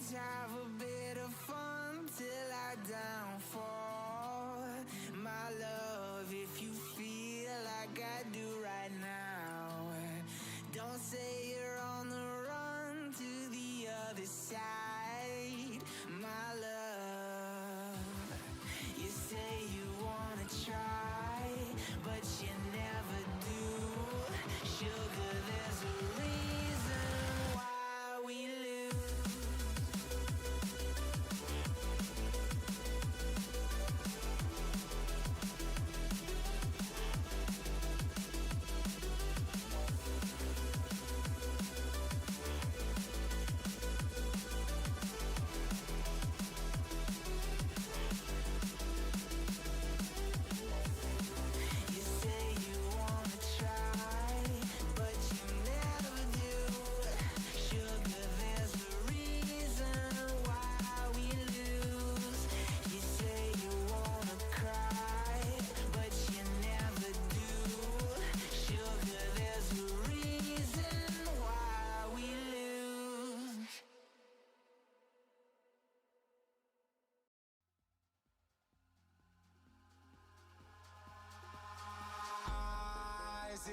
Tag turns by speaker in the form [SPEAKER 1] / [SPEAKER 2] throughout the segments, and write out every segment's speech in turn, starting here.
[SPEAKER 1] Let's have a bit of fun till I downfall. My love, if you feel like I do right now, don't say you're on the run to the other side. My love, you say you wanna try, but you never do. Sugar, there's a reason why we lose.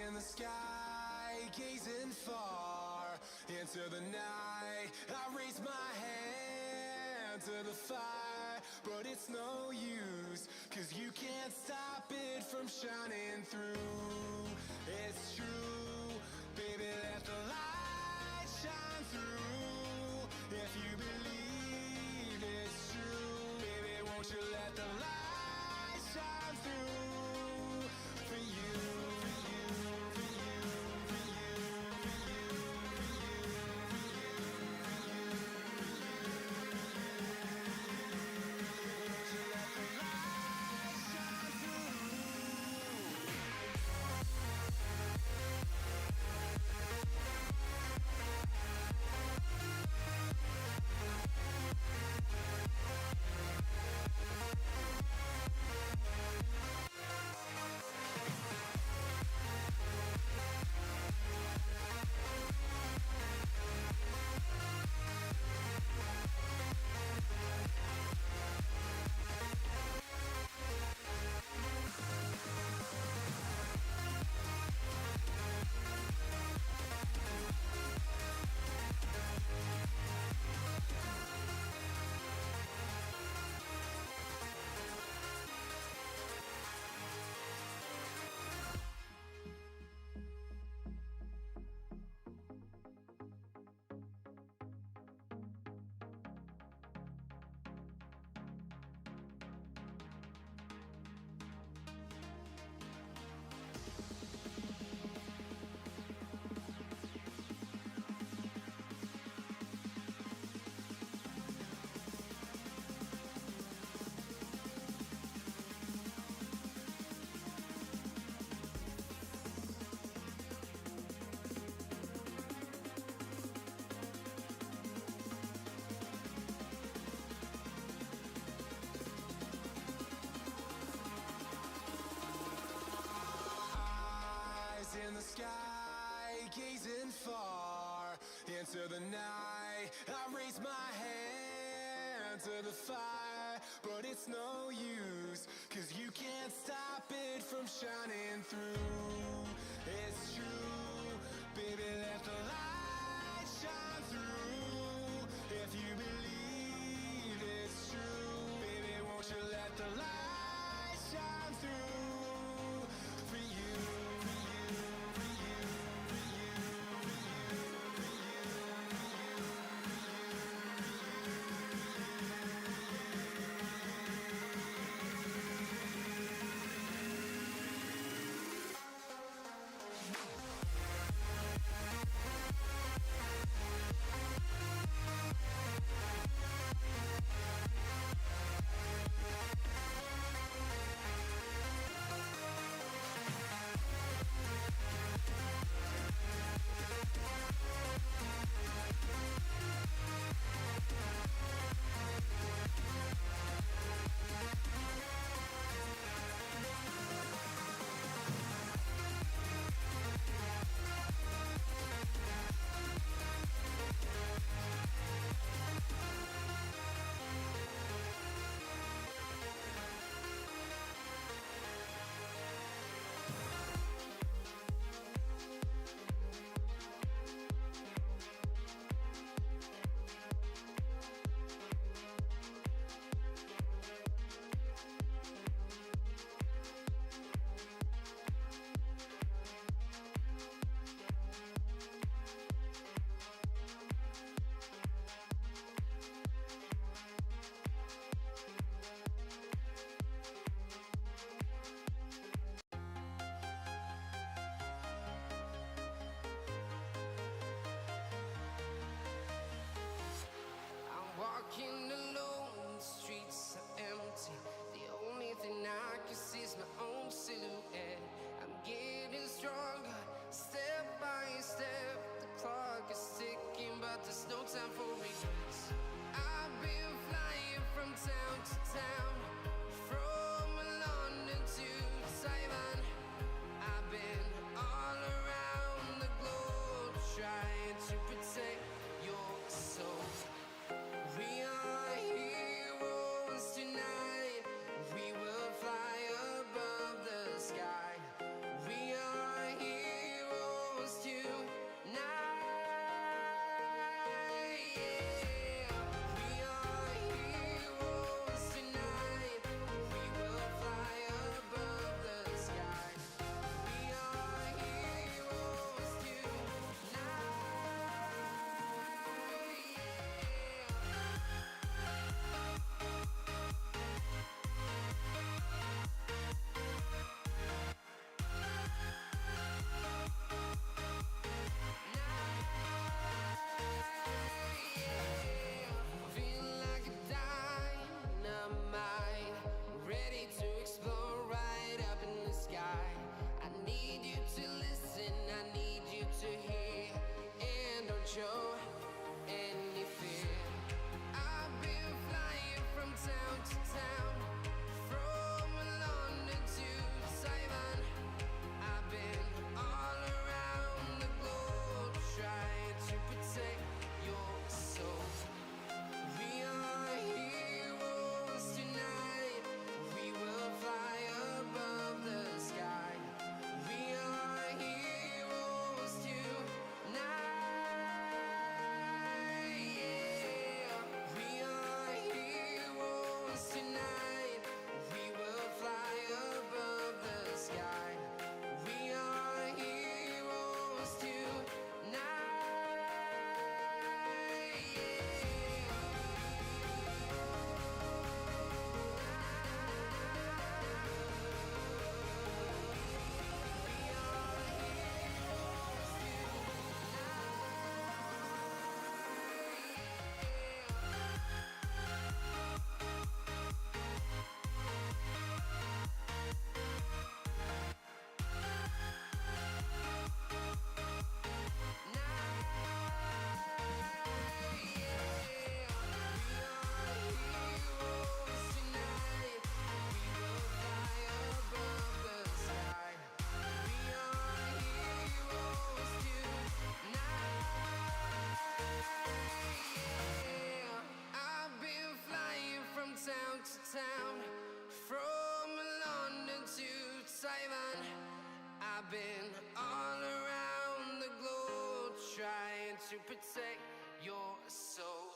[SPEAKER 2] In the sky, gazing far into the night, I raise my hand to the fire, but it's no use, 'cause you can't stop it from shining through. It's true, baby, let the light shine through. If you believe it's true, baby, won't you let the light shine through for you. In the sky, gazing far into the night, I raise my hand to the fire, but it's no use, 'cause you can't stop it from shining through. It's true, baby, let the light shine through. If you believe it's true, baby, won't you let the light shine through for you.
[SPEAKER 1] trying to protect your soul.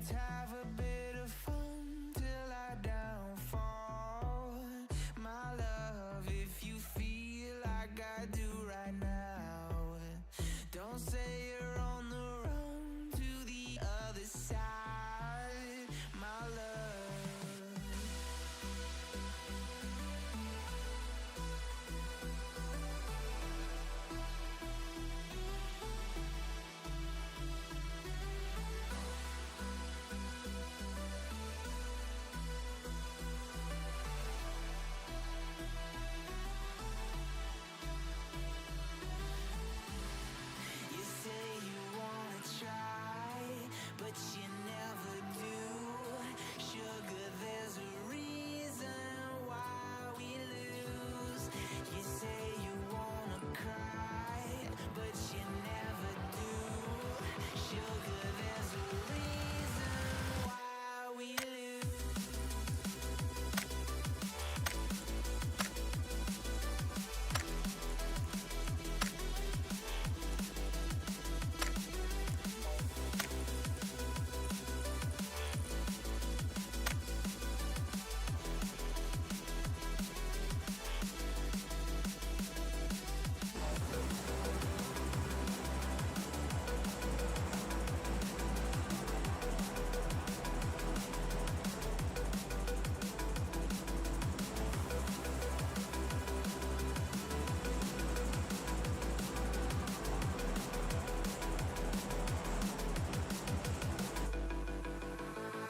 [SPEAKER 1] Let's have a bit of fun till I downfall. My love, if you feel like I do right now, don't say you're on the run to the other side, my love. You say you wanna try, but you never do. Sugar, there's a reason why we lose. You say you wanna cry, but you never do. Sugar, there's a reason why we lose.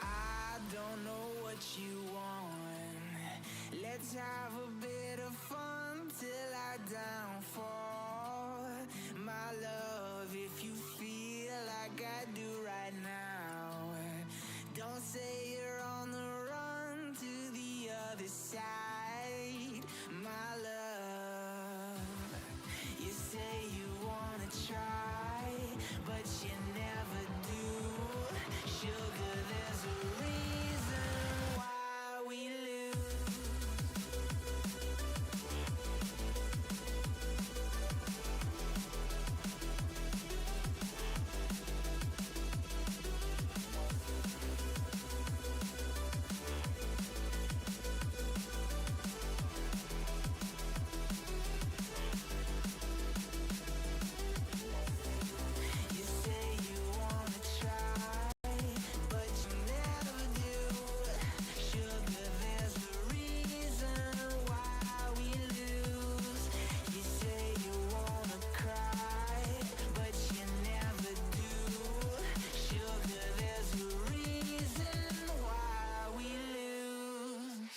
[SPEAKER 1] I don't know what you want. Let's have a bit of fun till I downfall. My love, if you feel like I do right now, don't say you're on the run to the other side, my love. You say you wanna try, but you never do. Sugar, there's a reason why we lose. You say you wanna try, but you never do. Sugar, there's a reason why we lose. You say you wanna cry, but you never do. Sugar, there's a reason why we lose.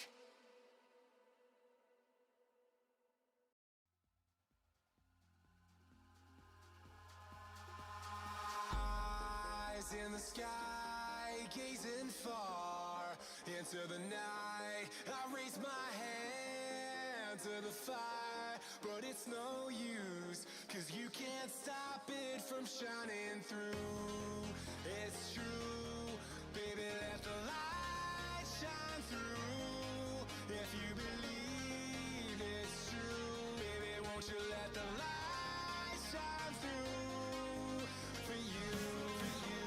[SPEAKER 2] Eyes in the sky, gazing far into the night. I raise my hand to the fire, but it's no use, 'cause you can't stop it from shining through. It's true, baby, let the light shine through. If you believe it's true, baby, won't you let the light shine through for you, for you,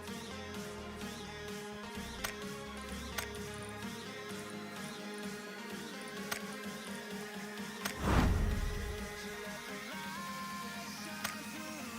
[SPEAKER 2] for you, for you, for you, for you, won't you let the light shine through?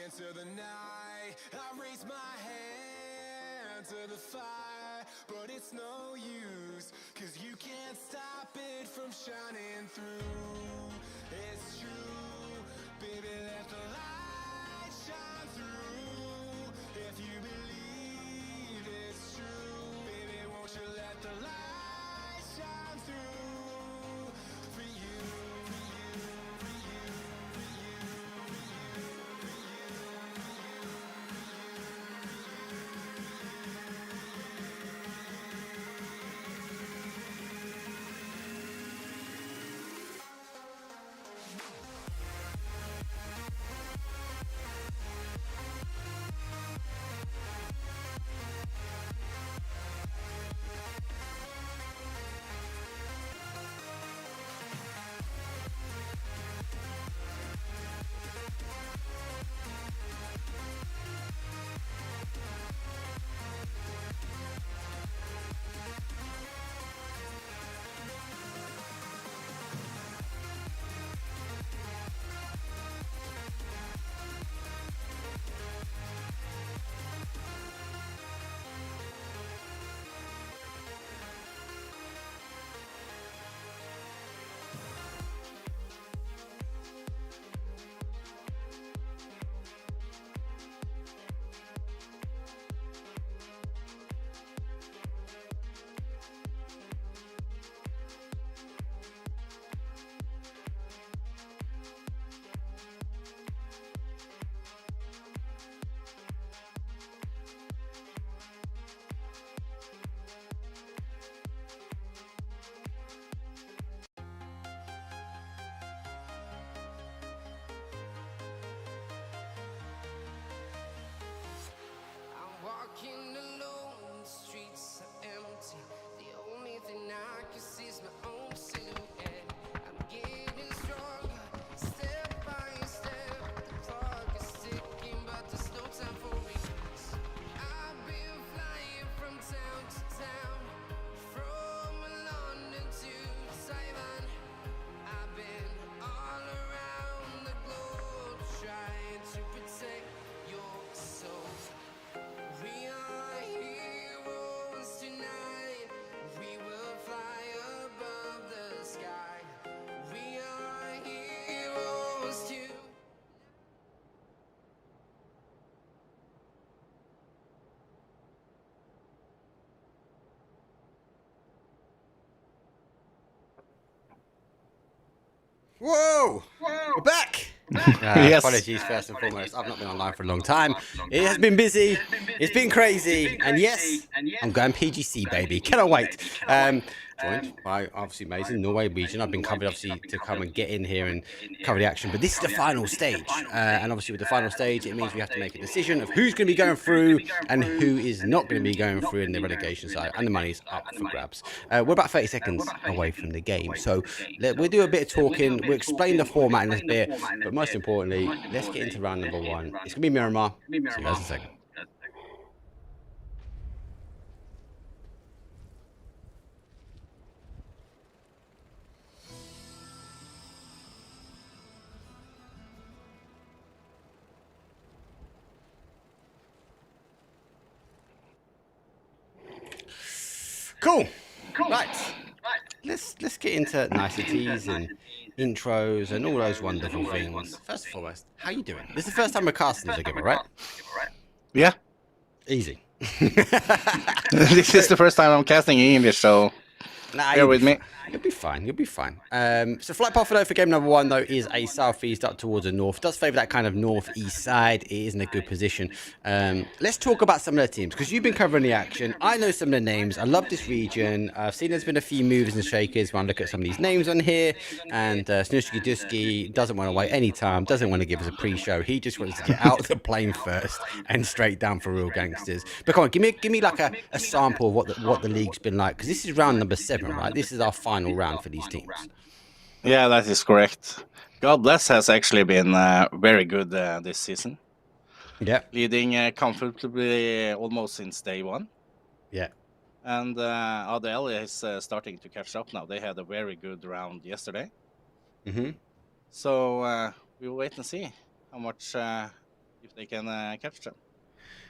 [SPEAKER 2] into the night. I raise my hand to the fire, but it's no use, 'cause you can't stop it from shining through. It's true, baby, let the light shine through. If you believe it's true, baby, won't you let the light shine through for you, for you, for you, for you, for you, for
[SPEAKER 3] Walking alone, the streets are empty. The only thing I can see is my own silhouette. I'm getting stronger, step by step. The clock is ticking, but there's no time for regrets. I've been flying from town to town, from London to Taiwan. I've been all around the globe, trying to protect your soul. We are heroes tonight. We will fly above the sky. We are heroes tonight.
[SPEAKER 4] Whoa! We're back!
[SPEAKER 5] Yes.
[SPEAKER 4] Apologies, first and foremost. I've not been online for a long time. It has been busy. It's been crazy. And yes, I'm going PGC, baby. Cannot wait. Joined by, obviously, Mason, Norway region. I've been covered, obviously, to come and get in here and cover the action. But this is the final stage. And obviously, with the final stage, it means we have to make a decision of who's going to be going through and who is not going to be going through in the relegation side. And the money's up for grabs. We're about 30 seconds away from the game. So we'll do a bit of talking. We'll explain the format in a bit. But most importantly, let's get into round number one. It's going to be Miramar. See you guys in a second. Cool. Right. Let's get into niceties and intros and all those wonderful things. First and foremost, how you doing? This is the first time we're casting as a giver, right?
[SPEAKER 5] Yeah.
[SPEAKER 4] Easy.
[SPEAKER 5] This is the first time I'm casting in English, so bear with me.
[SPEAKER 4] You'll be fine. You'll be fine. So flight path for game number one, though, is a southeast up towards the north. Does favour that kind of northeast side. It is in a good position. Let's talk about some of the teams, because you've been covering the action. I know some of the names. I love this region. I've seen there's been a few moves and shakers when I look at some of these names on here. And Snooski Dusky doesn't want to wait any time, doesn't want to give us a pre-show. He just wants to get out of the plane first and straight down for real gangsters. But come on, give me like a sample of what the league's been like, because this is round number 7, right? This is our final round for these teams.
[SPEAKER 5] Yeah, that is correct. God Bless has actually been very good this season.
[SPEAKER 4] Yeah.
[SPEAKER 5] Leading comfortably almost since day one.
[SPEAKER 4] Yeah.
[SPEAKER 5] And ADL is starting to catch up now. They had a very good round yesterday.
[SPEAKER 4] Mm-hmm.
[SPEAKER 5] So we'll wait and see how much if they can catch them.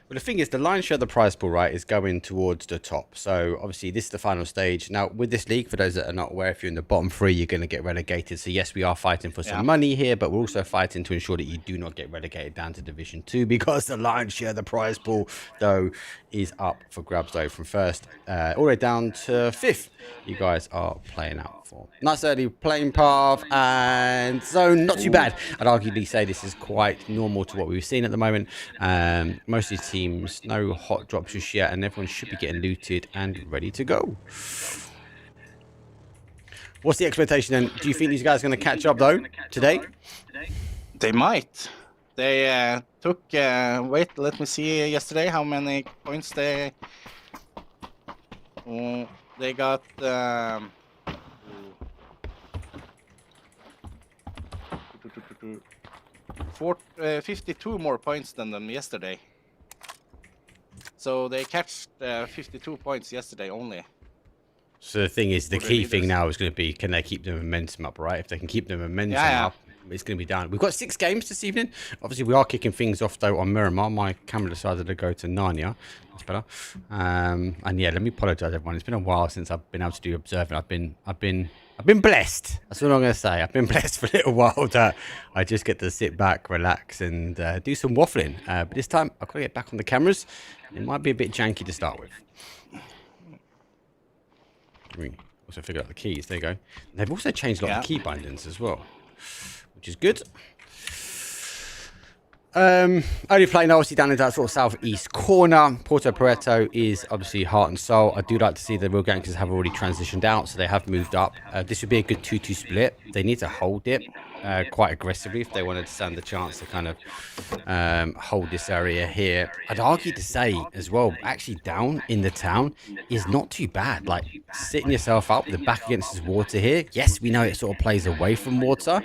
[SPEAKER 4] Well, the thing is, the lion's share of the prize pool, right, is going towards the top. So, obviously, this is the final stage. Now, with this league, for those that are not aware, if you're in the bottom 3, you're going to get relegated. So, yes, we are fighting for some money here, but we're also fighting to ensure that you do not get relegated down to Division 2 because the lion's share of the prize pool, though, is up for grabs, though, from 1st all the way down to 5th. You guys are playing out for. Nice early playing path, and so not too bad. I'd arguably say this is quite normal to what we've seen at the moment. Most of these teams, no hot drops just yet, and everyone should be getting looted and ready to go. What's the expectation then? Do you think these guys are going to catch up though today?
[SPEAKER 5] They might. They took. Wait, let me see. Yesterday, how many points they? They got. 52 more points than them yesterday. So they catched 52 points yesterday only.
[SPEAKER 4] So the thing is, the key thing now is going to be, can they keep the momentum up, right? If they can keep the momentum up, it's going to be down. We've got 6 games this evening. Obviously, we are kicking things off, though, on Miramar. My camera decided to go to Narnia. That's better. And yeah, let me apologize, everyone. It's been a while since I've been able to do observing. I've been blessed. That's what I'm going to say. I've been blessed for a little while that I just get to sit back, relax, and do some waffling. But this time, I've got to get back on the cameras. It might be a bit janky to start with. We also figured out the keys. There you go. They've also changed a lot of key bindings as well, which is good. Only playing obviously down in that sort of southeast corner. Porto Prieto is obviously heart and soul. I do like to see the real gangsters have already transitioned out, so they have moved up. This would be a good 2-2 split. They need to hold it quite aggressively if they wanted to stand the chance to kind of hold this area here. I'd argue to say as well, actually down in the town is not too bad. Like sitting yourself up, the back against this water here. Yes, we know it sort of plays away from water.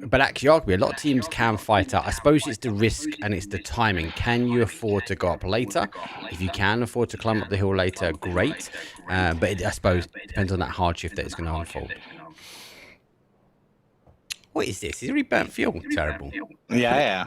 [SPEAKER 4] But actually, arguably, a lot of teams can fight out. I suppose it's the risk and it's the timing. Can you afford to go up later? If you can afford to climb up the hill later, great. But I suppose it depends on that hardship that it's going to unfold. What is this? Is it already burnt fuel? Terrible.
[SPEAKER 5] Yeah.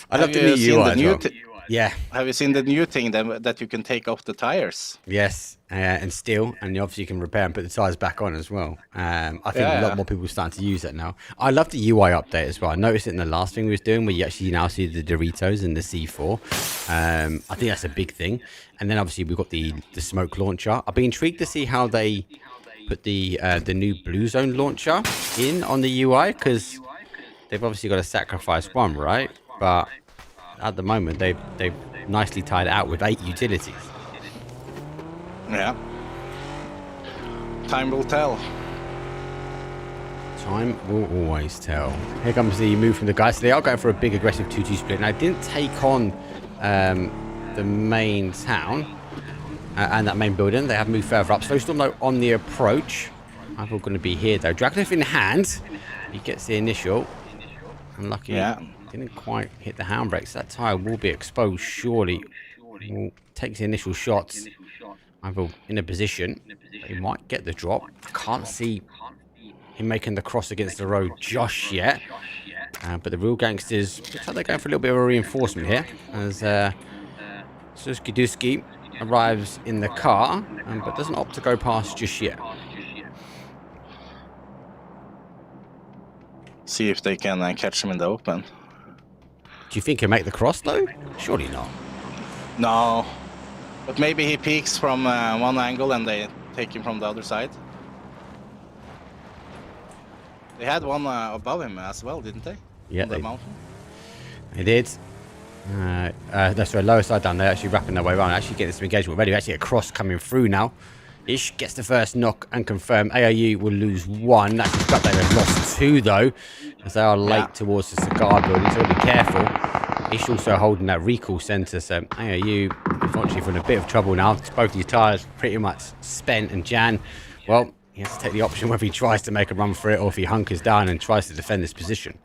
[SPEAKER 4] I'd love to meet you as well. Yeah.
[SPEAKER 5] Have you seen the new thing that you can take off the tires?
[SPEAKER 4] Yes, and steel, and obviously you can repair and put the tires back on as well. I think a lot more people are starting to use that now. I love the UI update as well. I noticed it in the last thing we was doing, where you actually now see the Doritos and the C4. I think that's a big thing. And then obviously we've got the smoke launcher. I've been intrigued to see how they put the new Blue Zone launcher in on the UI, because they've obviously got to sacrifice one, right? But at the moment, they've nicely tied it out with 8 utilities.
[SPEAKER 5] Yeah. Time will tell.
[SPEAKER 4] Time will always tell. Here comes the move from the guys. So they are going for a big aggressive 2-2 split. Now, I didn't take on the main town and that main building. They have moved further up. So still no on the approach. I'm going to be here, though. Dragonif in hand. He gets the initial. Unlucky. Yeah. Didn't quite hit the handbrakes. That tyre will be exposed, surely. Takes the initial shots. Either in a position. He might get the drop. Can't see him making the cross against the road just yet. But the real gangsters, looks like they're going for a little bit of a reinforcement here. As Suski arrives in the car, but doesn't opt to go past just yet.
[SPEAKER 5] See if they can catch him in the open.
[SPEAKER 4] Do you think he'll make the cross, though? Surely not.
[SPEAKER 5] No. But maybe he peeks from one angle and they take him from the other side. They had one above him as well, didn't they?
[SPEAKER 4] Yeah,
[SPEAKER 5] on the mountain.
[SPEAKER 4] They did. That's the lower side down there, actually wrapping their way around, actually getting some engagement already. Actually a cross coming through now. Ish gets the first knock and confirm. AIU will lose 1. That's just got that. They've lost 2 though, as they are late towards the cigar building, so be careful. Ish also holding that recall centre, so AIU unfortunately in a bit of trouble now. Both of his tyres pretty much spent, and Jan, well, he has to take the option whether he tries to make a run for it or if he hunkers down and tries to defend this position.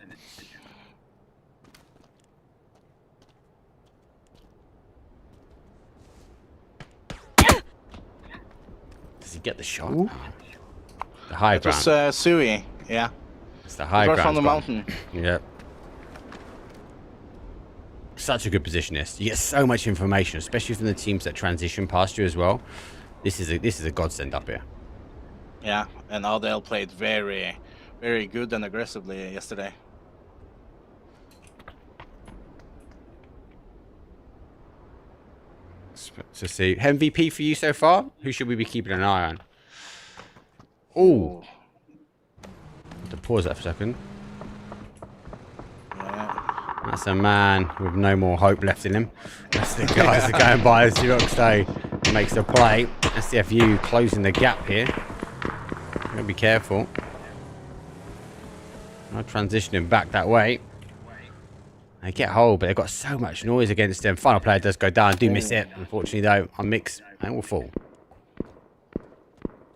[SPEAKER 4] Does he get the shot? Ooh. The high ground.
[SPEAKER 5] It was Sui, yeah.
[SPEAKER 4] It's the high
[SPEAKER 5] Right
[SPEAKER 4] ground.
[SPEAKER 5] from the mountain.
[SPEAKER 4] Yep. Such a good positionist. You get so much information, especially from the teams that transition past you as well. This is a godsend up here.
[SPEAKER 5] Yeah, and Adel played very, very good and aggressively yesterday.
[SPEAKER 4] So see, MVP for you so far? Who should we be keeping an eye on? Oh, to pause that for a second.
[SPEAKER 5] Yeah.
[SPEAKER 4] That's a man with no more hope left in him. That's the guys that are going by as Xerox makes the play. STFU closing the gap here. Gotta be careful. Not transitioning back that way. They get hold, but they've got so much noise against them. Final player does go down. Do miss it. Unfortunately, though, on mix, and will fall.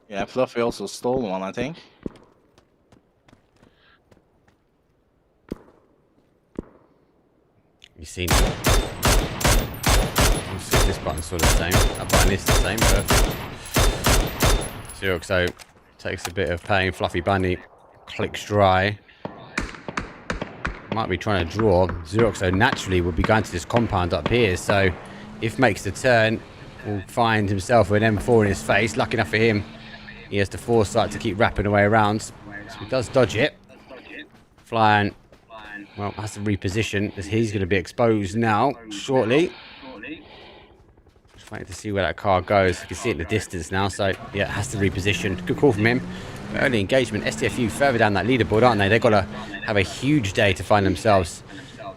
[SPEAKER 5] Yeah, Fluffy also stole one, I think.
[SPEAKER 4] You've seen it. We'll see if this button's sort of the same. That button is the same. Perfect. Xerox takes a bit of pain. Fluffy Bunny clicks dry. Might be trying to draw. Xerox naturally would be going to this compound up here. So if makes the turn, will find himself with an M4 in his face. Lucky enough for him, he has the foresight to keep wrapping away around. So he does dodge it. Flying. Well, has to reposition as he's going to be exposed now shortly. Just waiting to see where that car goes. You can see it in the distance now, so yeah, has to reposition. Good call from him. Early engagement. STFU further down that leaderboard, aren't they? They've got to have a huge day to find themselves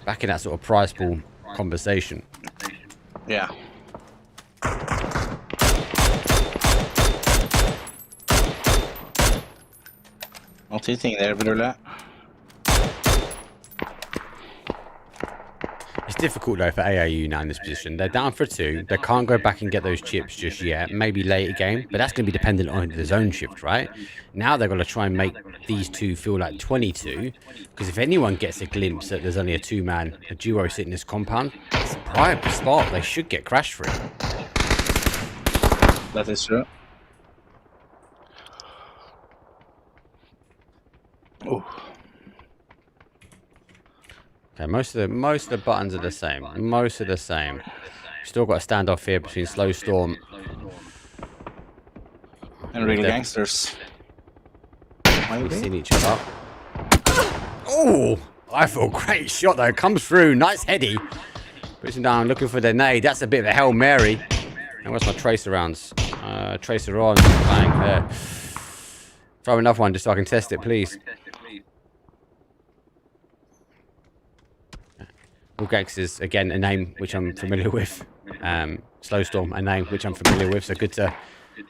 [SPEAKER 4] back in that sort of prize pool conversation.
[SPEAKER 5] Yeah. Not hitting there, Brulle.
[SPEAKER 4] It's difficult though for AAU now in this position. They're down for 2. They can't go back and get those chips just yet. Maybe later game, but that's going to be dependent on the zone shift, right? Now they've got to try and make these two feel like 22. Because if anyone gets a glimpse that there's only a 2-man, a duo sitting in this compound, it's a prime spot. They should get crashed for it.
[SPEAKER 5] That is true. Oh.
[SPEAKER 4] Okay, most of the buttons are the same. Most are the same. Still got a standoff here between Slow Storm
[SPEAKER 5] And real gangsters.
[SPEAKER 4] We've seen each other. Oh, I feel great shot though. Comes through, nice heady. Puts him down, looking for the nade. That's a bit of a Hail Mary. And where's my tracer rounds? Tracer on, bang there. Throw another one just so I can test it, please. Ulgax is again a name which I'm familiar with. Slow Storm, a name which I'm familiar with, so good to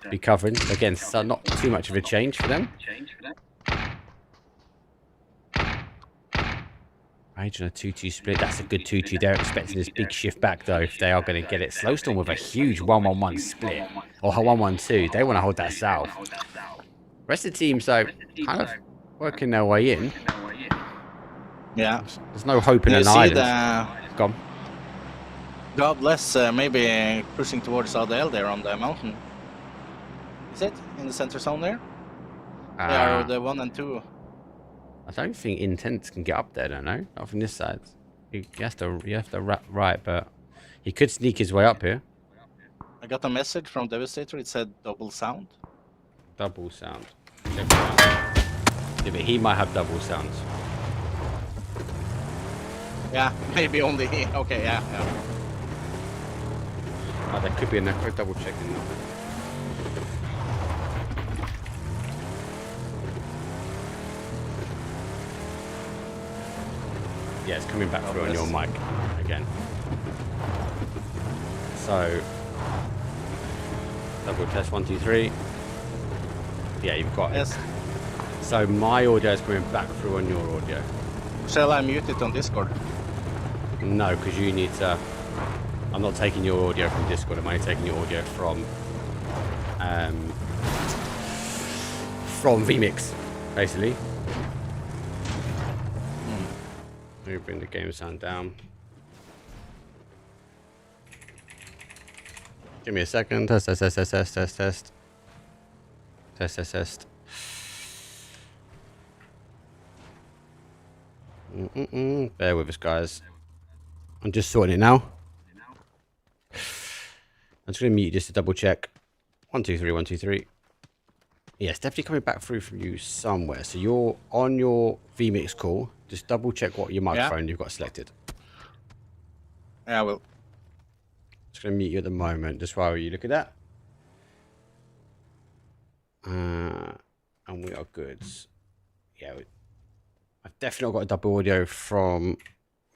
[SPEAKER 4] be covering. Again, so not too much of a change for them. Rage on a 2-2 split. That's a good 2-2. They're expecting this big shift back though if they are going to get it. Slow Storm with a huge 1-1-1 split or 1-1-2. They want to hold that south. Rest of the teams though kind of working their way in.
[SPEAKER 5] Yeah.
[SPEAKER 4] There's no hope in an island. Gone.
[SPEAKER 5] God bless, maybe pushing towards Adel there on the mountain. Is it? In the center zone there? They are the 1 and 2.
[SPEAKER 4] I don't think Intense can get up there, don't know. Not from this side. You have to wrap right, but he could sneak his way up here.
[SPEAKER 5] I got a message from Devastator, it said double sound.
[SPEAKER 4] Double sound. Check it out. Yeah, but he might have double sounds.
[SPEAKER 5] Yeah, maybe only he. Okay, yeah.
[SPEAKER 4] Oh, there could be an echo double checking. Yeah, it's coming back through on your mic again. So, double test 1, 2, 3. Yeah, you've got it.
[SPEAKER 5] Yes.
[SPEAKER 4] So my audio is coming back through on your audio.
[SPEAKER 5] Shall I mute it on Discord?
[SPEAKER 4] No, because you need to. I'm not taking your audio from Discord. I'm only taking your audio from vMix, basically. Let me bring the game sound down. Give me a second. Test. Bear with us, guys. I'm just sorting it now. I'm just going to mute you just to double check. 1, 2, 3, 1, 2, 3. Yeah, it's definitely coming back through from you somewhere. So you're on your vMix call. Just double check what your microphone you've got selected.
[SPEAKER 5] Yeah, I will.
[SPEAKER 4] Just going to mute you at the moment, just while you look at that. And we are good. Yeah, I've definitely got a double audio from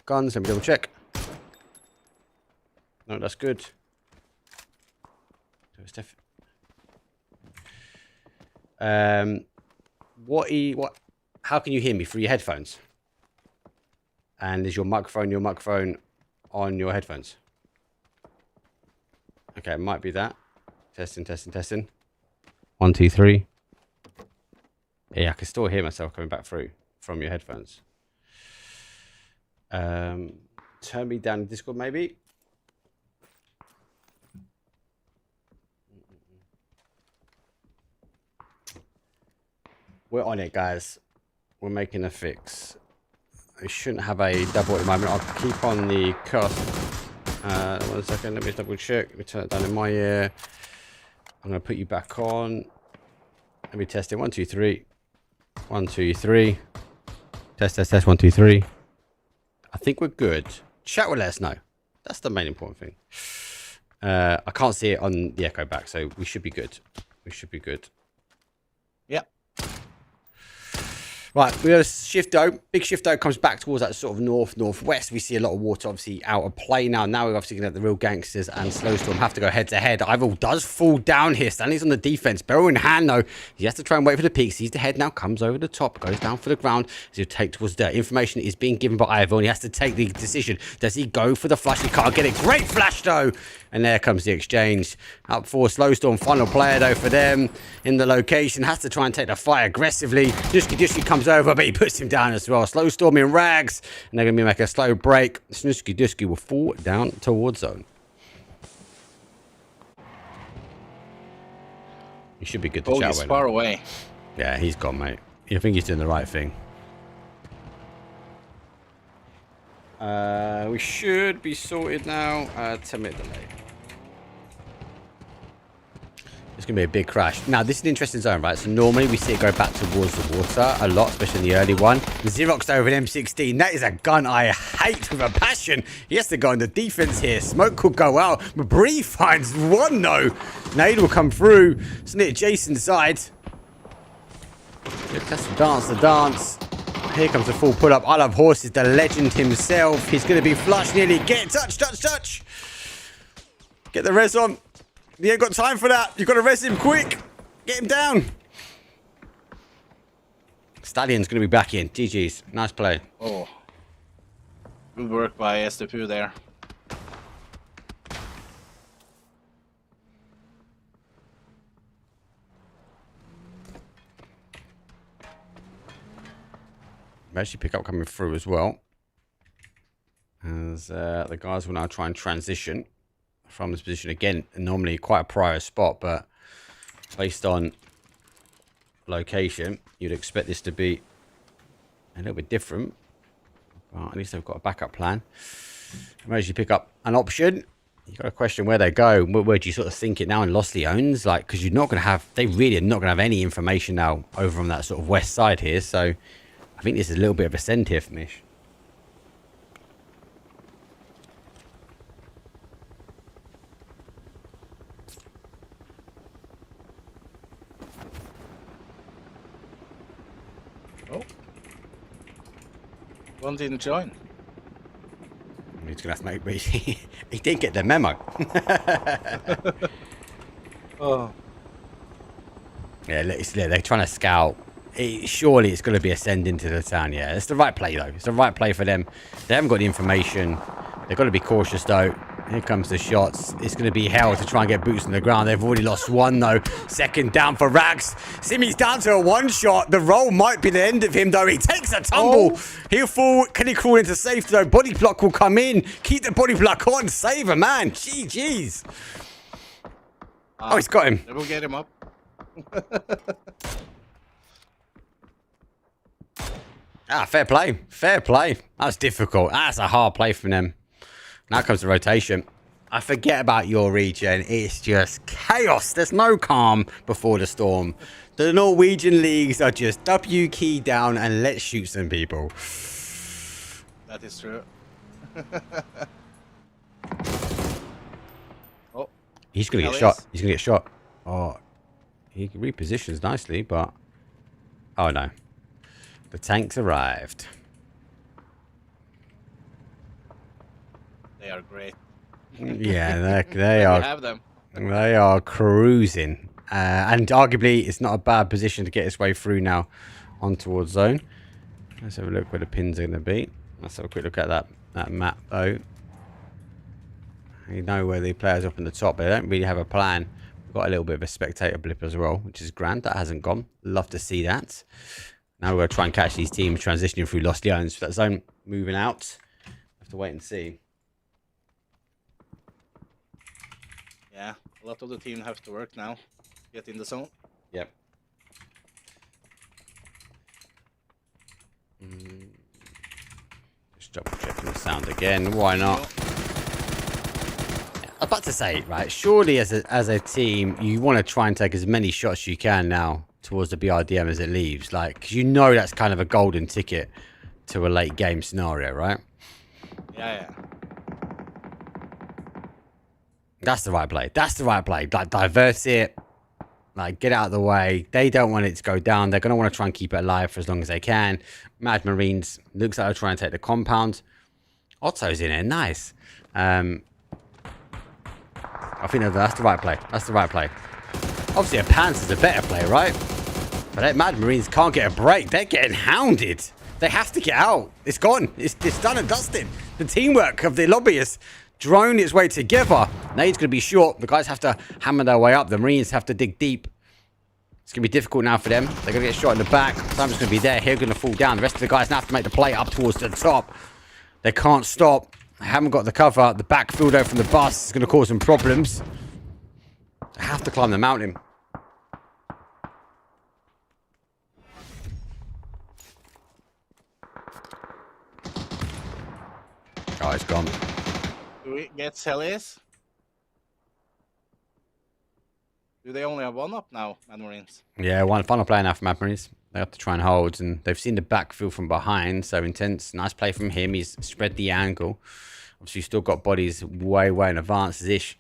[SPEAKER 4] guns. Let me double check. No, that's good. So it's how can you hear me through your headphones? And is your microphone on your headphones? Okay, it might be that. Testing. 1, 2, 3. Yeah, I can still hear myself coming back through from your headphones. Turn me down in Discord, maybe. We're on it, guys. We're making a fix. I shouldn't have a double at the moment. I'll keep on the cost. 1 second. Let me double check. Let me turn it down in my ear. I'm going to put you back on. Let me test it. 1, 2, 3. 1, 2, 3. Test. 1, 2, 3. I think we're good. Chat will let us know. That's the main important thing. I can't see it on the echo back, so we should be good.
[SPEAKER 5] Yeah.
[SPEAKER 4] Right, we got a shifto. Big shifto comes back towards that sort of northwest. We see a lot of water obviously out of play now. Now we're obviously going to have the real gangsters and Slowstorm have to go head to head. Ivor does fall down here. Stanley's on the defense. Barrel in hand though. He has to try and wait for the peak. Sees the head now. Comes over the top. Goes down for the ground. As he'll take towards dirt. Information is being given by Ivor and he has to take the decision. Does he go for the flash? He can't get it. Great flash though. And there comes the exchange. Up for Slowstorm. Final player though for them in the location. Has to try and take the fight aggressively. Dusky comes over, but he puts him down as well. Slowstorm in rags. And they're going to be making a slow break. Dusky will fall down towards zone. He should be good to chat
[SPEAKER 5] He's
[SPEAKER 4] with.
[SPEAKER 5] far away.
[SPEAKER 4] Yeah, he's gone, mate. I think he's doing the right thing. We should be sorted now. 10-minute delay. It's going to be a big crash. Now, this is an interesting zone, right? So normally we see it go back towards the water a lot, especially in the early one. Xerox over an M16. That is a gun I hate with a passion. He has to go on the defense here. Smoke could go out. Bree finds one, though. Nade will come through. It's near Jason's side. That's the dance. Here comes the full pull-up. I Love Horses, the legend himself. He's going to be flushed nearly. Get touch. Get the res on. You ain't got time for that. You've got to res him quick. Get him down. Stallion's going to be back in. GG's. Nice play.
[SPEAKER 5] Oh. Good work by STPU there.
[SPEAKER 4] Actually pick up coming through as well. As the guys will now try and transition from this position. Again, normally quite a prior spot, but based on location, you'd expect this to be a little bit different. Well, at least they've got a backup plan. As you pick up an option, you've got to question where they go. Where do you sort of think it now in Lossley owns? Like, because you're not going to have, they really are not going to have any information now over on that sort of west side here. So I think this is a little bit of a send here for Mish.
[SPEAKER 5] Oh. One didn't join.
[SPEAKER 4] He's going to have to make me. He didn't get the memo.
[SPEAKER 5] Oh.
[SPEAKER 4] Yeah, they're trying to scout. Surely it's going to be a send into the town. Yeah, it's the right play, though. It's the right play for them. They haven't got the information. They've got to be cautious, though. Here comes the shots. It's going to be hell to try and get boots on the ground. They've already lost one, though. Second down for Rags. Simi's down to a one shot. The roll might be the end of him, though. He takes a tumble. Oh. He'll fall. Can he crawl into safety, though? Body block will come in. Keep the body block on. Save a man. GG's. Oh, he's got him.
[SPEAKER 5] We'll get him up.
[SPEAKER 4] Ah, fair play. Fair play. That's difficult. That's a hard play from them. Now comes the rotation. I forget about your region. It's just chaos. There's no calm before the storm. The Norwegian leagues are just W key down and let's shoot some people.
[SPEAKER 5] That is true. Oh,
[SPEAKER 4] He's going to get shot. He's going to get shot. Oh, he repositions nicely, but... Oh, no. The tanks arrived.
[SPEAKER 5] they are great.
[SPEAKER 4] Yeah, they are.
[SPEAKER 5] Have them.
[SPEAKER 4] They are cruising. And arguably, it's not a bad position to get its way through now on towards zone. Let's have a look where the pins are going to be. Let's have a quick look at that map, though. You know where the players up in the top, but they don't really have a plan. We've got a little bit of a spectator blip as well, which is grand. That hasn't gone. Love to see that. Now we're going to try and catch these teams transitioning through Lost Lions for that zone moving out. Have to wait and see.
[SPEAKER 5] Yeah, a lot of the team have to work now. Get in the zone.
[SPEAKER 4] Yep. Just double checking the sound again. Why not? I was about to say, right, surely as a team, you want to try and take as many shots as you can now towards the BRDM as it leaves. Like, 'cause you know that's kind of a golden ticket to a late game scenario, right?
[SPEAKER 5] Yeah.
[SPEAKER 4] That's the right play. That's the right play. Like, divert it. Like, get out of the way. They don't want it to go down. They're going to want to try and keep it alive for as long as they can. Mad Marines looks like they're trying to take the compound. Otto's in it. Nice. I think that's the right play. That's the right play. Obviously, a Pants is a better play, right? But that Mad Marines can't get a break. They're getting hounded. They have to get out. It's gone. It's done and dusted. The teamwork of the lobbyists drone its way together. Now he's going to be short. The guys have to hammer their way up. The Marines have to dig deep. It's going to be difficult now for them. They're going to get shot in the back. Simon's going to be there. Here going to fall down. The rest of the guys now have to make the play up towards the top. They can't stop. They haven't got the cover. The backfield out from the bus is going to cause some problems. They have to climb the mountain. Oh, it's gone.
[SPEAKER 5] Do we get Celis? Do they only have one up now, Mad Marines?
[SPEAKER 4] Yeah, one final play now for Mad Marines. They have to try and hold, and they've seen the backfield from behind, so intense. Nice play from him. He's spread the angle. Obviously, you've still got bodies way in advance as Ish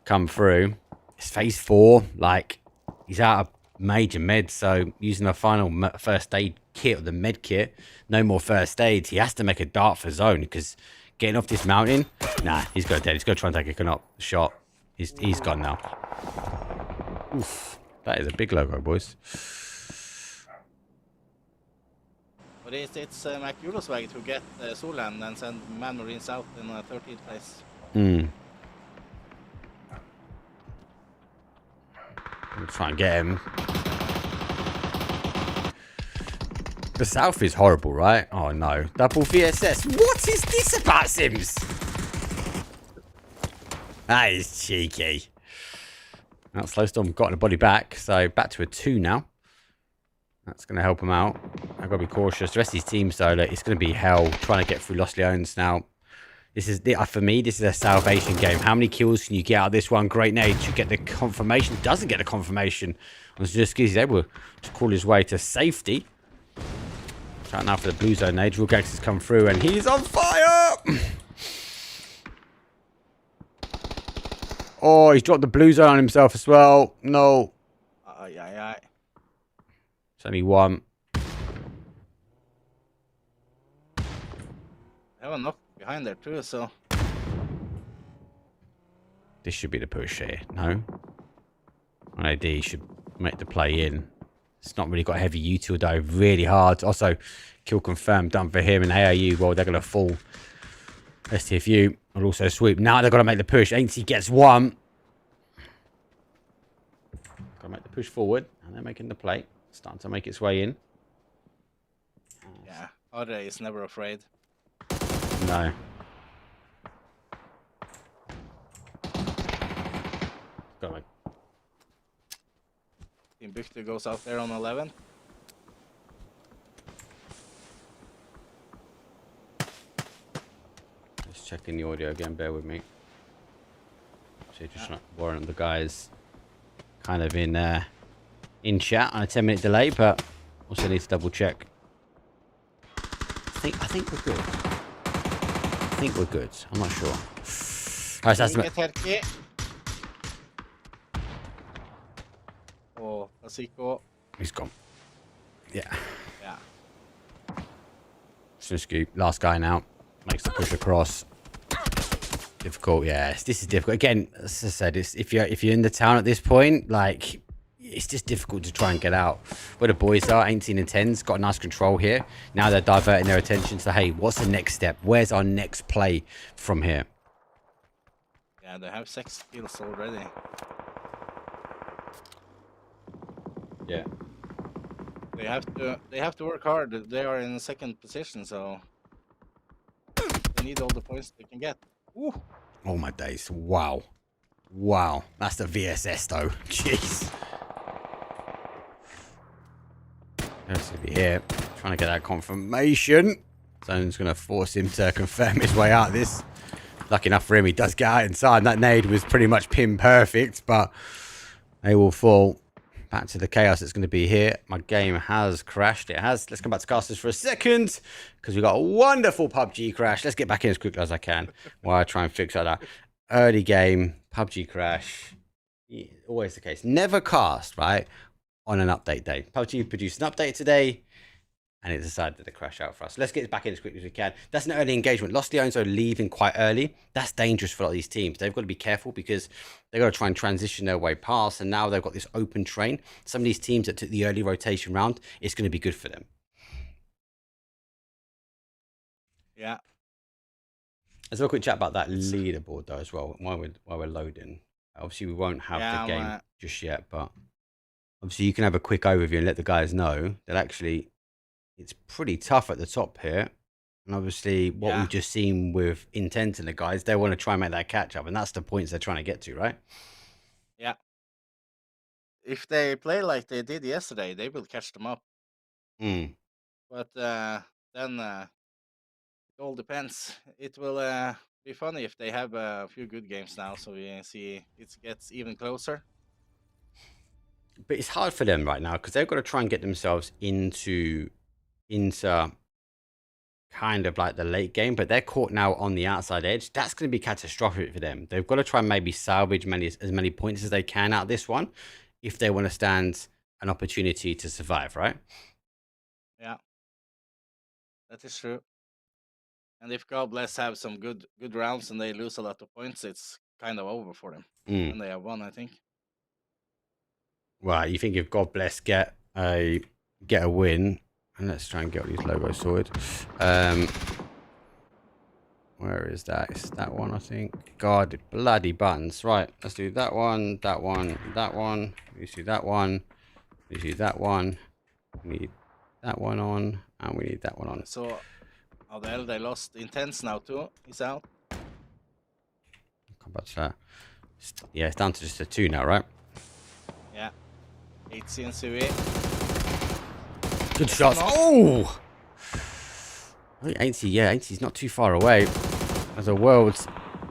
[SPEAKER 4] come through. It's phase 4. Like, he's out of major meds, so using the final first aid kit, or the med kit, no more first aids. He has to make a dart for zone, because getting off this mountain, nah, he's got dead. He's got to try and take a shot. He's gone now. Oof, that is a big logo, boys.
[SPEAKER 5] But it's McEul's way to get Solan and send Mad Marines out in 13th place.
[SPEAKER 4] I'm try and get him. The south is horrible, right? Oh no. Double VSS. What is this about, Sims? That is cheeky. Now, Slowstorm got the body back, so back to a 2 now. That's going to help him out. I've got to be cautious. The rest of his team, so like, it's going to be hell trying to get through Lost Lions now. This is for me, this is a salvation game. How many kills can you get out of this one? Great nade should get the confirmation. Doesn't get the confirmation. He's able to crawl his way to safety. Trying now for the blue zone nade. Rugax has come through and he's on fire! Oh, he's dropped the blue zone on himself as well. No.
[SPEAKER 5] Aye.
[SPEAKER 4] It's only one.
[SPEAKER 5] They have a knock behind there too, so...
[SPEAKER 4] This should be the push here, no? An AD should make the play in. It's not really got heavy util though, really hard. Also, kill confirmed done for him and AIU, well, they're going to fall. STFU will also sweep. Now they've got to make the push. Ainsley gets one. Got to make the push forward, and they're making the play. Starting to make its way in.
[SPEAKER 5] Yeah, Ore is never afraid.
[SPEAKER 4] No. Got away.
[SPEAKER 5] Team Bukta goes out there on 11.
[SPEAKER 4] checking the audio again. Bear with me. So just not worrying the guys kind of in chat on a 10-minute delay, but also need to double check. I think we're good. I think we're good. I'm not sure. Alright, so that's he's gone. Yeah. Snoop, last guy now. Makes the push across. Difficult, yeah. This is difficult. Again, as I said, if you're in the town at this point, like, it's just difficult to try and get out. Where the boys are, 18 and 10's got a nice control here. Now they're diverting their attention to, hey, what's the next step? Where's our next play from here?
[SPEAKER 5] Yeah, they have 6 kills already.
[SPEAKER 4] Yeah.
[SPEAKER 5] They have to work hard. They are in the 2nd position, so they need all the points they can get. Ooh.
[SPEAKER 4] Oh my days. Wow. Wow. That's the VSS though. Jeez. There's gonna be here. Trying to get that confirmation. Zone's gonna force him to confirm his way out of this. Lucky enough for him, he does get out inside. That nade was pretty much pin perfect, but they will fall. Back to the chaos that's going to be here. My game has crashed. It has. Let's come back to casters for a second because we got a wonderful PUBG crash. Let's get back in as quickly as I can while I try and fix that. Early game, PUBG crash. Yeah, always the case. Never cast, right, on an update day. PUBG produced an update today and it decided to crash out for us. Let's get back in as quickly as we can. That's an early engagement. Lost Leones are leaving quite early. That's dangerous for a lot of these teams. They've got to be careful because they've got to try and transition their way past. And now they've got this open train. Some of these teams that took the early rotation round, it's going to be good for them.
[SPEAKER 5] Yeah.
[SPEAKER 4] Let's have a quick chat about that leaderboard though as well while we're loading. Obviously, we won't have the game just yet, but obviously you can have a quick overview and let the guys know that actually it's pretty tough at the top here. And obviously what we've just seen with Intent and the guys, they want to try and make that catch up. And that's the points they're trying to get to, right?
[SPEAKER 5] Yeah. If they play like they did yesterday, they will catch them up. But then it all depends. It will be funny if they have a few good games now. So we see it gets even closer.
[SPEAKER 4] But it's hard for them right now because they've got to try and get themselves into kind of like the late game, but they're caught now on the outside edge. That's going to be catastrophic for them. They've got to try and maybe salvage as many points as they can out of this one if they want to stand an opportunity to survive, right?
[SPEAKER 5] Yeah, that is true. And if God bless have some good rounds and they lose a lot of points, it's kind of over for them. And they have won, I think.
[SPEAKER 4] Well, you think if God bless get a win, and let's try and get all these logos sorted. Where is that? It's that one, I think. God, bloody buttons. Right, let's do that one, that one, that one. Let's do that one. Let's do that one. We need that one on, and we need that one on.
[SPEAKER 5] So, Adel, they lost Intense now too. He's out.
[SPEAKER 4] Come back to that. Yeah, it's down to just a 2 now, right?
[SPEAKER 5] Yeah. 8C and Sui.
[SPEAKER 4] Good shots. Oh! Ainsley's not too far away. There's a world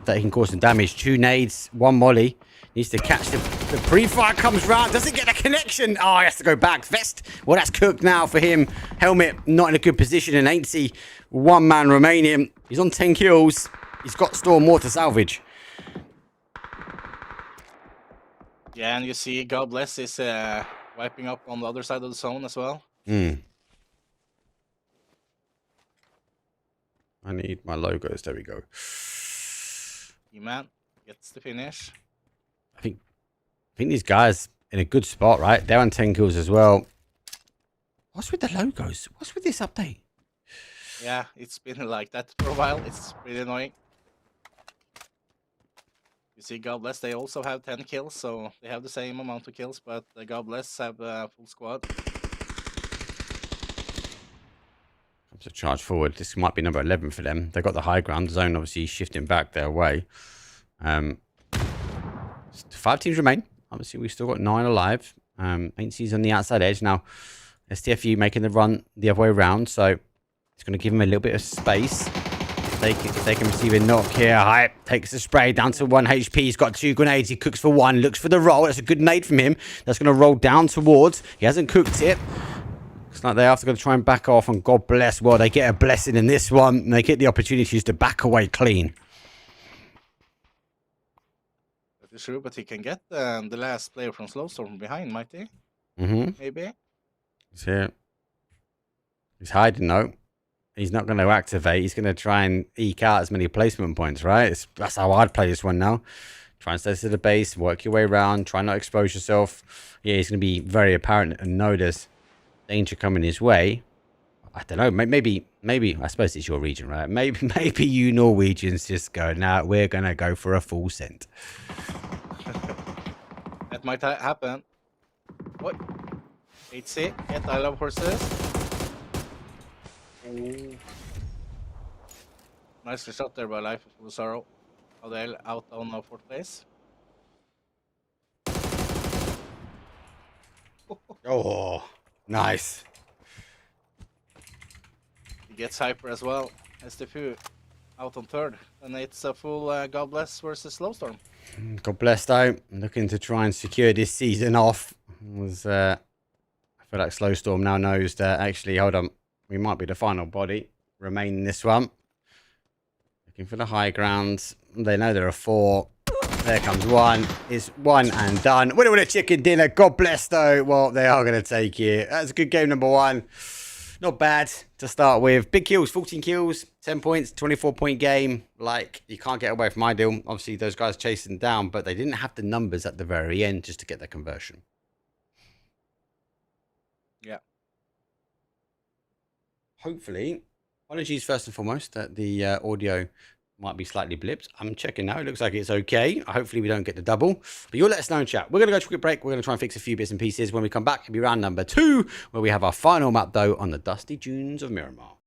[SPEAKER 4] that he can cause some damage. 2 nades, 1 molly. Needs to catch the pre-fire comes round. Doesn't get a connection. Oh, he has to go back. Vest. Well, that's cooked now for him. Helmet not in a good position. And Ainsley, 1 man remaining. He's on 10 kills. He's got still more to salvage.
[SPEAKER 5] Yeah, and you see God bless is wiping up on the other side of the zone as well.
[SPEAKER 4] I need my logos. There we go.
[SPEAKER 5] E-Man gets the finish.
[SPEAKER 4] I think these guys in a good spot, right? They're on 10 kills as well. What's with the logos? What's with this update?
[SPEAKER 5] Yeah, it's been like that for a while. It's pretty annoying. You see, God bless, they also have 10 kills, so they have the same amount of kills, but the God bless have a full squad.
[SPEAKER 4] Comes a charge forward. This might be number 11 for them. They've got the high ground. The zone obviously shifting back their way. 5 teams remain. Obviously, we've still got 9 alive. Ainsley's on the outside edge. Now, STFU making the run the other way around, so it's going to give him a little bit of space. if they can receive a knock here. Hype takes the spray down to 1 HP. He's got 2 grenades. He cooks for 1. Looks for the roll. That's a good nade from him. That's going to roll down towards. He hasn't cooked it. Looks like they are going to try and back off. And God bless. Well, they get a blessing in this one. And they get the opportunities to back away clean.
[SPEAKER 5] Sure, but he can get the last player from Slowstorm behind, might he? Maybe.
[SPEAKER 4] He's here. He's hiding though. He's not going to activate. He's going to try and eke out as many placement points, right? That's how I'd play this one now. Try and stay to the base, work your way around, try not to expose yourself. Yeah, he's going to be very apparent and know there's danger coming his way. I don't know. Maybe. I suppose it's your region, right? Maybe you Norwegians just go, nah, we're going to go for a full scent.
[SPEAKER 5] That might happen. What? 8C. Get I love horses. Oh. Nicely shot there by Life of Sorrow. Adele out on the 4th place.
[SPEAKER 4] Oh, nice.
[SPEAKER 5] He gets hyper as well. STFU out on 3rd. And it's a full God Bless versus Slowstorm.
[SPEAKER 4] God bless though. Looking to try and secure this season off. I feel like Slowstorm now knows that actually, hold on, we might be the final body. Remain in this one. Looking for the high ground. They know there are 4. There comes 1. It's 1 and done. Winner with a chicken dinner. God bless though. Well, they are going to take it. That's a good game number 1. Not bad to start with. Big kills, 14 kills, 10 points, 24-point game. Like, you can't get away from ideal. Obviously, those guys chasing down, but they didn't have the numbers at the very end just to get the conversion.
[SPEAKER 5] Yeah.
[SPEAKER 4] Hopefully, apologies first and foremost that the audio might be slightly blipped. I'm checking now. It looks like it's okay. Hopefully, we don't get the double. But you'll let us know in chat. We're going to go to a quick break. We're going to try and fix a few bits and pieces. When we come back, it'll be round number 2, where we have our final map, though, on the dusty dunes of Miramar.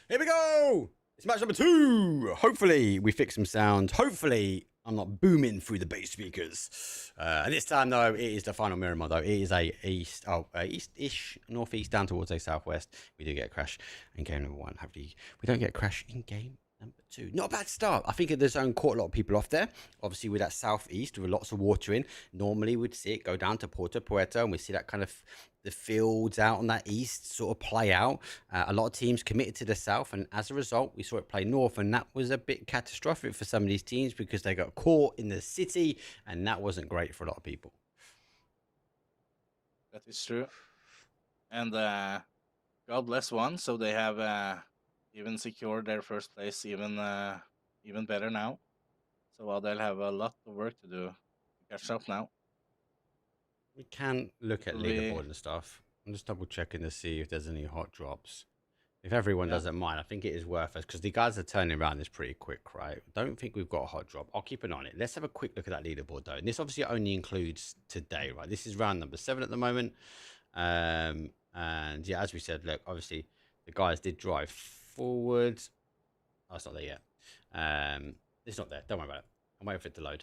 [SPEAKER 4] Here we go. It's match number 2. Hopefully we fix some sound. Hopefully I'm not booming through the bass speakers. And this time though, it is the final Miramar though. It is a east-ish, northeast down towards a southwest. We do get a crash in game number 1. Hopefully we don't get a crash in game number 2. Not a bad start. I think the zone caught a lot of people off there. Obviously with that southeast with lots of water in. Normally we'd see it go down to Puerto and we see that kind of the fields out on that east sort of play out. A lot of teams committed to the south, and as a result we saw it play north, and that was a bit catastrophic for some of these teams because they got caught in the city, and that wasn't great for a lot of people.
[SPEAKER 5] That is true. And God bless one, so they have even secured their first place even better now. So they'll have a lot of work to do to catch up now.
[SPEAKER 4] We can look at leaderboard and stuff. I'm just double checking to see if there's any hot drops. If everyone doesn't mind, I think it is worth it because the guys are turning around this pretty quick, right? Don't think we've got a hot drop. I'll keep an eye on it. Let's have a quick look at that leaderboard though. And this obviously only includes today, right? This is round number 7 at the moment. And yeah, as we said, look, obviously the guys did drive forward. Oh, it's not there yet. It's not there. Don't worry about it. I'm waiting for it to load.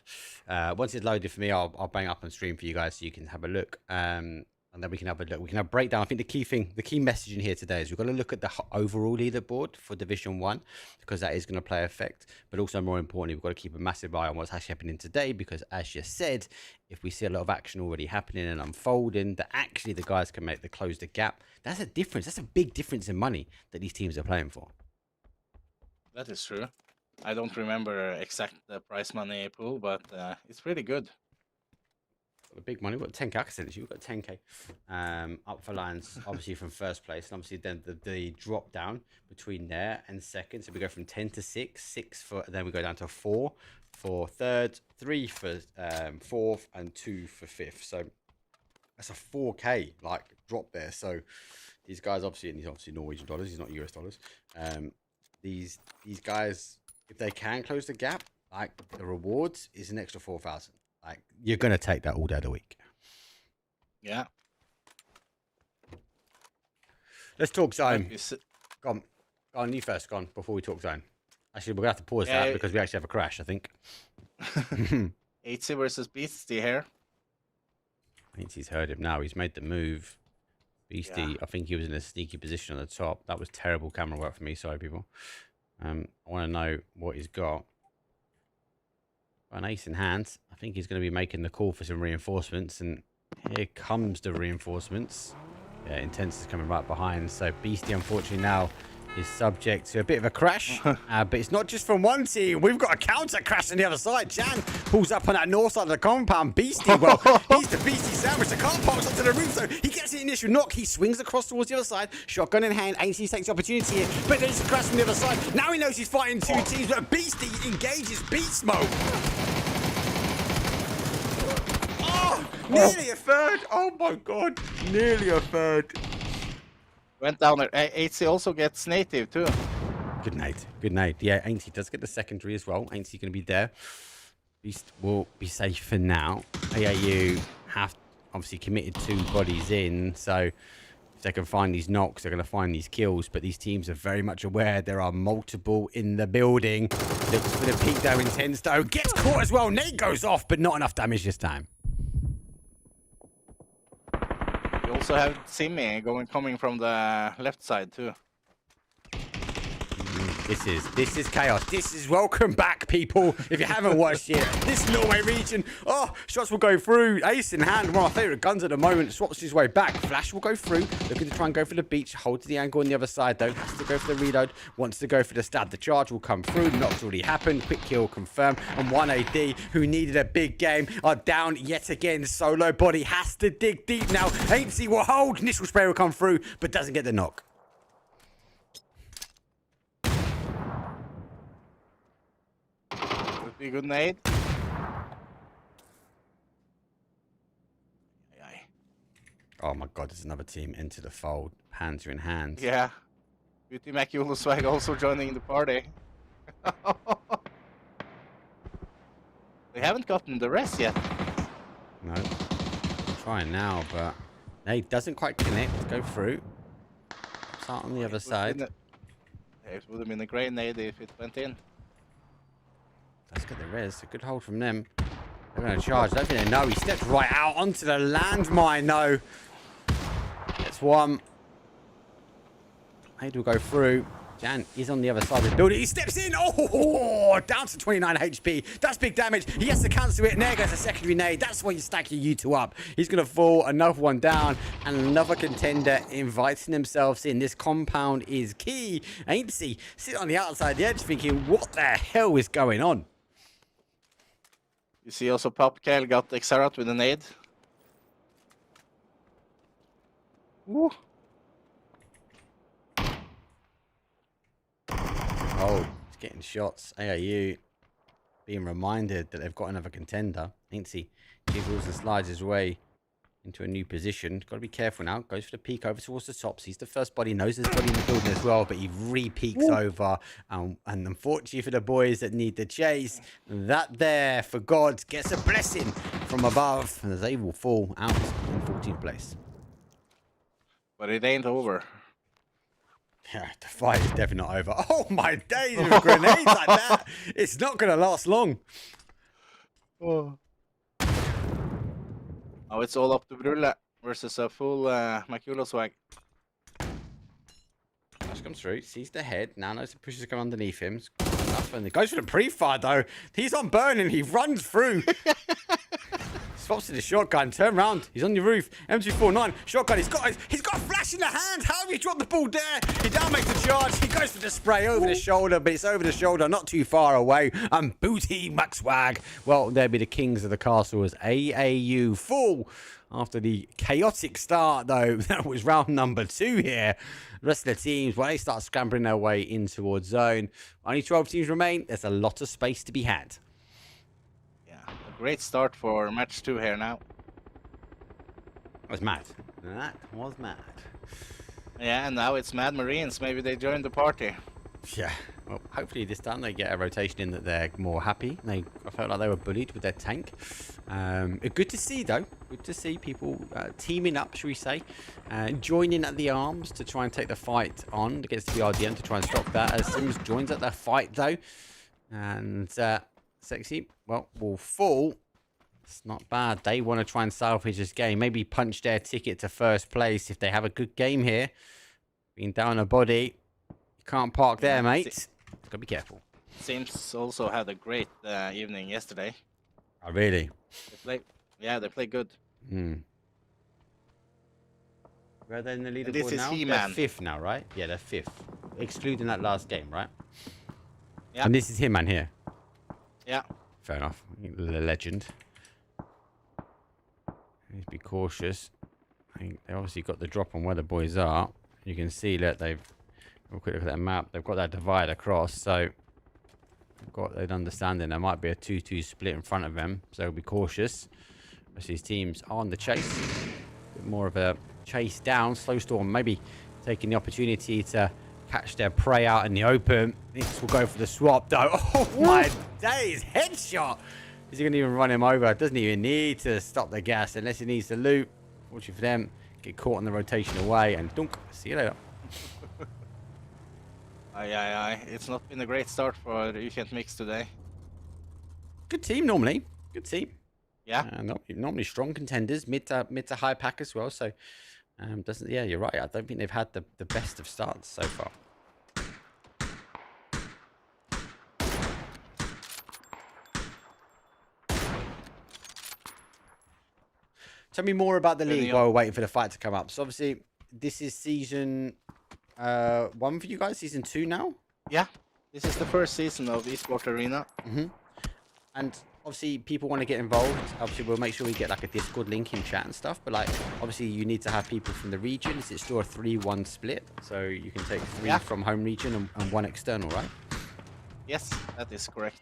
[SPEAKER 4] Once it's loaded for me, I'll bang up on stream for you guys so you can have a look. And then we can have a look. We can have a breakdown. I think the key message in here today is we've got to look at the overall leaderboard for Division 1 because that is going to play effect. But also more importantly, we've got to keep a massive eye on what's actually happening today because as you said, if we see a lot of action already happening and unfolding, that actually the guys can close the gap. That's a difference. That's a big difference in money that these teams are playing for.
[SPEAKER 5] That is true. I don't remember exact prize money pool, but it's pretty good.
[SPEAKER 4] Got the big money. We've got 10k. I said we've got 10k up for Lions, obviously from first place, and obviously then the drop down between there and second. So we go from 10 to 6, 6 for, then we go down to 4 for third, 3 for fourth, and 2 for fifth. So that's a 4k like drop there. So these guys obviously, and he's obviously Norwegian dollars. He's not US dollars. These guys, if they can close the gap, like the rewards is an extra 4,000. Like you're gonna take that all day of the week.
[SPEAKER 5] Yeah.
[SPEAKER 4] Let's talk zone. Go on, you first. Go on before we talk zone. Actually, we're gonna have to pause that because we actually have a crash. I think.
[SPEAKER 5] 80 versus Beastie here.
[SPEAKER 4] I think he's heard him now. He's made the move. Beastie, I think he was in a sneaky position on the top. That was terrible camera work for me. Sorry, people. I want to know what he's got. An ace in hand. I think he's going to be making the call for some reinforcements. And here comes the reinforcements. Yeah, Intense is coming right behind. So Beastie, unfortunately, now is subject to a bit of a crash. But it's not just from one team. We've got a counter crash on the other side. Jan pulls up on that north side of the compound. Beastie, well, he's the Beastie sandwich. The car parks onto the roof, so he gets the initial knock. He swings across towards the other side. Shotgun in hand. Ainsley takes the opportunity here, but there's a crash from the other side. Now he knows he's fighting 2 teams, but Beastie engages beast mode. Oh, nearly a third. Oh my God, nearly a third.
[SPEAKER 5] Went down there. Ainsley also gets native too.
[SPEAKER 4] Good night. Good night. Yeah, Ainsley does get the secondary as well. Ainsley going to be there. Beast will be safe for now. AAU have obviously committed 2 bodies in, so if they can find these knocks, they're going to find these kills. But these teams are very much aware there are multiple in the building. Looks for the peak though. Intense though gets caught as well. Nate goes off, but not enough damage this time.
[SPEAKER 5] You also have Simmy coming from the left side too.
[SPEAKER 4] This is chaos. This is welcome back, people. If you haven't watched yet, this Norway region. Oh, shots will go through. Ace in hand, one of my favorite guns at the moment. Swaps his way back. Flash will go through. Looking to try and go for the beach. Hold to the angle on the other side though. Has to go for the reload. Wants to go for the stab. The charge will come through. Knock's already happened. Quick kill confirmed. And 1AD, who needed a big game, are down yet again. Solo body has to dig deep now. Ainsley will hold. Initial spray will come through, but doesn't get the knock.
[SPEAKER 5] Be good nade.
[SPEAKER 4] Oh my God, there's another team into the fold. Hands are in hand.
[SPEAKER 5] Yeah. Beauty Mac Swag also joining the party. They haven't gotten the rest yet.
[SPEAKER 4] No. I'm trying now, but nade doesn't quite connect. Go through. Start on the other side.
[SPEAKER 5] It would have been a great nade if it went in.
[SPEAKER 4] Let's get the res. A good hold from them. They're going to charge. I don't think they know. He steps right out onto the landmine, though. Gets one. Nade will go through. Jan is on the other side of the building. He steps in. Oh, down to 29 HP. That's big damage. He has to cancel it. And there goes a secondary nade. That's why you stack your U2 up. He's going to fall. Another one down. And another contender inviting themselves in. This compound is key. Ainsley sitting on the outside the edge thinking, what the hell is going on?
[SPEAKER 5] You see also PUBG got Xerath with a nade. Woo.
[SPEAKER 4] Oh, he's getting shots. AAU being reminded that they've got another contender. Ainsley jiggles and slides his way into a new position. Got to be careful now. Goes for the peek over towards the tops. He's the first body. Knows there's body in the building as well, but he re-peeks over. And unfortunately for the boys that need the chase, that there, for God, gets a blessing from above. And they will fall out in 14th place.
[SPEAKER 5] But it ain't over.
[SPEAKER 4] Yeah, the fight is definitely not over. Oh my days, with grenades like that. It's not going to last long.
[SPEAKER 5] Oh, it's all up to Brulle versus a full Maculo swag.
[SPEAKER 4] Flash comes through, sees the head, now knows the pushes come underneath him. Enough, and it goes for the pre-fire though. He's on burning, he runs through. Swaps to the shotgun, turn around, he's on the roof. M249, shotgun, he's got a flash in the hand. How have you dropped the ball there? He down makes the charge, he goes for the spray over the shoulder, but it's over the shoulder, not too far away. And booty Muxwag. Well, there'll be the kings of the castle as AAU fall. After the chaotic start, though, that was round number 2 here. The rest of the teams, well, they start scampering their way in towards zone. Only 12 teams remain. There's a lot of space to be had.
[SPEAKER 5] Yeah, a great start for match 2 here now.
[SPEAKER 4] That was mad. That was mad.
[SPEAKER 5] Yeah, and now it's Mad Marines. Maybe they join the party.
[SPEAKER 4] Yeah. Well, hopefully this time they get a rotation in that they're more happy. I felt like they were bullied with their tank. Good to see, though. Good to see people teaming up, shall we say. Joining at the arms to try and take the fight on against the RDM to try and stop that. As Sims joins at the fight, though. And Sexy, well, will fall. It's not bad. They want to try and salvage this game. Maybe punch their ticket to first place if they have a good game here. Being down a body. You can't park there, mate. Gotta be careful.
[SPEAKER 5] Sims also had a great evening yesterday.
[SPEAKER 4] Oh, really?
[SPEAKER 5] They play good.
[SPEAKER 4] Where are they in the leaderboard
[SPEAKER 5] this is
[SPEAKER 4] now?
[SPEAKER 5] He-Man.
[SPEAKER 4] They're 5th now, right? Yeah, they're 5th. Excluding that last game, right?
[SPEAKER 5] Yeah.
[SPEAKER 4] And this is He-Man here.
[SPEAKER 5] Yeah.
[SPEAKER 4] Fair enough. The legend. Need to be cautious. I think they obviously got the drop on where the boys are. You can see that they've... Have a quick look at that map. They've got that divide across, so... They've got an understanding there might be a 2-2 split in front of them, so be cautious. As these teams are on the chase. A bit more of a chase down. Slow Storm maybe taking the opportunity to catch their prey out in the open. This will go for the swap, though. Oh, my days. Headshot. Is he going to even run him over? Doesn't even need to stop the gas unless he needs to loot. Fortunately for them, get caught on the rotation away and dunk. See you later.
[SPEAKER 5] Aye. It's not been a great start for the U-Kent Mix today.
[SPEAKER 4] Good team normally. Good team.
[SPEAKER 5] Yeah.
[SPEAKER 4] Normally strong contenders, mid to high pack as well. So, yeah, you're right. I don't think they've had the best of starts so far. Tell me more about the league while we're waiting for the fight to come up. So obviously, this is season 1 for you guys. Season 2 now.
[SPEAKER 5] Yeah. This is the first season of Esport Arena.
[SPEAKER 4] And obviously, people want to get involved. Obviously, we'll make sure we get like a Discord link in chat and stuff. But like, obviously, you need to have people from the region. Is it still a 3-1 split? So you can take 3 from home region and 1 external, right?
[SPEAKER 5] Yes, that is correct.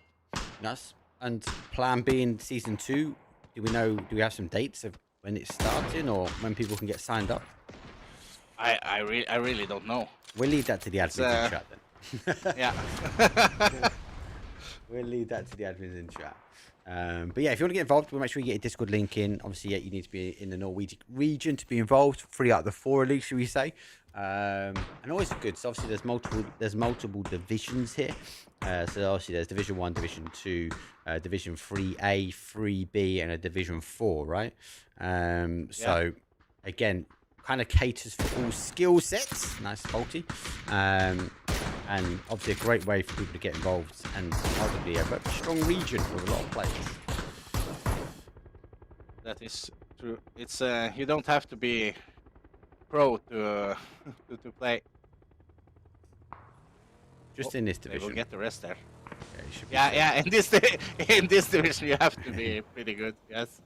[SPEAKER 4] Nice. And plan B in season 2. Do we have some dates of when it's starting or when people can get signed up?
[SPEAKER 5] I really don't know.
[SPEAKER 4] We'll leave that to the admins in chat then.
[SPEAKER 5] Yeah.
[SPEAKER 4] We'll leave that to the admins in chat. But yeah, if you want to get involved, we'll make sure you get a Discord link in. Obviously, yeah, you need to be in the Norwegian region to be involved. 3 out of the 4 leagues, should we say? And always good. So obviously, there's multiple divisions here. So obviously, there's Division 1, Division 2, Division 3A, 3B, and a Division 4, right? So again, kind of caters for all skill sets. Nice, faulty. And obviously a great way for people to get involved, and arguably a very strong region with a lot of players.
[SPEAKER 5] That is true. It's you don't have to be pro to play.
[SPEAKER 4] Just in this division.
[SPEAKER 5] We'll get the rest there.
[SPEAKER 4] Yeah,
[SPEAKER 5] yeah. In this division, you have to be pretty good. Yes.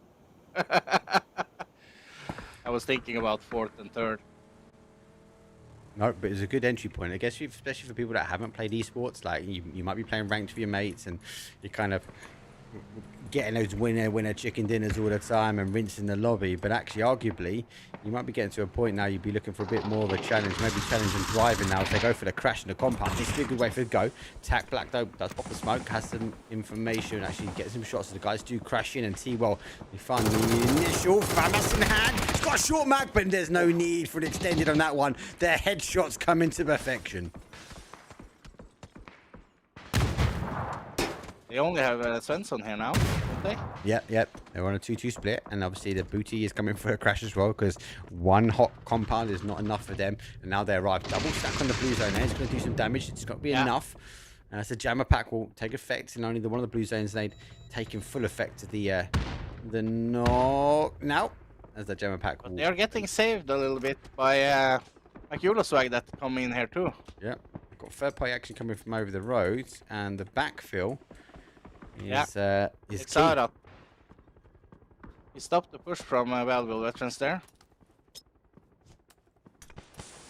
[SPEAKER 5] I was thinking about 4th and 3rd.
[SPEAKER 4] No, but it's a good entry point. I guess, especially for people that haven't played esports, like you might be playing ranked with your mates, and you're kind of getting those winner chicken dinners all the time and rinsing the lobby. But actually, arguably, you might be getting to a point now you'd be looking for a bit more of a challenge, maybe challenge and driving now. If they go for the crash in the compound, this is a good way for the go. Tack Black though does pop the smoke, has some information, actually get some shots. So the guys do crash in, and T-Well, we find the initial Famas in hand. It's got a short mag, but there's no need for an extended on that one. Their headshots come into perfection.
[SPEAKER 5] They only have Svensson here now, don't they?
[SPEAKER 4] Yep. They're on a 2-2 split, and obviously the booty is coming for a crash as well, because one hot compound is not enough for them, and now they arrive double stack on the blue zone there. It's going to do some damage. It's got to be enough. So jammer pack will take effect, and only one of the blue zones they taking full effect of the knock now, as the jammer pack.
[SPEAKER 5] But they are getting saved a little bit by Swag that come in here too.
[SPEAKER 4] Yep. Got third party action coming from over the road, and the backfill.
[SPEAKER 5] It's out up. He stopped the push from Valville Veterans there.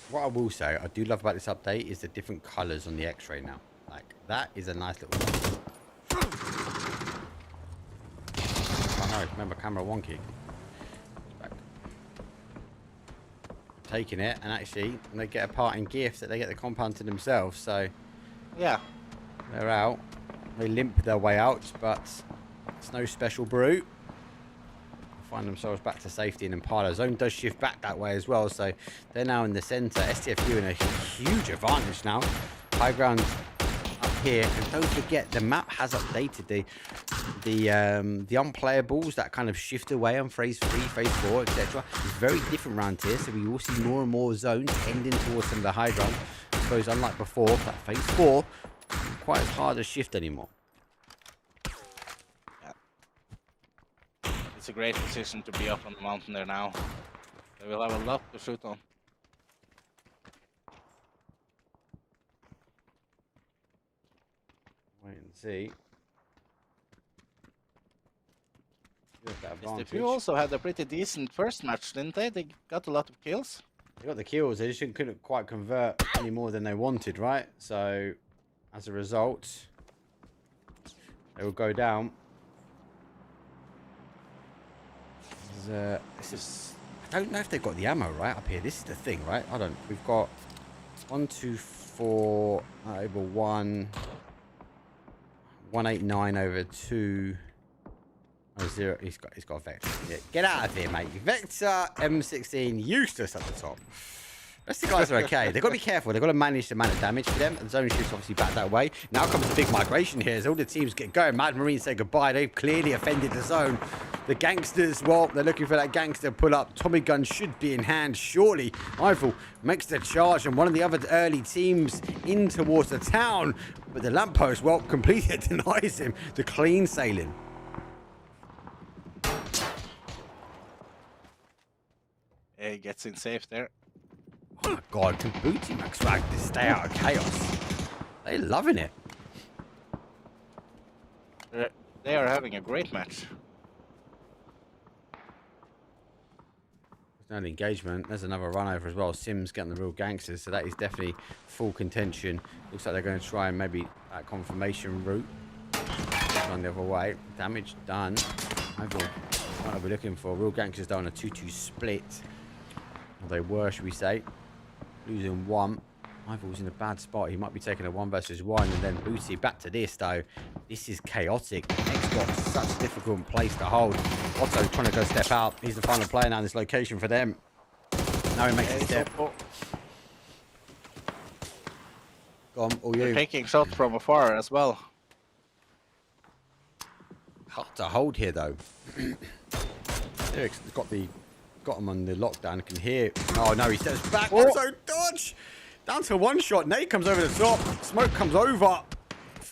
[SPEAKER 4] What I will say, I do love about this update is the different colours on the X-ray now. Like, that is a nice little... Oh no, remember camera wonky. Back. Taking it, and actually, they get a parting gift that they get the compound to themselves, so...
[SPEAKER 5] Yeah.
[SPEAKER 4] They're out. They limp their way out, but it's no special brew. Find themselves back to safety, and Impala zone does shift back that way as well, so they're now in the center. STFU in a huge advantage now. High ground up here, and don't forget the map has updated the unplayables that kind of shift away on phase 3, phase 4, etc. It's very different around here, so we will see more and more zones tending towards some of the high ground. I suppose unlike before, that phase 4 quite as hard to shift anymore.
[SPEAKER 5] Yeah. It's a great position to be up on the mountain there now. They will have a lot to shoot on.
[SPEAKER 4] Wait and see.
[SPEAKER 5] Siste also had a pretty decent first match, didn't they? They got a lot of kills.
[SPEAKER 4] They got the kills, they just couldn't quite convert any more than they wanted, right? So as a result, they will go down. I don't know if they've got the ammo right up here. This is the thing, right? I don't. We've got 1, 2, 4 over 1, 189 over 2. Oh, 0. He's got a Vector. Yeah, get out of here, mate. Vector, M16, useless at the top. The rest of the guys are okay. They've got to be careful. They've got to manage the amount of damage for them. The zone shoots obviously back that way. Now comes the big migration here as all the teams get going. Mad Marines say goodbye. They've clearly offended the zone. The gangsters, well, they're looking for that gangster pull up. Tommy gun should be in hand, surely. Eiffel makes the charge, and one of the other early teams in towards the town. But the lamppost, well, completely denies him the clean sailing.
[SPEAKER 5] Yeah, he gets in safe there.
[SPEAKER 4] Oh my god, can Booty Max Swag to stay out of chaos? They're loving it.
[SPEAKER 5] They are having a great match.
[SPEAKER 4] There's no engagement. There's another run over as well. Sims getting the real gangsters, so that is definitely full contention. Looks like they're going to try and maybe that confirmation route. Going the other way. Damage done. Overall, what are we looking for? Real gangsters down a 2-2 split. Or they were, should we say. Losing 1. Rival's in a bad spot. He might be taking a 1 versus 1, and then Booty back to this, though. This is chaotic. Xbox, such a difficult place to hold. Otto trying to go step out. He's the final player now in this location for them. Now he makes a step. Go on, all you.
[SPEAKER 5] They're taking shots from afar as well.
[SPEAKER 4] Hard to hold here, though. Eric's got him on the lockdown. Can hear. Oh no, he steps back.
[SPEAKER 5] Oh.
[SPEAKER 4] Also dodge. Down to 1 shot. Nate comes over the top. Smoke comes over.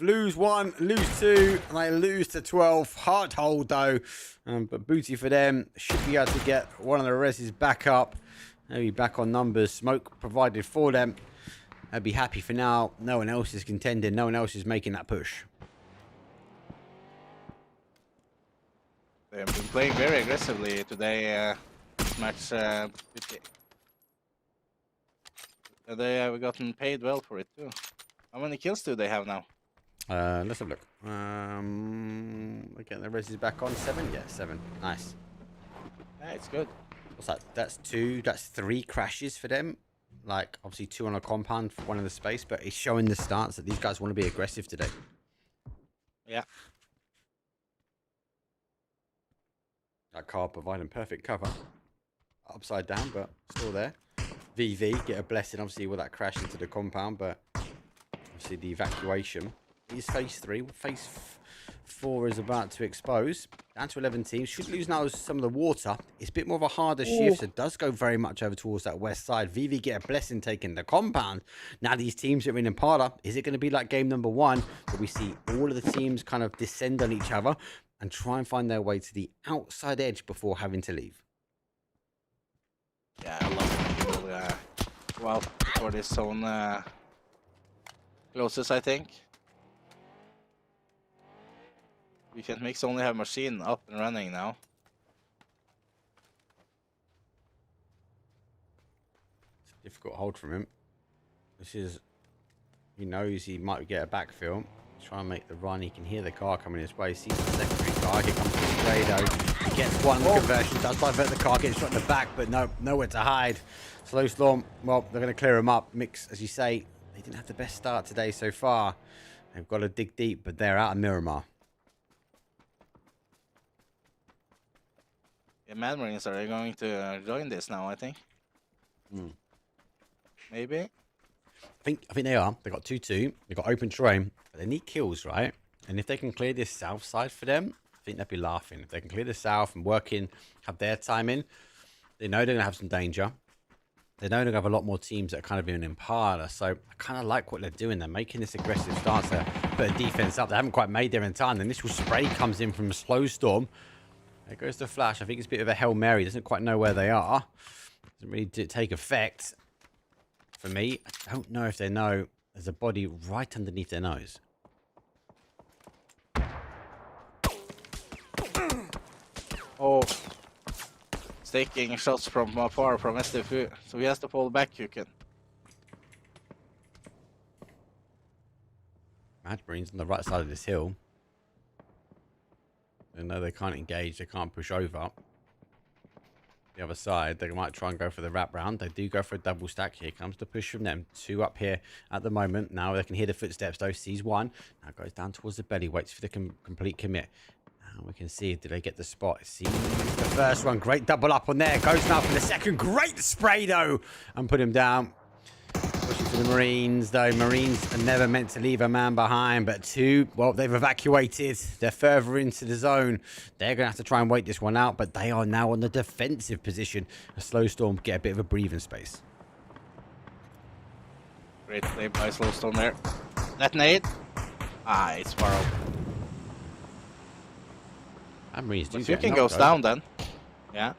[SPEAKER 4] Lose 1, lose 2, and they lose to 12. Hard hold though. But Booty for them should be able to get one of the reses back up. Maybe back on numbers. Smoke provided for them. I'd be happy for now. No one else is contending. No one else is making that push.
[SPEAKER 5] They've been playing very aggressively today. Match. They have gotten paid well for it too. How many kills do they have now?
[SPEAKER 4] Let's have a look. Again, the res is back on 7. Yeah, 7. Nice.
[SPEAKER 5] Yeah, it's good.
[SPEAKER 4] What's that? That's 2. That's 3 crashes for them. Like, obviously 2 on a compound, 1 in the space, but it's showing the stance that these guys want to be aggressive today.
[SPEAKER 5] Yeah.
[SPEAKER 4] That car providing perfect cover. Upside down, but still there. VV get a blessing, obviously, with that crash into the compound, but obviously the evacuation is phase 3. Phase 4 is about to expose. Down to 11 teams. Should lose now some of the water. It's a bit more of a harder shift, so it does go very much over towards that west side. VV get a blessing taking the compound. Now these teams are in Impala. Is it going to be like game number 1, where we see all of the teams kind of descend on each other and try and find their way to the outside edge before having to leave?
[SPEAKER 5] Yeah, I love it. We'll go out for this zone closest, I think. We can mix only have machine up and running now.
[SPEAKER 4] It's a difficult hold from him. This is, he knows he might get a backfill. Try and make the run. He can hear the car coming his way. Sees the secondary car. Here comes the spray though. He gets 1 conversion. Does divert the car. Gets shot in the back, but nowhere to hide. Slow Storm. Well, they're going to clear him up. Mix, as you say, they didn't have the best start today so far. They've got to dig deep, but they're out of Miramar.
[SPEAKER 5] Yeah, Mad Marines are going to join this now, I think. Maybe.
[SPEAKER 4] I think they are. They got 2-2. They got open terrain, but they need kills, right? And if they can clear this south side for them, I think they'd be laughing. If they can clear the south and work in, have their time in, they know they're gonna have some danger. They know they're gonna have a lot more teams that are kind of in Impala. So I kind of like what they're doing. They're making this aggressive stance to put a defense up. They haven't quite made their in time. The initial spray comes in from a Slow Storm. There goes the flash. I think it's a bit of a Hail Mary. Doesn't quite know where they are. Doesn't really take effect. For me, I don't know if they know there's a body right underneath their nose.
[SPEAKER 5] Oh. It's taking shots from afar from STF, so he has to fall back, you can.
[SPEAKER 4] Mad Marines on the right side of this hill. They know they can't engage, they can't push over. The other side, they might try and go for the wrap round. They do go for a double stack. Here comes the push from them. 2 up here at the moment. Now they can hear the footsteps though. Sees 1. Now goes down towards the belly. Waits for the complete commit. Now we can see, did they get the spot? Sees the first one. Great double up on there. Goes now for the second. Great spray though. And put him down. Pushing for the Marines though. Marines are never meant to leave a man behind. But 2, well, they've evacuated. They're further into the zone. They're going to have to try and wait this one out. But they are now on the defensive position. A Slow Storm get a bit of a breathing space.
[SPEAKER 5] Great play by Slow Storm there. That nade. Ah, it's far out.
[SPEAKER 4] Marines do
[SPEAKER 5] But
[SPEAKER 4] get
[SPEAKER 5] you can
[SPEAKER 4] knocked,
[SPEAKER 5] go
[SPEAKER 4] though.
[SPEAKER 5] down then. Yeah.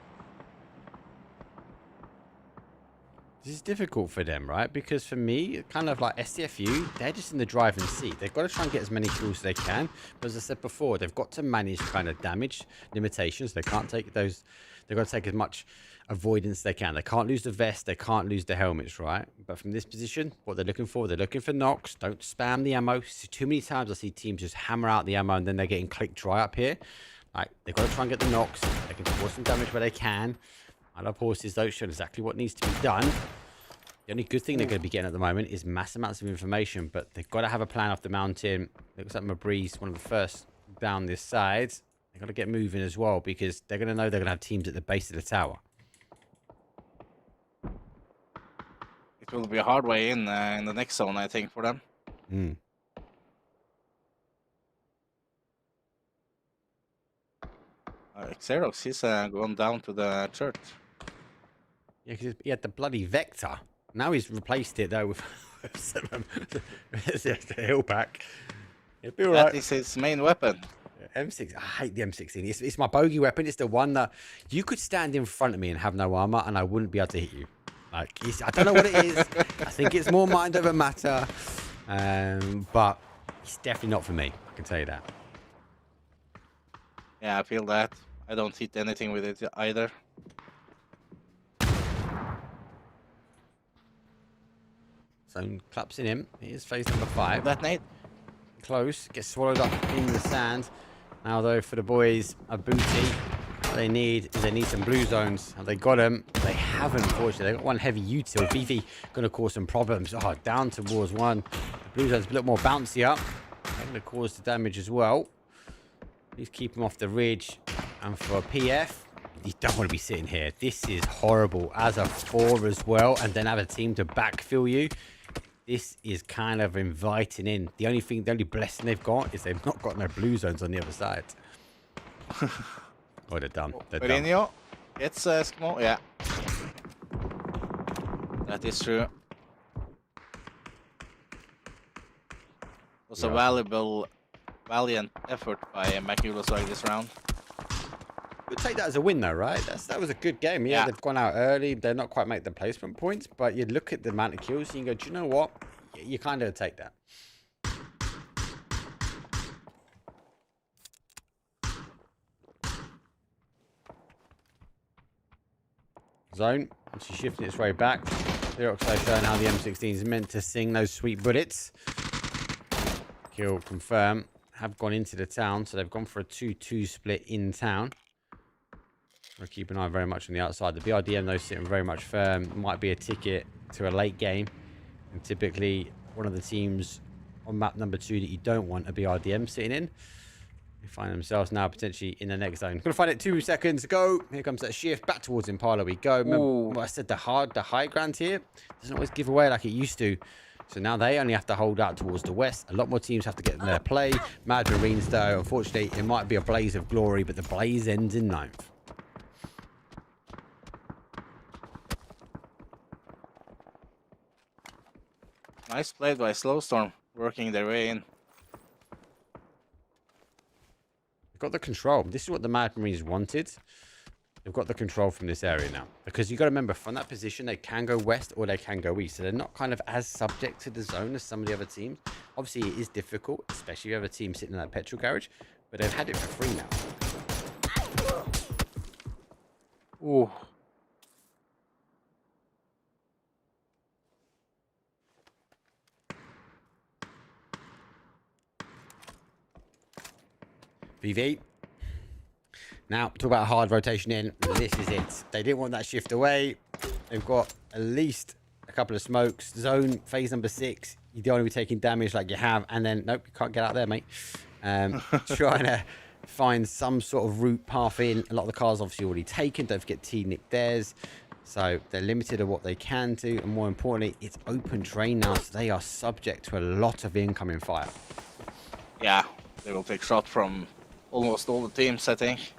[SPEAKER 4] This is difficult for them, right? Because for me, kind of like STFU, they're just in the driving seat. They've got to try and get as many kills as they can. But as I said before, they've got to manage kind of damage limitations. They can't take those. They've got to take as much avoidance as they can. They can't lose the vest. They can't lose the helmets, right? But from this position, what they're looking for, they're looking for knocks. Don't spam the ammo. Too many times I see teams just hammer out the ammo and then they're getting click dry up here. Like, they've got to try and get the knocks. They can cause some damage where they can. I love horses, though, show exactly what needs to be done. The only good thing they're going to be getting at the moment is mass amounts of information, but they've got to have a plan off the mountain. Looks like Mabree's one of the first down this side. They've got to get moving as well because they're going to know they're going to have teams at the base of the tower.
[SPEAKER 5] It will be a hard way in the next zone, I think, for them. Xerox, he's gone down to the church.
[SPEAKER 4] Yeah, because he had the bloody Vector. Now he's replaced it, though, with the hill pack. It'll be all right.
[SPEAKER 5] That is his main weapon.
[SPEAKER 4] M6, I hate the M16. It's my bogey weapon. It's the one that you could stand in front of me and have no armor, and I wouldn't be able to hit you. Like, I don't know what it is. I think it's more mind over matter. But it's definitely not for me. I can tell you that.
[SPEAKER 5] Yeah, I feel that. I don't hit anything with it either.
[SPEAKER 4] Zone claps in him. Here's phase number 5.
[SPEAKER 5] That nade.
[SPEAKER 4] Close. Gets swallowed up in the sand. Now, though, for the boys, a booty. What they need is they need some blue zones. Have they got them? They haven't, unfortunately. They've got one heavy util. VV going to cause some problems. Oh, down towards one. The blue zone's a little more bouncy up. They're going to cause the damage as well. Please keep them off the ridge. And for PF, you don't want to be sitting here. This is horrible. As a 4 as well, and then have a team to backfill you. This is kind of inviting in. The only blessing they've got is they've not got no blue zones on the other side. Oh, they're done. They're done.
[SPEAKER 5] It's small. Yeah. That is true. It was a valiant effort by Maculosoy this round.
[SPEAKER 4] We'll take that as a win, though, right? That was a good game. Yeah, they've gone out early. They're not quite make the placement points, but you look at the amount of kills and you go, do you know what? You kind of take that. Zone. She's shifting its way back. Xerox showing how the M16 is meant to sing those sweet bullets. Kill confirm. Have gone into the town, so they've gone for a 2-2 split in town. We'll keep an eye very much on the outside. The BRDM, though, sitting very much firm. Might be a ticket to a late game. And typically, one of the teams on map number 2 that you don't want a BRDM sitting in. They find themselves now potentially in the next zone. Gonna find it 2 seconds to go. Here comes that shift. Back towards Impala we go. Remember what I said, the high ground here doesn't always give away like it used to. So now they only have to hold out towards the west. A lot more teams have to get in their play. Mad Marines, though, unfortunately, it might be a blaze of glory, but the blaze ends in 9th.
[SPEAKER 5] Nice play by Slowstorm, working their way in.
[SPEAKER 4] They've got the control. This is what the Mad Marines wanted. They've got the control from this area now. Because you've got to remember, from that position, they can go west or they can go east. So they're not kind of as subject to the zone as some of the other teams. Obviously, it is difficult, especially if you have a team sitting in that petrol garage. But they've had it for free now.
[SPEAKER 5] Ooh.
[SPEAKER 4] VV. Now, talk about a hard rotation in. This is it. They didn't want that shift away. They've got at least a couple of smokes. Zone, phase number 6. You don't want to be taking damage like you have. And then, nope, you can't get out there, mate. Trying to find some sort of route path in. A lot of the cars obviously already taken. Don't forget T nicked theirs. So they're limited to what they can do. And more importantly, it's open terrain now. So they are subject to a lot of incoming fire.
[SPEAKER 5] Yeah, they will take shot from almost all the teams, I think.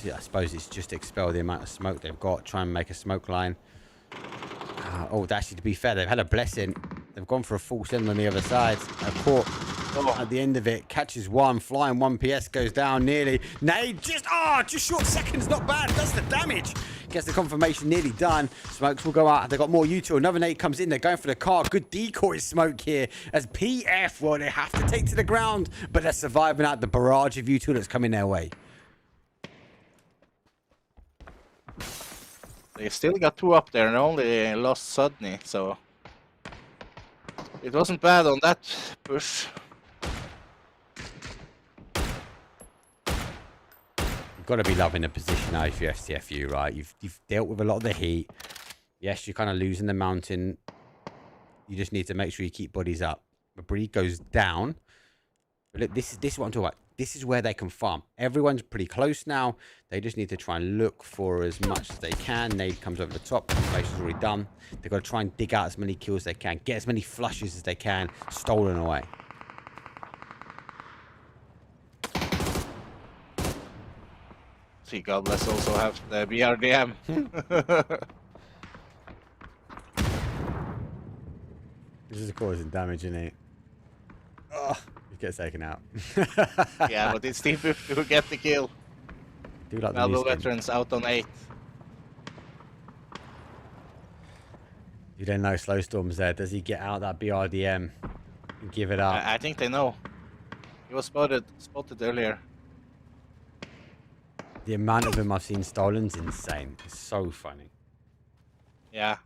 [SPEAKER 4] I suppose it's just expel the amount of smoke they've got. Try and make a smoke line. Oh, actually, to be fair, they've had a blessing. They've gone for a full send on the other side. Caught at the end of it. Catches one. Flying 1 PS. Goes down nearly. Nade. Just short seconds. Not bad. Does the damage. Gets the confirmation nearly done. Smokes will go out. They've got more util. Another nade comes in. They're going for the car. Good decoy smoke here. As PF, well, they have to take to the ground. But they're surviving out the barrage of util that's coming their way.
[SPEAKER 5] They still got 2 up there and only lost Sudney, so it wasn't bad on that push.
[SPEAKER 4] You've got to be loving the position now if you're STFU, right? You've dealt with a lot of the heat. Yes, you're kind of losing the mountain. You just need to make sure you keep bodies up. Mabri goes down. But look, this is what I'm talking about. This is where they can farm. Everyone's pretty close now. They just need to try and look for as much as they can. Nade comes over the top. Inflation's already done. They've got to try and dig out as many kills as they can. Get as many flushes as they can. Stolen away.
[SPEAKER 5] See, God bless also have the BRDM.
[SPEAKER 4] This is causing damage, isn't it? Oh, he gets taken out.
[SPEAKER 5] Yeah, but it's Team 50 who get the kill.
[SPEAKER 4] Do like
[SPEAKER 5] Malvo
[SPEAKER 4] the
[SPEAKER 5] veterans out on 8.
[SPEAKER 4] You don't know Slowstorm's there. Does he get out that BRDM and give it up?
[SPEAKER 5] I think they know. He was spotted earlier.
[SPEAKER 4] The amount of them I've seen stolen is insane. It's so funny.
[SPEAKER 5] Yeah.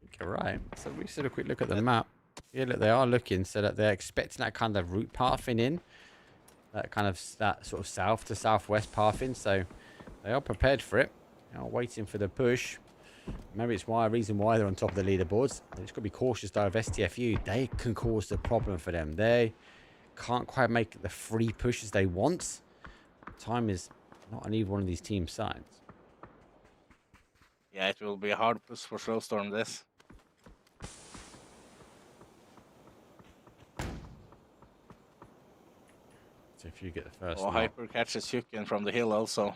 [SPEAKER 4] Okay, right. So we just had a quick look at the map. Yeah, look, they are looking so that they're expecting that kind of route pathing in. That sort of south to southwest pathing. So they are prepared for it. They are waiting for the push. Maybe it's a reason why they're on top of the leaderboards. They just got to be cautious though of STFU. They can cause the problem for them. They can't quite make the free pushes they want. Time is not on either one of these team sides.
[SPEAKER 5] Yeah, it will be a hard push for Slowstorm this.
[SPEAKER 4] So if you get the first
[SPEAKER 5] Oh, Hyper catches Hyukin from the hill also.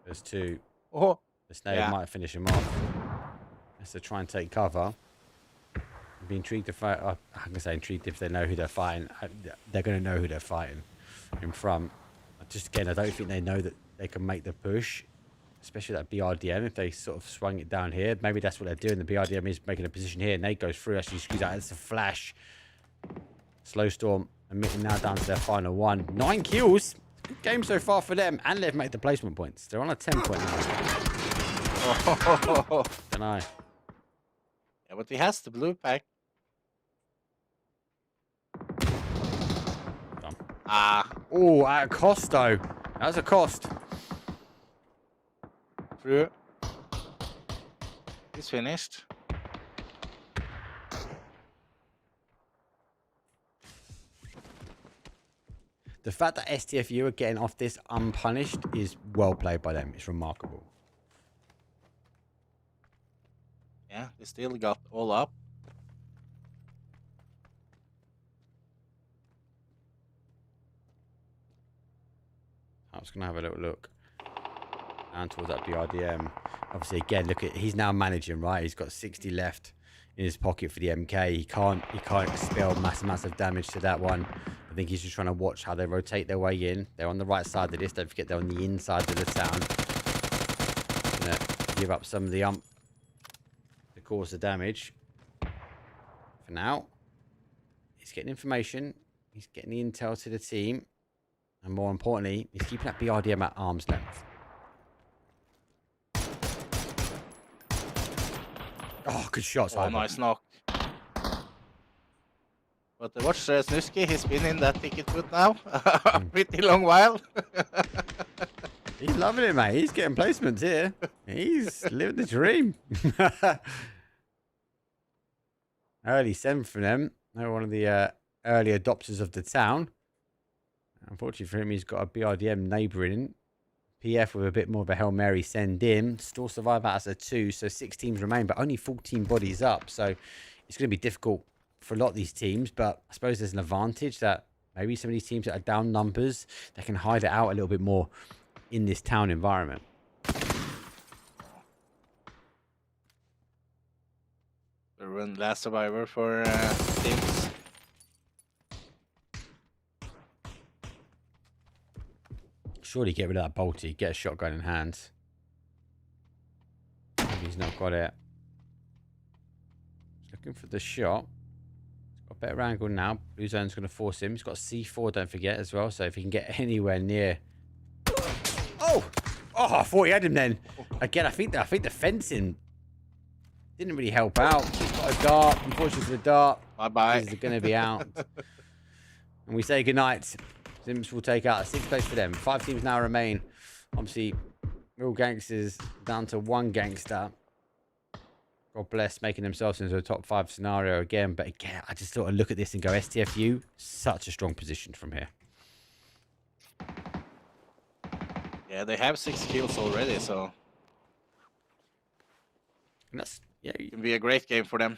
[SPEAKER 4] there's two.
[SPEAKER 5] Oh,
[SPEAKER 4] The snake might finish him off. Has to try and take cover. I'd be intrigued if I'm gonna say intrigued if they know who they're fighting. They're gonna know who they're fighting in front. Just again, I don't think they know that they can make the push, especially that BRDM. If they sort of swung it down here, maybe that's what they're doing. The BRDM is making a position here, and Nate goes through. Actually, screws out. It's a flash. Slowstorm admitting now down to their final one. 9 kills. Good game so far for them, and they've made the placement points. They're on a 10-point now.
[SPEAKER 5] oh.
[SPEAKER 4] Can I?
[SPEAKER 5] Yeah, but he has the blue pack.
[SPEAKER 4] Done.
[SPEAKER 5] Ah,
[SPEAKER 4] Oh, at a cost though. That's a cost.
[SPEAKER 5] true. He's finished.
[SPEAKER 4] The fact that STFU are getting off this unpunished is well played by them. It's remarkable.
[SPEAKER 5] Yeah, they still got all up.
[SPEAKER 4] I'm just going to have a little look down towards that BRDM. Obviously, again, look at he's now managing, right? He's got 60 left in his pocket for the MK. He can't expel massive damage to that one. I think he's just trying to watch how they rotate their way in. They're on the right side of this. Don't forget they're on the inside of the town. Gonna give up some of the to cause the damage. For now, he's getting information. He's getting the intel to the team. And more importantly, he's keeping that BRDM at arm's length. Oh, good shots.
[SPEAKER 5] Oh, nice knock. But watch Snusky, he's been in that ticket put now a pretty long while.
[SPEAKER 4] He's loving it, mate. He's getting placements here. He's living the dream. Early 7 from them. They're one of the early adopters of the town. Unfortunately for him, he's got a BRDM neighbouring. PF with a bit more of a Hail Mary send in. Still survive out as a 2, so 6 teams remain, but only 14 bodies up. So it's going to be difficult for a lot of these teams, but I suppose there's an advantage that maybe some of these teams that are down numbers, they can hide it out a little bit more in this town environment.
[SPEAKER 5] The run last survivor for teams.
[SPEAKER 4] Surely get rid of that bolty, get a shotgun in hand. Maybe he's not got it. He's looking for the shot. He's got a better angle now. Blue zone's going to force him. He's got C4, don't forget, as well. So if he can get anywhere near... Oh! Oh, I thought he had him then. Again, I think the fencing didn't really help out. He's got a dart. Unfortunately for the dart,
[SPEAKER 5] Bye-bye.
[SPEAKER 4] he's going to be out. And we say goodnight to Sims will take out a 6th place for them. 5 teams now remain. Obviously, Real Gangsters down to 1 gangster. God bless, making themselves into a top 5 scenario again. But again, I just sort of look at this and go, STFU, such a strong position from here.
[SPEAKER 5] Yeah, they have 6 kills already, so
[SPEAKER 4] And that's, yeah.
[SPEAKER 5] it can be a great game for them.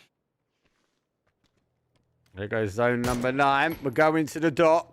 [SPEAKER 4] There goes zone number 9. We're going to the dot.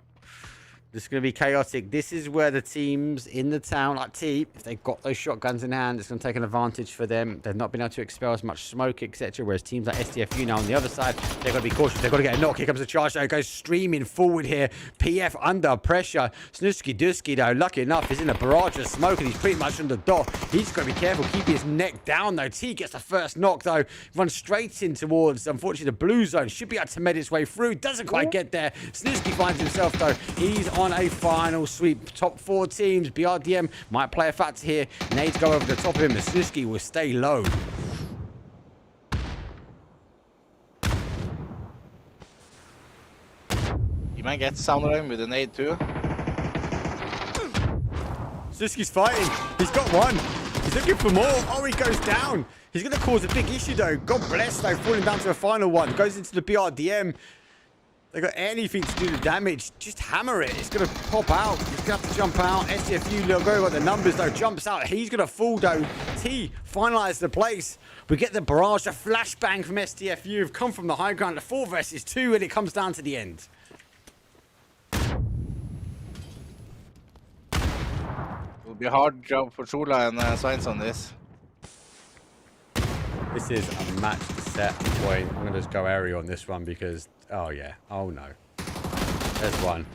[SPEAKER 4] This is going to be chaotic. This is where the teams in the town, like T, if they've got those shotguns in hand, it's going to take an advantage for them. They've not been able to expel as much smoke, etc. Whereas teams like STFU now on the other side, they've got to be cautious. They've got to get a knock. Here comes the charge. Though. It goes streaming forward here. PF under pressure. Snusky Dusky, though, lucky enough, is in a barrage of smoke and he's pretty much on the dot. He's got to be careful, keeping his neck down, though. T gets the first knock, though. Runs straight in towards, unfortunately, the blue zone. Should be able to med its way through. Doesn't quite get there. Snusky finds himself, though. He's on a final sweep. Top 4 teams. BRDM might play a factor here. Nades go over the top of him. The Snusky will stay low.
[SPEAKER 5] You might get Soundline with a nade too.
[SPEAKER 4] Snusky's fighting. He's got one. He's looking for more. Oh, he goes down. He's going to cause a big issue, though. God bless, though. Falling down to a final one. Goes into the BRDM. They got anything to do the damage, just hammer it. It's going to pop out. He's going to have to jump out. STFU, look, got the numbers, though. Jumps out. He's going to fall, though. T finalized the place. We get the barrage, a flashbang from STFU. Have come from the high ground to 4 versus 2, and it comes down to the end.
[SPEAKER 5] It'll be a hard job for Chula and Science on this.
[SPEAKER 4] This is a match set point. I'm going to just go aerial on this one because... Oh, yeah. Oh, no. There's one.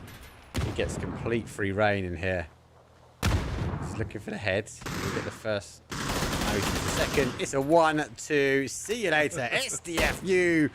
[SPEAKER 4] He gets complete free reign in here. He's looking for the head. He'll get the first. No, he's the second. It's a 1-2. See you later. SDFU.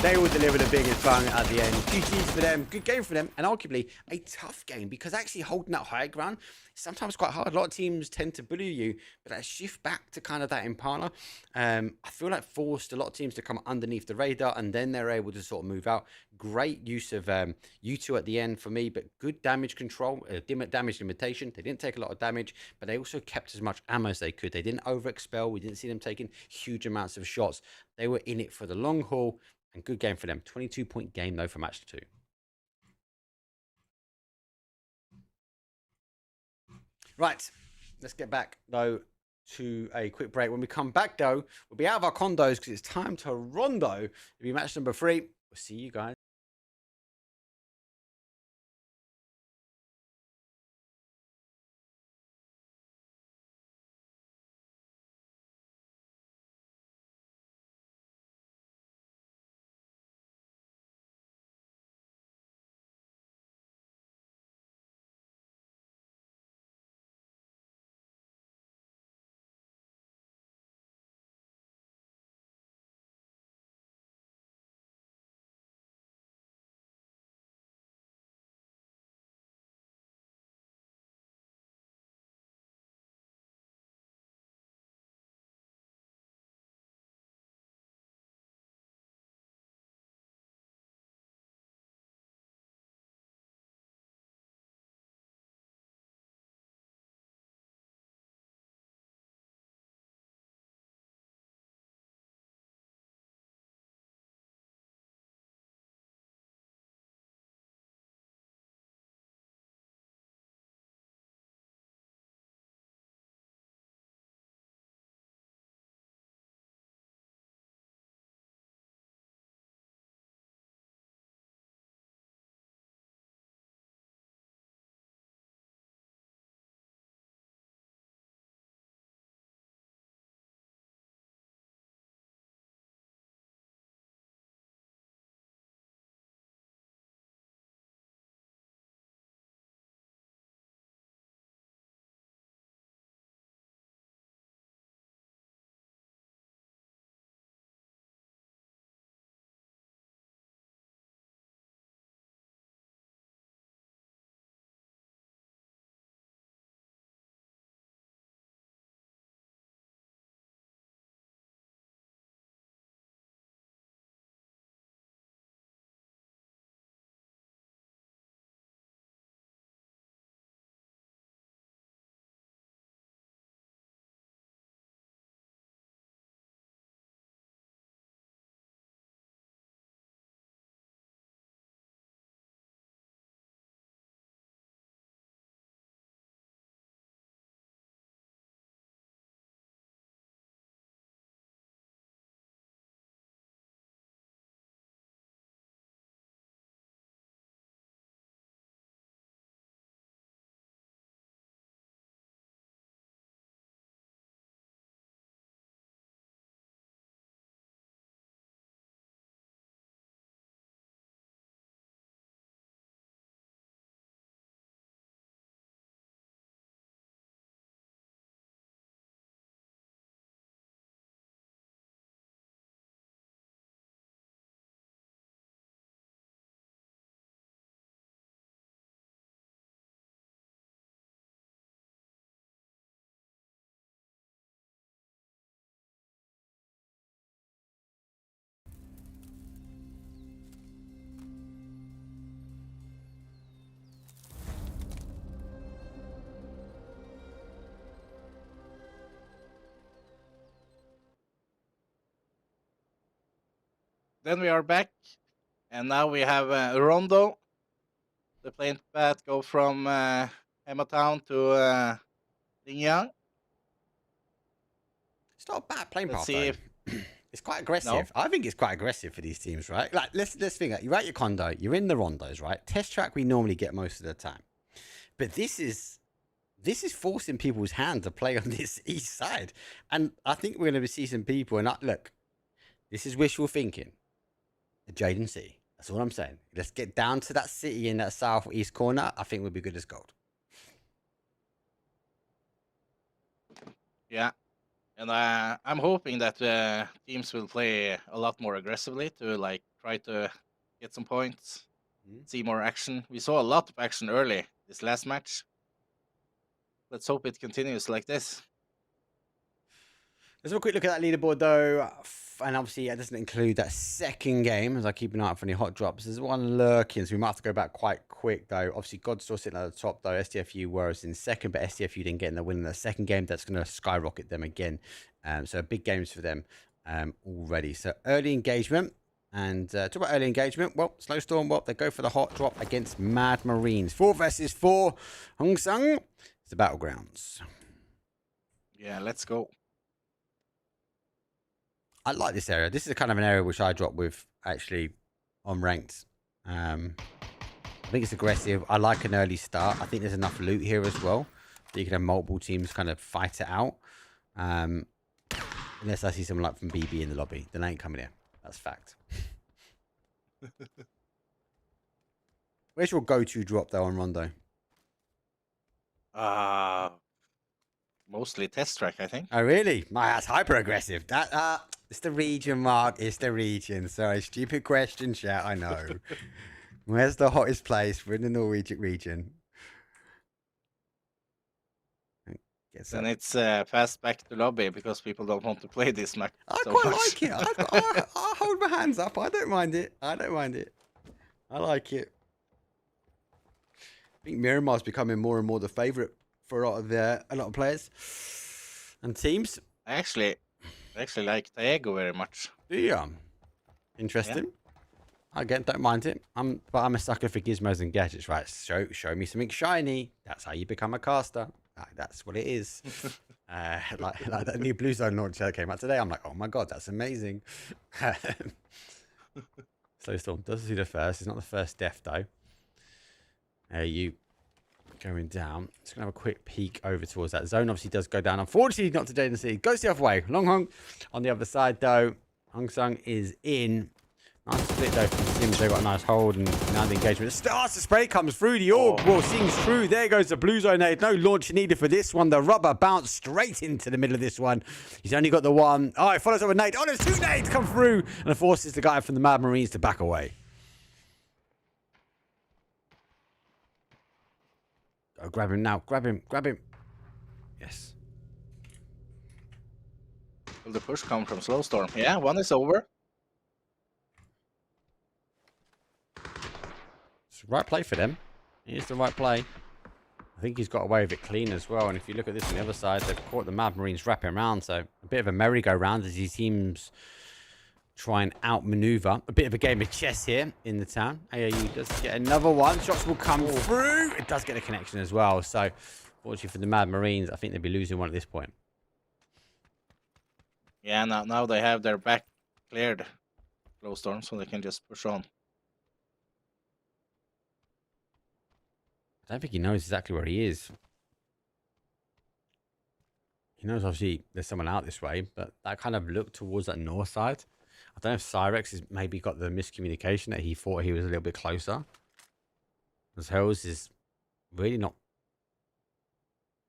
[SPEAKER 4] They will deliver the biggest bang at the end. GG's for them. Good game for them. And arguably a tough game because actually holding that high ground is sometimes quite hard. A lot of teams tend to bully you, but that shift back to kind of that Impala, I feel like forced a lot of teams to come underneath the radar and then they're able to sort of move out. Great use of U2 at the end for me, but good damage control, damage limitation. They didn't take a lot of damage, but they also kept as much ammo as they could. They didn't overexpel. We didn't see them taking huge amounts of shots. They were in it for the long haul. And good game for them. 22-point game, though, for match 2. Right. Let's get back, though, to a quick break. When we come back, though, we'll be out of our condos because it's time to rondo. It'll be match number 3. We'll see you guys.
[SPEAKER 5] then we are back, and now we have Rondo. The plane path go from Town to Lingyang.
[SPEAKER 4] It's not a bad plane
[SPEAKER 5] Let's
[SPEAKER 4] path,
[SPEAKER 5] see
[SPEAKER 4] though. It's quite aggressive.
[SPEAKER 5] No.
[SPEAKER 4] I think it's quite aggressive for these teams, right? Like, let's think. You're at your condo. You're in the rondos, right? Test track we normally get most of the time, but this is forcing people's hand to play on this east side, and I think we're going to see some people. And look, this is wishful thinking. The Jaden City. That's all I'm saying. Let's get down to that city in that southeast corner. I think we'll be good as gold.
[SPEAKER 5] Yeah. And I'm hoping that teams will play a lot more aggressively to like try to get some points, see more action. We saw a lot of action early this last match. Let's hope it continues like this.
[SPEAKER 4] Let's have a quick look at that leaderboard, though. And obviously, it doesn't include that second game, as I keep an eye out for any hot drops. There's one lurking, so we might have to go back quite quick, though. Obviously, God's still sitting at the top, though. STFU was in second, but STFU didn't get in the win in the second game. That's going to skyrocket them again. So big games for them already. So early engagement. And talk about early engagement. Well, Snowstorm, well, they go for the hot drop against Mad Marines. 4 versus 4. Hong Sung. It's the battlegrounds.
[SPEAKER 5] Yeah, let's go.
[SPEAKER 4] I like this area. This is kind of an area which I drop with actually on ranked. I think it's aggressive. I like an early start. I think there's enough loot here as well that you can have multiple teams kind of fight it out. Unless I see someone like from BB in the lobby, then I ain't coming here. That's fact. Where's your go-to drop though on Rondo?
[SPEAKER 5] Mostly test track, I think.
[SPEAKER 4] Oh really? That's hyper aggressive. That it's the region, Mark. It's the region. Sorry, stupid question, chat. I know. Where's the hottest place? We're in the Norwegian region.
[SPEAKER 5] And it's fast back to lobby because people don't want to play this map.
[SPEAKER 4] I
[SPEAKER 5] so
[SPEAKER 4] quite
[SPEAKER 5] much.
[SPEAKER 4] like it. I hold my hands up. I don't mind it. I don't mind it. I like it. I think Miramar's becoming more and more the favourite for a lot of players and teams.
[SPEAKER 5] I actually like Diego very much.
[SPEAKER 4] Do you? Interesting. Yeah. Again, don't mind it. But I'm a sucker for gizmos and gadgets, right? Show me something shiny. That's how you become a caster. That's what it is. like that new Blue Zone launcher that came out today. I'm like, oh my god, that's amazing. Snowstorm doesn't see the first. It's not the first death though. You going down. Just gonna have a quick peek over towards that zone. Obviously, does go down. Unfortunately, not to Jaden City. Goes the other way. Long Hong on the other side though. Hong Sung is in. Nice split though from Sims. They've got a nice hold and now the engagement starts. The spray comes through the orb. Well, sings through. There goes the Blue Zone. No launch needed for this one. The rubber bounced straight into the middle of this one. He's only got the one. Oh, it follows up with nade. Oh, there's 2 nades come through and it forces the guy from the Mad Marines to back away. Go grab him now. Grab him. Yes.
[SPEAKER 5] Will the push come from Snowstorm? Yeah, one is over.
[SPEAKER 4] It's the right play for them. It is the right play. I think he's got away with it clean as well. And if you look at this on the other side, they've caught the Mad Marines wrapping around. So a bit of a merry-go-round as these teams try and outmaneuver. A bit of a game of chess here in the town. AAU does get another one. Shots will come through. It does get a connection as well. So fortunately for the Mad Marines, I think they'll be losing one at this point.
[SPEAKER 5] Yeah, now they have their back cleared, Snowstorm, so they can just push on.
[SPEAKER 4] I don't think he knows exactly where he is. He knows obviously there's someone out this way, but that kind of look towards that north side. I don't know if Cyrex has maybe got the miscommunication that he thought he was a little bit closer. As Hells is really not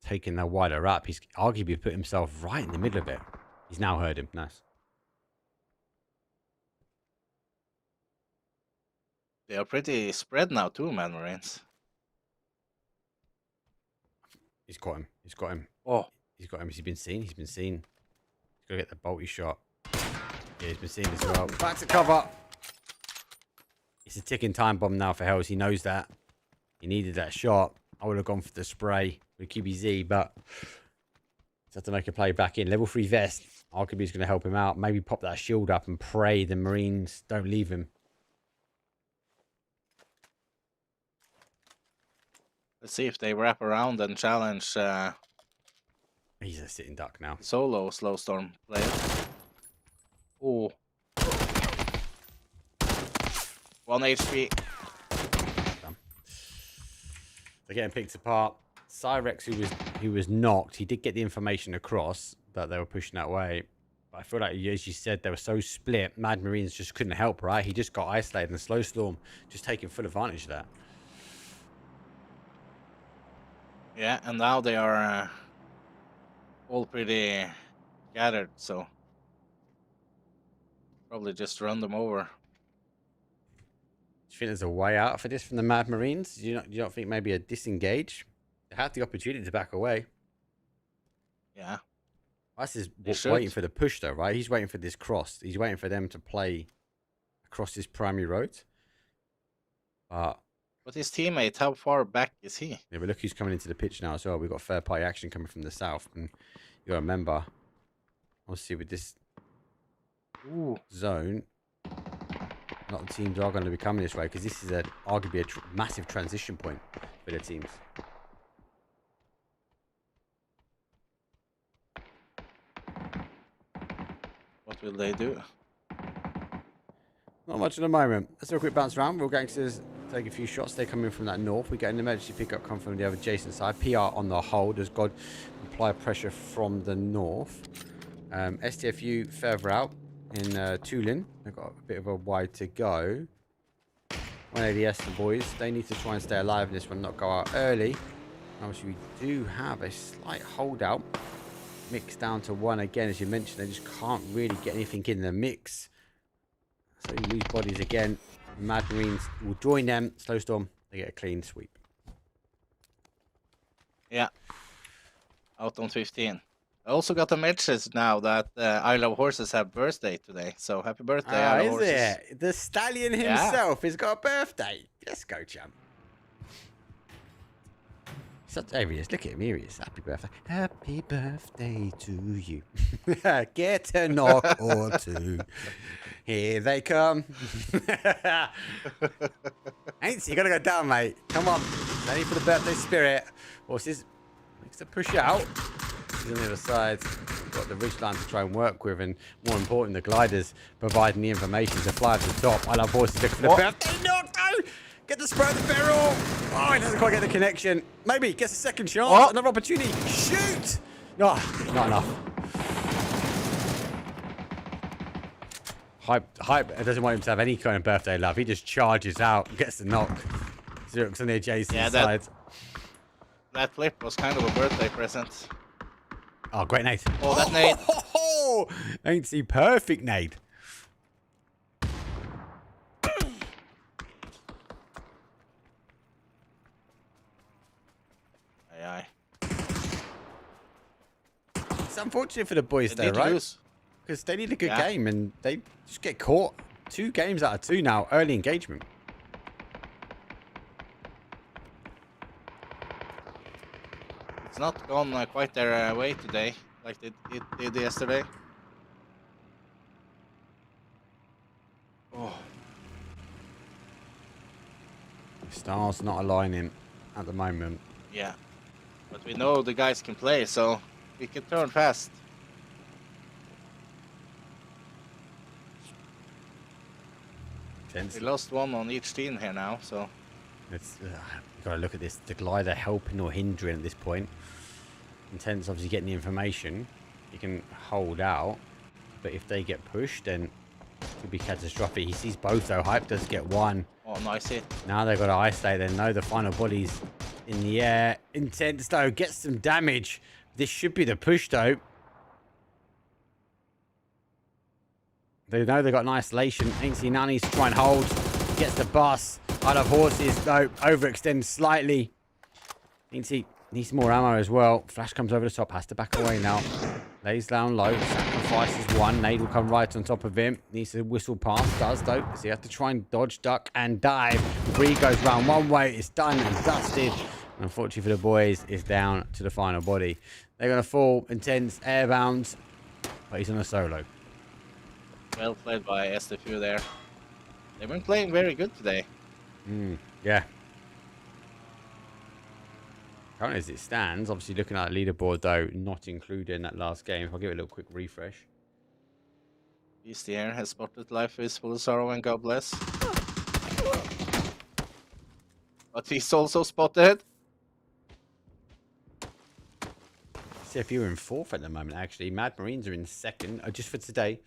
[SPEAKER 4] taking that wider up. He's arguably put himself right in the middle of it. He's now heard him. Nice.
[SPEAKER 5] They are pretty spread now too, Mad Marines.
[SPEAKER 4] He's got him. He's got him.
[SPEAKER 5] Oh.
[SPEAKER 4] He's got him. He's been seen. He's got to get the bolty shot. Yeah, he's been seen as well. Back to cover. It's a ticking time bomb now for Hells. He knows that. He needed that shot. I would have gone for the spray with QBZ, but he's had to make a play back in. Level 3 vest. Arguably, he's going to help him out. Maybe pop that shield up and pray the Marines don't leave him.
[SPEAKER 5] Let's see if they wrap around and challenge.
[SPEAKER 4] He's a sitting duck now.
[SPEAKER 5] Solo slow storm player. Oh. 1 HP.
[SPEAKER 4] They're getting picked apart. Cyrex, who was knocked, he did get the information across that they were pushing that way. But I feel like, as you said, they were so split. Mad Marines just couldn't help, right? He just got isolated, and Slow Storm just taking full advantage of that.
[SPEAKER 5] Yeah, and now they are all pretty gathered, so probably just run them over.
[SPEAKER 4] Do you think there's a way out for this from the Mad Marines? Do you not think maybe a disengage? They had the opportunity to back away.
[SPEAKER 5] Yeah.
[SPEAKER 4] Ice is waiting for the push, though, right? He's waiting for this cross. He's waiting for them to play across this primary road. But
[SPEAKER 5] his teammate, how far back is he?
[SPEAKER 4] Yeah, but look who's coming into the pitch now as well. We've got third-party action coming from the south. And you got to remember, obviously, with this zone, a lot of teams are going to be coming this way because this is arguably a massive transition point for the teams.
[SPEAKER 5] What will they do?
[SPEAKER 4] Not much at the moment. Let's do a quick bounce around. Real Gangsters take a few shots. They come in from that north. We get an emergency pickup come from the other adjacent side. PR on the hold as God apply pressure from the north. STFU further out in Tulin. They've got a bit of a wide to go. 1ADS, the boys. They need to try and stay alive in this one, not go out early. Obviously, we do have a slight holdout. Mixed down to 1 again, as you mentioned. They just can't really get anything in the mix. So you lose bodies again. Mad Marines will join them. Slow Storm, they get a clean sweep.
[SPEAKER 5] Yeah. Out on 15. I also got a message now that I Love Horses have birthday today. So happy birthday, I Love Horses.
[SPEAKER 4] It? The stallion himself has got a birthday. Let's go, champ. There he is. Look at him. Here he is. Happy birthday. Happy birthday to you. Get a knock or two. Here they come. Ain't you gotta go down, mate. Come on. Ready for the birthday spirit. Horses makes the push out. He's on the other side. Got the ridgeline to try and work with, and more important, the gliders providing the information to fly to the top. I Love Horses looking for the birthday knock. No! Get the spur of the barrel. Oh, he doesn't quite get the connection. Maybe gets a second chance. Another opportunity. Shoot! No, not enough. Hype doesn't want him to have any kind of birthday love. He just charges out, gets the knock. Zerk's on the adjacent side.
[SPEAKER 5] That flip was kind of a birthday present.
[SPEAKER 4] Oh, great nade.
[SPEAKER 5] Oh, that nade.
[SPEAKER 4] Ain't he perfect nade? It's unfortunate for the boys there, right? Because they need a good game and they just get caught. 2 games out of 2 now. Early engagement.
[SPEAKER 5] It's not gone quite their way today, like it did yesterday. Oh.
[SPEAKER 4] Stars not aligning at the moment.
[SPEAKER 5] Yeah. But we know the guys can play, so we can turn fast. We lost 1 on each team here now, so
[SPEAKER 4] it's you gotta look at this. The glider helping or hindering at this point. Intense obviously getting the information. He can hold out, but if they get pushed, then it could be catastrophic. He sees both though. Hype does get 1.
[SPEAKER 5] Oh, nice hit.
[SPEAKER 4] Now they've got to isolate. They know the final body's in the air. Intense though gets some damage. This should be the push though. They know they've got an isolation. Ain't seen none. He's to try and hold. Gets the bus. I Love Horses though. Overextends slightly. Ain't see needs more ammo as well. Flash comes over the top. Has to back away now. Lays down low. Sacrifices 1. Nade will come right on top of him. Needs to whistle past. Does though. So he has to try and dodge, duck, and dive. Bree goes round one way. It's done and dusted. And unfortunately for the boys, it's down to the final body. They're going to fall. Intense airbounds. but he's on a solo.
[SPEAKER 5] Well played by STFU there. They've been playing very good today.
[SPEAKER 4] Yeah. Currently as it stands, obviously looking at the leaderboard though, not including that last game. If I give it a little quick refresh.
[SPEAKER 5] Siste here has spotted Life is Full of Sorrow and God Bless. But he's also spotted.
[SPEAKER 4] CFU are in 4th at the moment, actually. Mad Marines are in 2nd, just for today.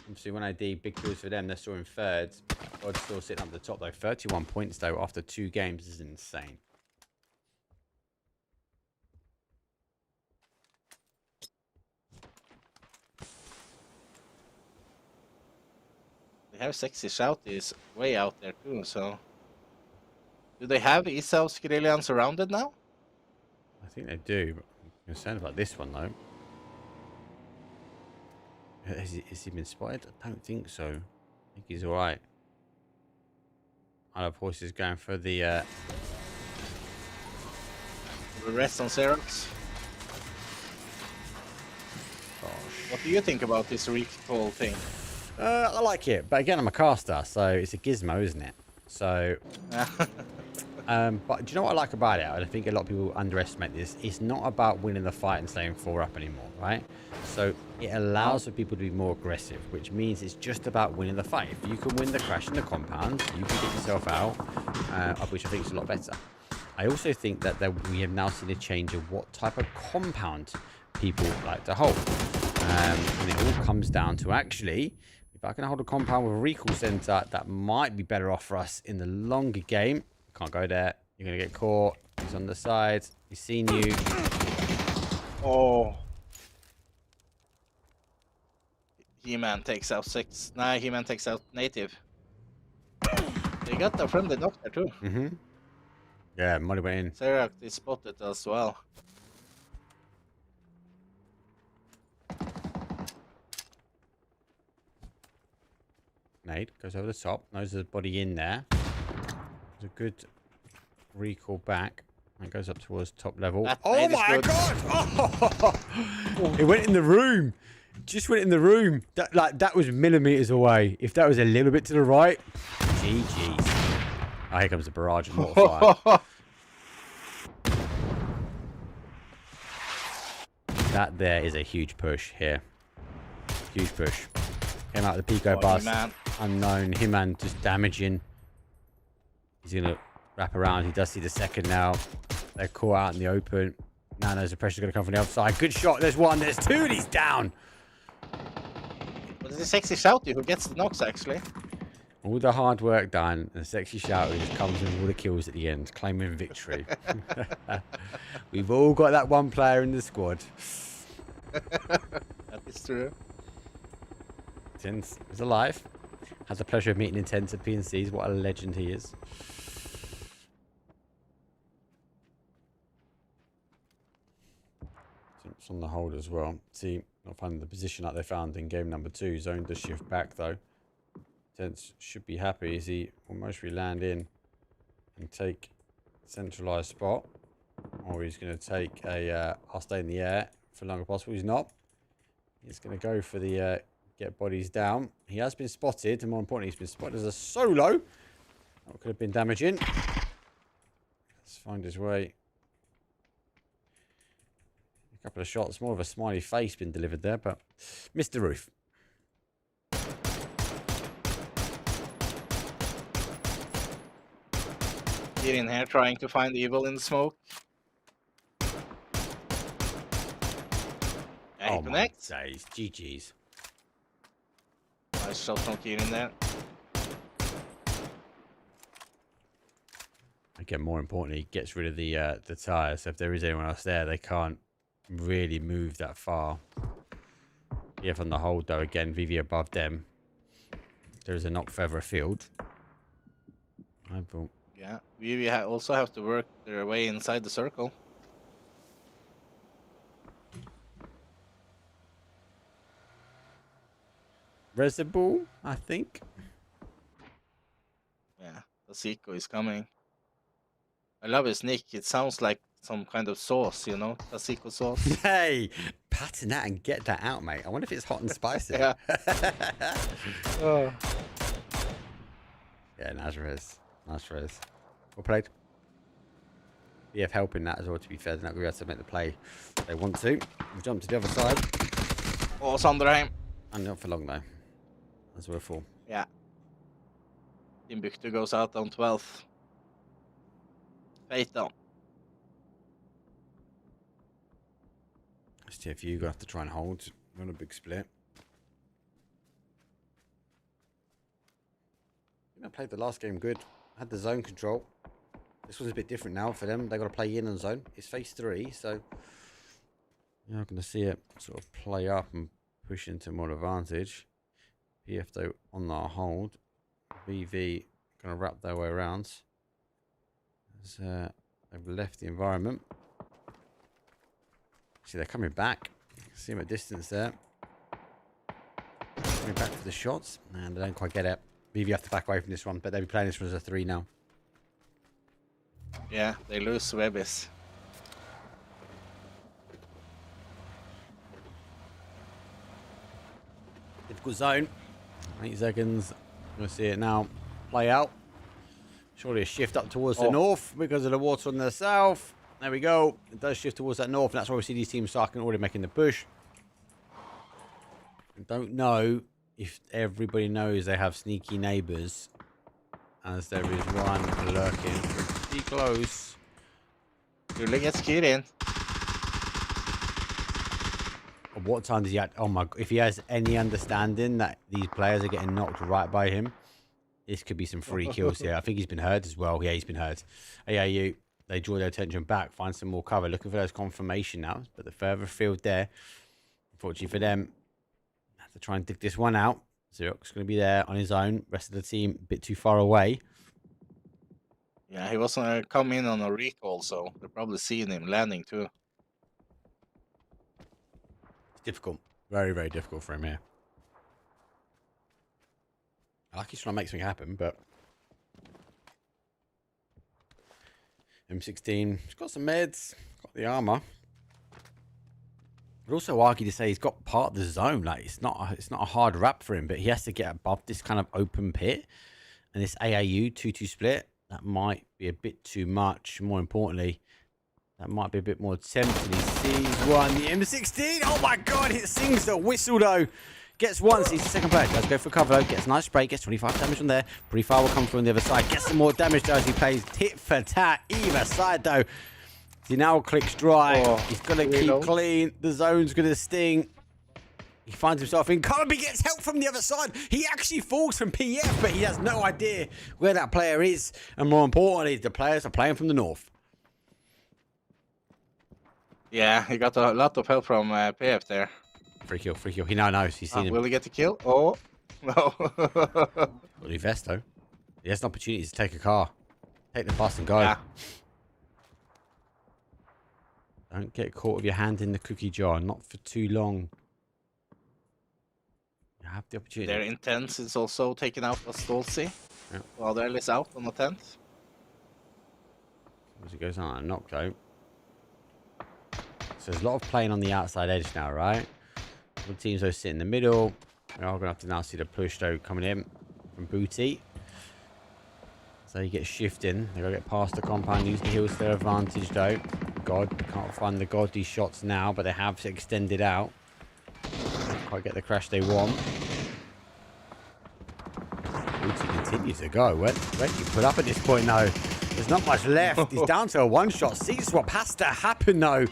[SPEAKER 4] Obviously, when I did big kills for them, they're still in 3rd. God's still sitting up the top, though. 31 points, though, after 2 games. This is insane.
[SPEAKER 5] They have Sexy Shouties way out there, too, so... Do they have Esau's Skrillian surrounded now?
[SPEAKER 4] I think they do, but I'm concerned about this one, though. Has he been spotted? I don't think so. I think he's alright. I of course is going for the
[SPEAKER 5] rest on Xerox.
[SPEAKER 4] gosh.
[SPEAKER 5] What do you think about this recall thing?
[SPEAKER 4] I like it, but again, I'm a caster, so it's a gizmo, isn't it? So, but do you know what I like about it? I think a lot of people underestimate this. It's not about winning the fight and staying 4 up anymore, right? So it allows for people to be more aggressive, which means it's just about winning the fight. If you can win the crash in the compound, you can get yourself out, which I think is a lot better. I also think that we have now seen a change of what type of compound people like to hold. And it all comes down to actually, if I can hold a compound with a recall center, that might be better off for us in the longer game. Can't go there. You're going to get caught. He's on the side. He's seen you.
[SPEAKER 5] Oh. He-Man takes out 6. Nah, He-Man takes out Native. They got the friendly doctor too.
[SPEAKER 4] Yeah, money went in.
[SPEAKER 5] Xerax is spotted as well.
[SPEAKER 4] Nade goes over the top. Knows there's a body in there. There's a good recall back. And goes up towards top level. Oh my god! Oh! It went in the room. Just went in the room. That was millimeters away. If that was a little bit to the right, GG's. Oh, here comes the barrage of mortar fire. That there is a huge push here. Huge push. Came out of the Pico bus. Unknown. He-Man just damaging. He's going to wrap around. He does see the second now. They're caught out in the open. Now knows the pressure's going to come from the other side. Good shot. There's one. There's two. And he's down.
[SPEAKER 5] But it's a Sexy Shouty who gets the knocks, actually.
[SPEAKER 4] All the hard work done. And Sexy Shouty just comes with all the kills at the end, claiming victory. We've all got that one player in the squad.
[SPEAKER 5] That is true.
[SPEAKER 4] Intense is alive. Has the pleasure of meeting Intense at PNCs. What a legend he is. It's on the hold as well. See, not finding the position that they found in game number 2. Zone does shift back though. Intense should be happy as he will most land in and take centralized spot. Or he's going to take a I'll stay in the air for longer possible. He's not. He's going to go for the get bodies down. He has been spotted, and more importantly, he's been spotted as a solo. That could have been damaging. Let's find his way. A couple of shots, more of a smiley face been delivered there, but missed the roof.
[SPEAKER 5] Get in here trying to find evil in the smoke. Yeah, he connects.
[SPEAKER 4] Days. GG's.
[SPEAKER 5] Nice shot from Kieran there.
[SPEAKER 4] Again, more importantly, gets rid of the tyre. So if there is anyone else there, they can't really move that far. Yeah, from the hold though, again, VV above them. There is a knock further afield.
[SPEAKER 5] Yeah, we also have to work their way inside the circle.
[SPEAKER 4] Reservoir, I think.
[SPEAKER 5] Yeah, Tasico is coming. I love his nick. It sounds like some kind of sauce, you know? Tasico sauce.
[SPEAKER 4] Hey, pattern that and get that out, mate. I wonder if it's hot and spicy.
[SPEAKER 5] Yeah. Oh.
[SPEAKER 4] Yeah, nice res. Nice res. Well played. BF helping that as well, to be fair. They're not going to be able to make the play they want to. We'll jump to the other side.
[SPEAKER 5] Oh, Sondreim.
[SPEAKER 4] And not for long, though. As we're full.
[SPEAKER 5] Yeah. Timbuktu goes out on 12th. Fate down.
[SPEAKER 4] STFU, you're going to have to try and hold. We're on a big split. I played the last game good. Had the zone control. This one's a bit different now for them. They've got to play in on zone. It's phase 3, so you're not going to see it sort of play up and push into more advantage. PF, though, on the hold. VV going to wrap their way around. As, they've left the environment. See, they're coming back. See them at distance there. Coming back for the shots, and they don't quite get it. VV have to back away from this one, but they'll be playing this one as a 3 now.
[SPEAKER 5] Yeah, they lose Webis.
[SPEAKER 4] Difficult zone. 8 seconds. We'll see it now play out. Surely a shift up towards the north because of the water on the south. There we go. It does shift towards that north, and that's why we see these teams starting already making the push. I don't know if everybody knows they have sneaky neighbours, as there is one lurking pretty close.
[SPEAKER 5] Julie gets keyed in.
[SPEAKER 4] What time does he have? Oh my god, if he has any understanding that these players are getting knocked right by him, this could be some free kills here. I think he's been hurt as well. Yeah, he's been hurt. AAU, they draw their attention back, find some more cover, looking for those confirmation now. But the further field there, unfortunately for them, have to try and dig this one out. Xerox going to be there on his own. Rest of the team a bit too far away.
[SPEAKER 5] Yeah, he was going to come in on a recall, so they're probably seeing him landing too.
[SPEAKER 4] It's difficult. Very, very difficult for him here. I like he's trying to make something happen, but M16, he's got some meds, got the armor. I'd also argue to say he's got part of the zone. Like it's not a hard wrap for him, but he has to get above this kind of open pit. And this AAU 2-2 split, that might be a bit too much. More importantly, that might be a bit more tempting. He sees one, the M16. Oh my god, it sings the whistle though. Gets one, sees the second player. Does go for cover though. Gets a nice spray, gets 25 damage from there. Pretty far will come through on the other side. Gets some more damage though as he plays tit for tat either side though. He now clicks dry. Oh, he's got to keep clean. The zone's going to sting. He finds himself in. Colby gets help from the other side. He actually falls from PF, but he has no idea where that player is. And more importantly, the players are playing from the north.
[SPEAKER 5] Yeah, he got a lot of help from PF there.
[SPEAKER 4] Free kill, free kill. He now knows. He's seen him.
[SPEAKER 5] Will he get the kill? Oh, no.
[SPEAKER 4] Got the vest though. He has an opportunity to take a car. Take the bus and go. Yeah. Don't get caught with your hand in the cookie jar. Not for too long. You have the opportunity.
[SPEAKER 5] Their intense is also taken out by Stolzy. Yeah. While they're is out on the 10th.
[SPEAKER 4] As it goes on a knock though. So there's a lot of playing on the outside edge now, right? The teams though sit in the middle. We're all going to have to now see the push though coming in from Booty. So you get shifting. They're going to get past the compound, use the heals to their advantage though. God, can't find the godly shots now, but they have extended out. Can't quite get the crash they want. Booty continues to go. Where do you put up at this point though? There's not much left. He's down to a one-shot. Sees what has to happen though.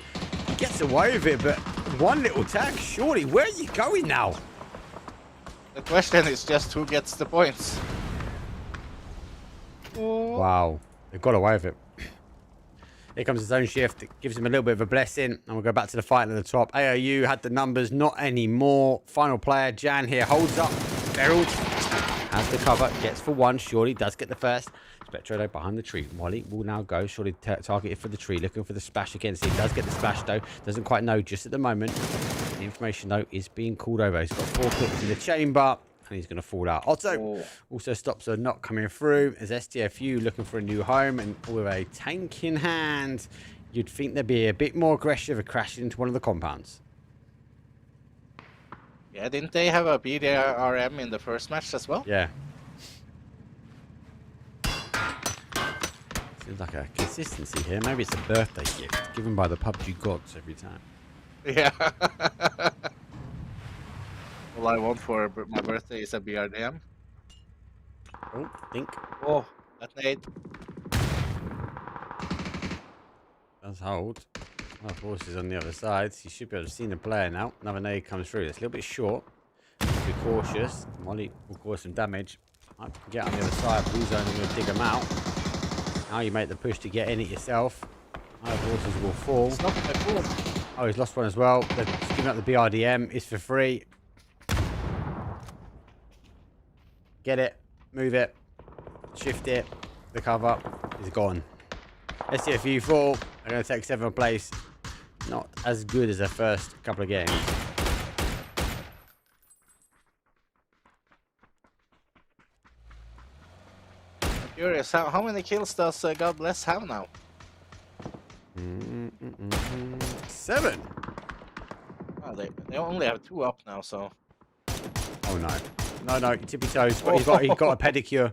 [SPEAKER 4] He gets away with it, but one little tag, surely. Where are you going now?
[SPEAKER 5] The question is just who gets the points.
[SPEAKER 4] Wow, they've got away with it. Here comes his own shift. It gives him a little bit of a blessing. And we'll go back to the fight at the top. AOU had the numbers, not anymore. Final player, Jan here, holds up. Beryl has the cover, gets for one. Surely does get the first. Spectro though behind the tree. Molly will now go. Surely targeted for the tree. Looking for the splash again. See, he does get the splash though. Doesn't quite know just at the moment. The information though is being called over. He's got 4 clicks in the chamber. And he's going to fall out. Otto also stops a knock coming through as STFU looking for a new home and with a tank in hand. You'd think they'd be a bit more aggressive of crashing into one of the compounds.
[SPEAKER 5] Yeah, didn't they have a BDRM in the first match as well?
[SPEAKER 4] Yeah. Seems like a consistency here. Maybe it's a birthday gift given by the PUBG gods every time.
[SPEAKER 5] Yeah. All I want for my birthday is a BRDM.
[SPEAKER 4] Oh, think.
[SPEAKER 5] Oh, that nade.
[SPEAKER 4] Does hold. Oh, horses on the other side. You should be able to see the player now. Another nade comes through. It's a little bit short. Be cautious. Molly will cause some damage. Right, get on the other side. Blue zone, I'm going to dig them out. Now you make the push to get in it yourself. Other horses will fall.
[SPEAKER 5] It's not my fault.
[SPEAKER 4] Oh, he's lost one as well. They're just giving up the BRDM. It's for free. Get it. Move it. Shift it. The cover is gone. Let's see a few fall. They're going to take 7th place. Not as good as their first couple of games.
[SPEAKER 5] I'm curious, how many kills does God Bless have now?
[SPEAKER 4] 7.
[SPEAKER 5] Oh, they only have 2 up now, so.
[SPEAKER 4] Oh no. No, tippy toes. He's got a pedicure.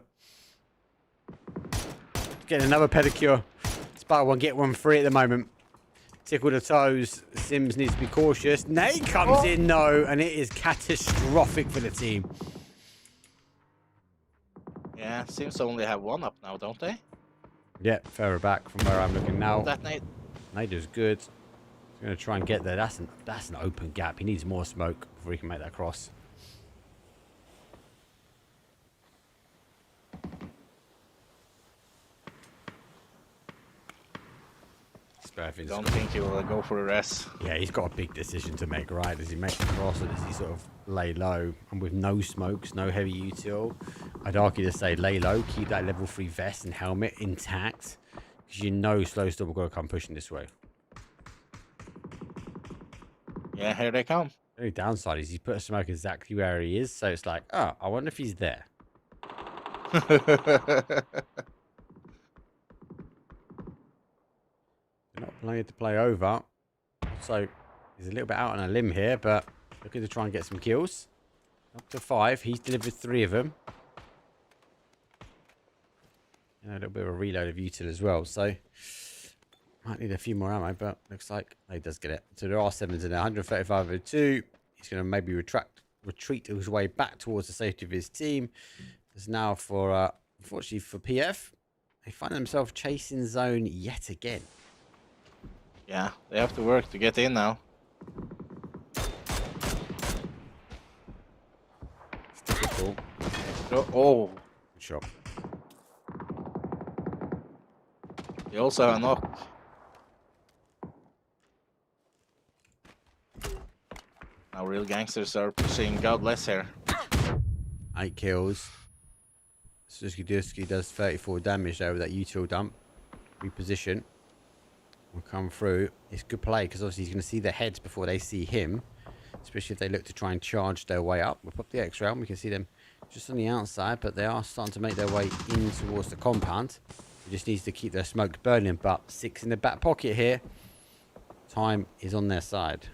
[SPEAKER 4] Getting another pedicure. Buy one, get one free at the moment. Tickle the toes. Sims needs to be cautious. Nate comes in, no, and it is catastrophic for the team.
[SPEAKER 5] Yeah, seems to only have 1 up now, don't they?
[SPEAKER 4] Yeah, further back from where I'm looking now.
[SPEAKER 5] That nade.
[SPEAKER 4] Nate is good. He's going to try and get there. That's an open gap. He needs more smoke before he can make that cross.
[SPEAKER 5] Don't think he will go for a rest.
[SPEAKER 4] Yeah, he's got a big decision to make, right? Does he make the cross or does he sort of lay low? And with no smokes, no heavy util, I'd argue to say lay low, keep that level 3 vest and helmet intact. Because you know Slow Storm will go come pushing this way.
[SPEAKER 5] Yeah, here they come.
[SPEAKER 4] The only downside is he put a smoke exactly where he is. So it's like, oh, I wonder if he's there. They're not playing to play over. So he's a little bit out on a limb here, but looking to try and get some kills. Up to 5. He's delivered 3 of them. And a little bit of a reload of util as well. So might need a few more ammo, but looks like he does get it. So there are 7s in there. 135 over 2. He's going to maybe retreat his way back towards the safety of his team. There's now for, unfortunately for PF, they find themselves chasing zone yet again.
[SPEAKER 5] Yeah, they have to work to get in now.
[SPEAKER 4] It's difficult.
[SPEAKER 5] Oh,
[SPEAKER 4] Good shot.
[SPEAKER 5] they also have a knock. Now real gangsters are pushing God Bless here.
[SPEAKER 4] 8 kills. Suzuki does 34 damage over that util dump. Reposition. Will come through. It's good play because obviously he's going to see their heads before they see him. Especially if they look to try and charge their way up. We'll pop the X round. We can see them just on the outside, but they are starting to make their way in towards the compound. He just needs to keep their smoke burning, but 6 in the back pocket here. Time is on their side.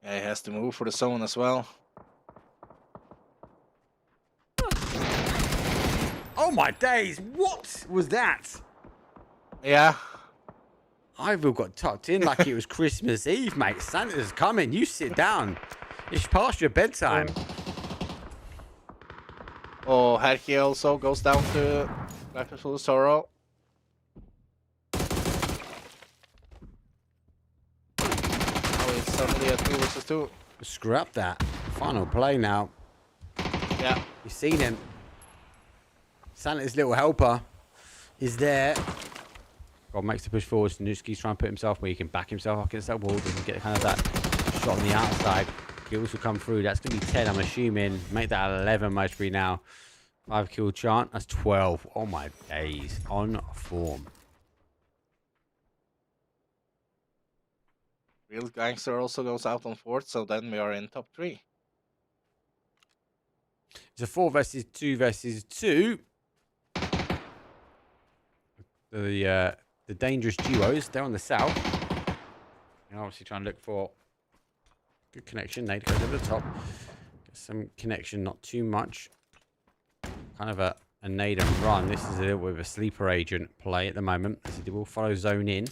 [SPEAKER 5] Yeah, he has to move for the zone as well.
[SPEAKER 4] Oh my days! What was that?
[SPEAKER 5] Yeah.
[SPEAKER 4] Ivor got tucked in like it was Christmas Eve, mate. Santa's coming. You sit down. It's past your bedtime.
[SPEAKER 5] Oh, Herky also goes down to Life is Full of Sorrow. Now it's suddenly a 2 versus 2.
[SPEAKER 4] Scrap that. Final play now.
[SPEAKER 5] Yeah.
[SPEAKER 4] You've seen him. Santa's little helper is there. God makes the push forward. Sanuski's trying to put himself where he can back himself up against that wall. Doesn't get kind of that shot on the outside. Kills will come through. That's going to be 10, I'm assuming. Make that 11, might be now. 5 kill chant. That's 12. Oh my days. On form.
[SPEAKER 5] Real Gangster also goes out on 4th, so then we are in top 3.
[SPEAKER 4] It's a 4 versus 2 versus 2. The dangerous duos. They're on the south. They're obviously trying to look for Good connection. Nate goes over the top. Get some connection, not too much. Kind of a nade and run. This is a little bit of a sleeper agent play at the moment. As he will follow zone in.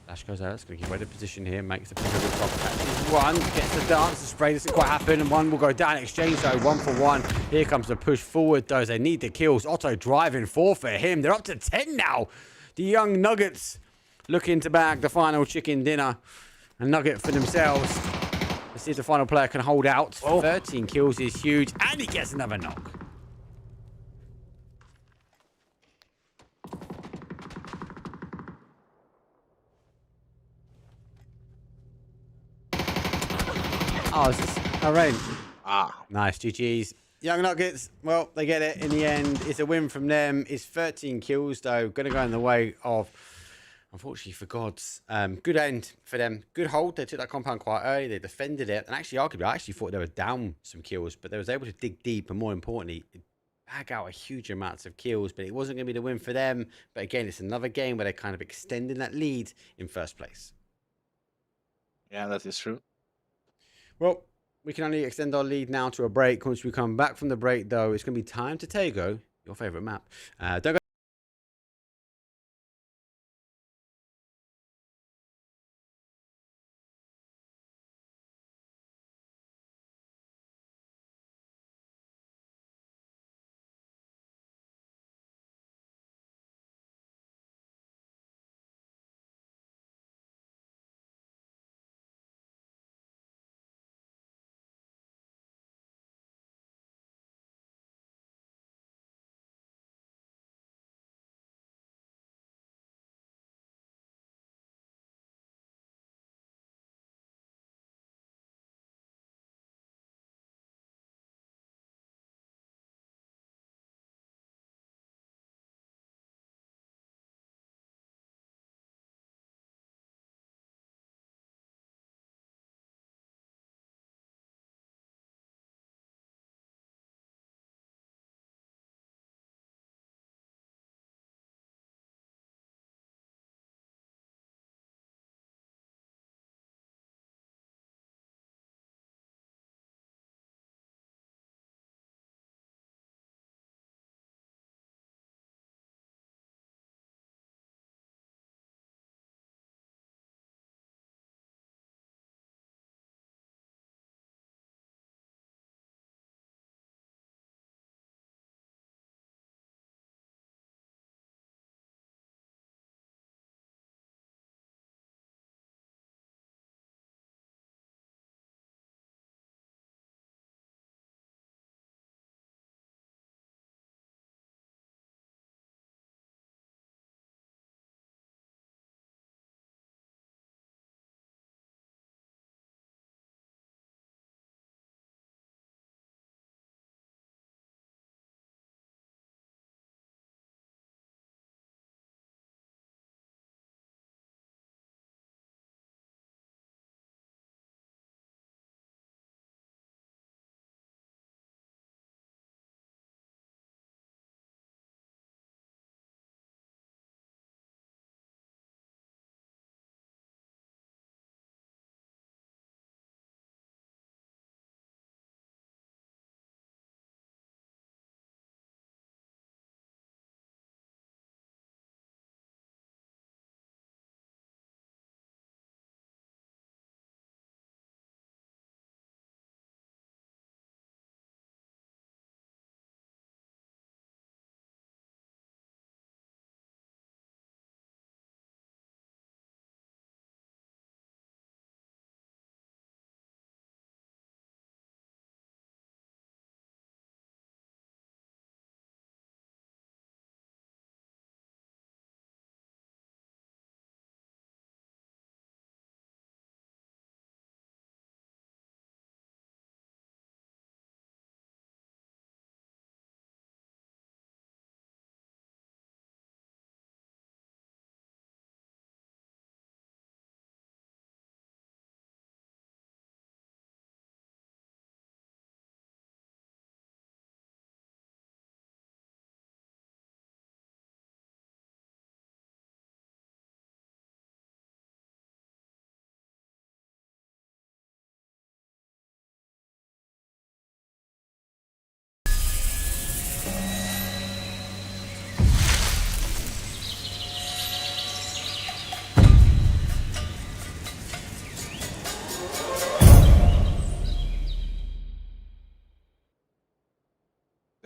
[SPEAKER 4] Dash goes out. It's going to keep weighted position here. Makes the pick over the top. Catches one. Gets the dance. The spray doesn't quite happen. And one will go down. Exchange though. 1 for 1. Here comes the push forward though. They need the kills. Otto driving 4 for him. They're up to 10 now. The young Nuggets looking to bag the final chicken dinner. A nugget for themselves. Let's see if the final player can hold out. 13 kills is huge. And he gets another knock. Oh, is this a rain?
[SPEAKER 5] Ah.
[SPEAKER 4] Nice, GG's. Young Nuggets, well, they get it in the end. It's a win from them. It's 13 kills, though. Going to go in the way of, unfortunately, for gods. Good end for them. Good hold. They took that compound quite early. They defended it. And actually, arguably, I actually thought they were down some kills, but they was able to dig deep and, more importantly, bag out a huge amounts of kills. But it wasn't going to be the win for them. But again, it's another game where they're kind of extending that lead in first place.
[SPEAKER 5] Yeah, that is true.
[SPEAKER 4] Well, we can only extend our lead now to a break. Once we come back from the break, though, it's going to be time to Tego, your favourite map. Don't go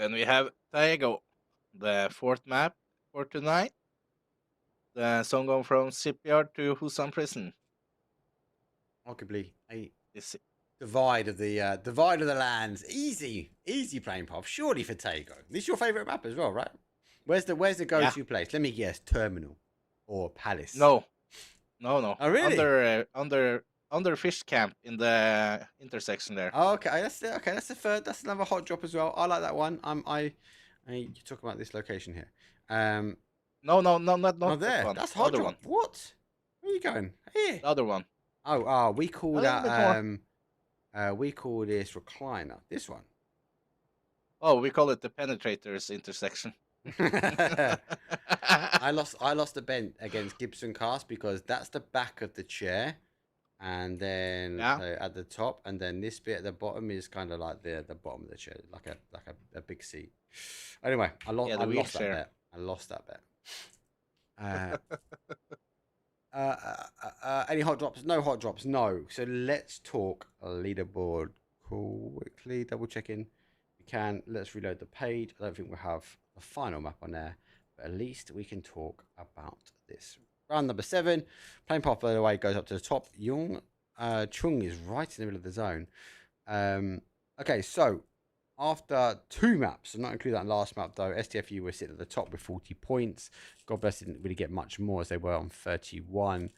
[SPEAKER 5] Then we have Taego, the fourth map for tonight. The song going from shipyard to Husan prison.
[SPEAKER 4] Arguably a
[SPEAKER 5] This
[SPEAKER 4] divide of the lands. Easy playing path. Surely for Tago. This is your favorite map as well, right? Where's the go-to place? Let me guess. Terminal or Palace.
[SPEAKER 5] No.
[SPEAKER 4] Oh really?
[SPEAKER 5] Under fish camp in the intersection there.
[SPEAKER 4] Oh, okay, that's the third. That's another hot drop as well. I like that one. You talk about this location here.
[SPEAKER 5] No, not
[SPEAKER 4] there.
[SPEAKER 5] that one.
[SPEAKER 4] That's hot drop. One. What? Where are you going? Here.
[SPEAKER 5] The other one.
[SPEAKER 4] We call that we call this recliner. This one.
[SPEAKER 5] Oh, we call it the penetrators intersection.
[SPEAKER 4] I lost the bet against Gibson Cast because that's the back of the chair, and then at the top, and then this bit at the bottom is kind of like the bottom of the chair, like a big seat. Anyway, I lost that bet. Any hot drops? No hot drops. No. So let's talk leaderboard quickly. Double checking. We can. Let's reload the page. I don't think we'll have the final map on there, but at least we can talk about this. Round number 7. Playing path, by the way, goes up to the top. Yung Chung is right in the middle of the zone. Okay, so after 2 maps, I'm not including that last map though, STFU were sitting at the top with 40 points. God bless, didn't really get much more as they were on 31.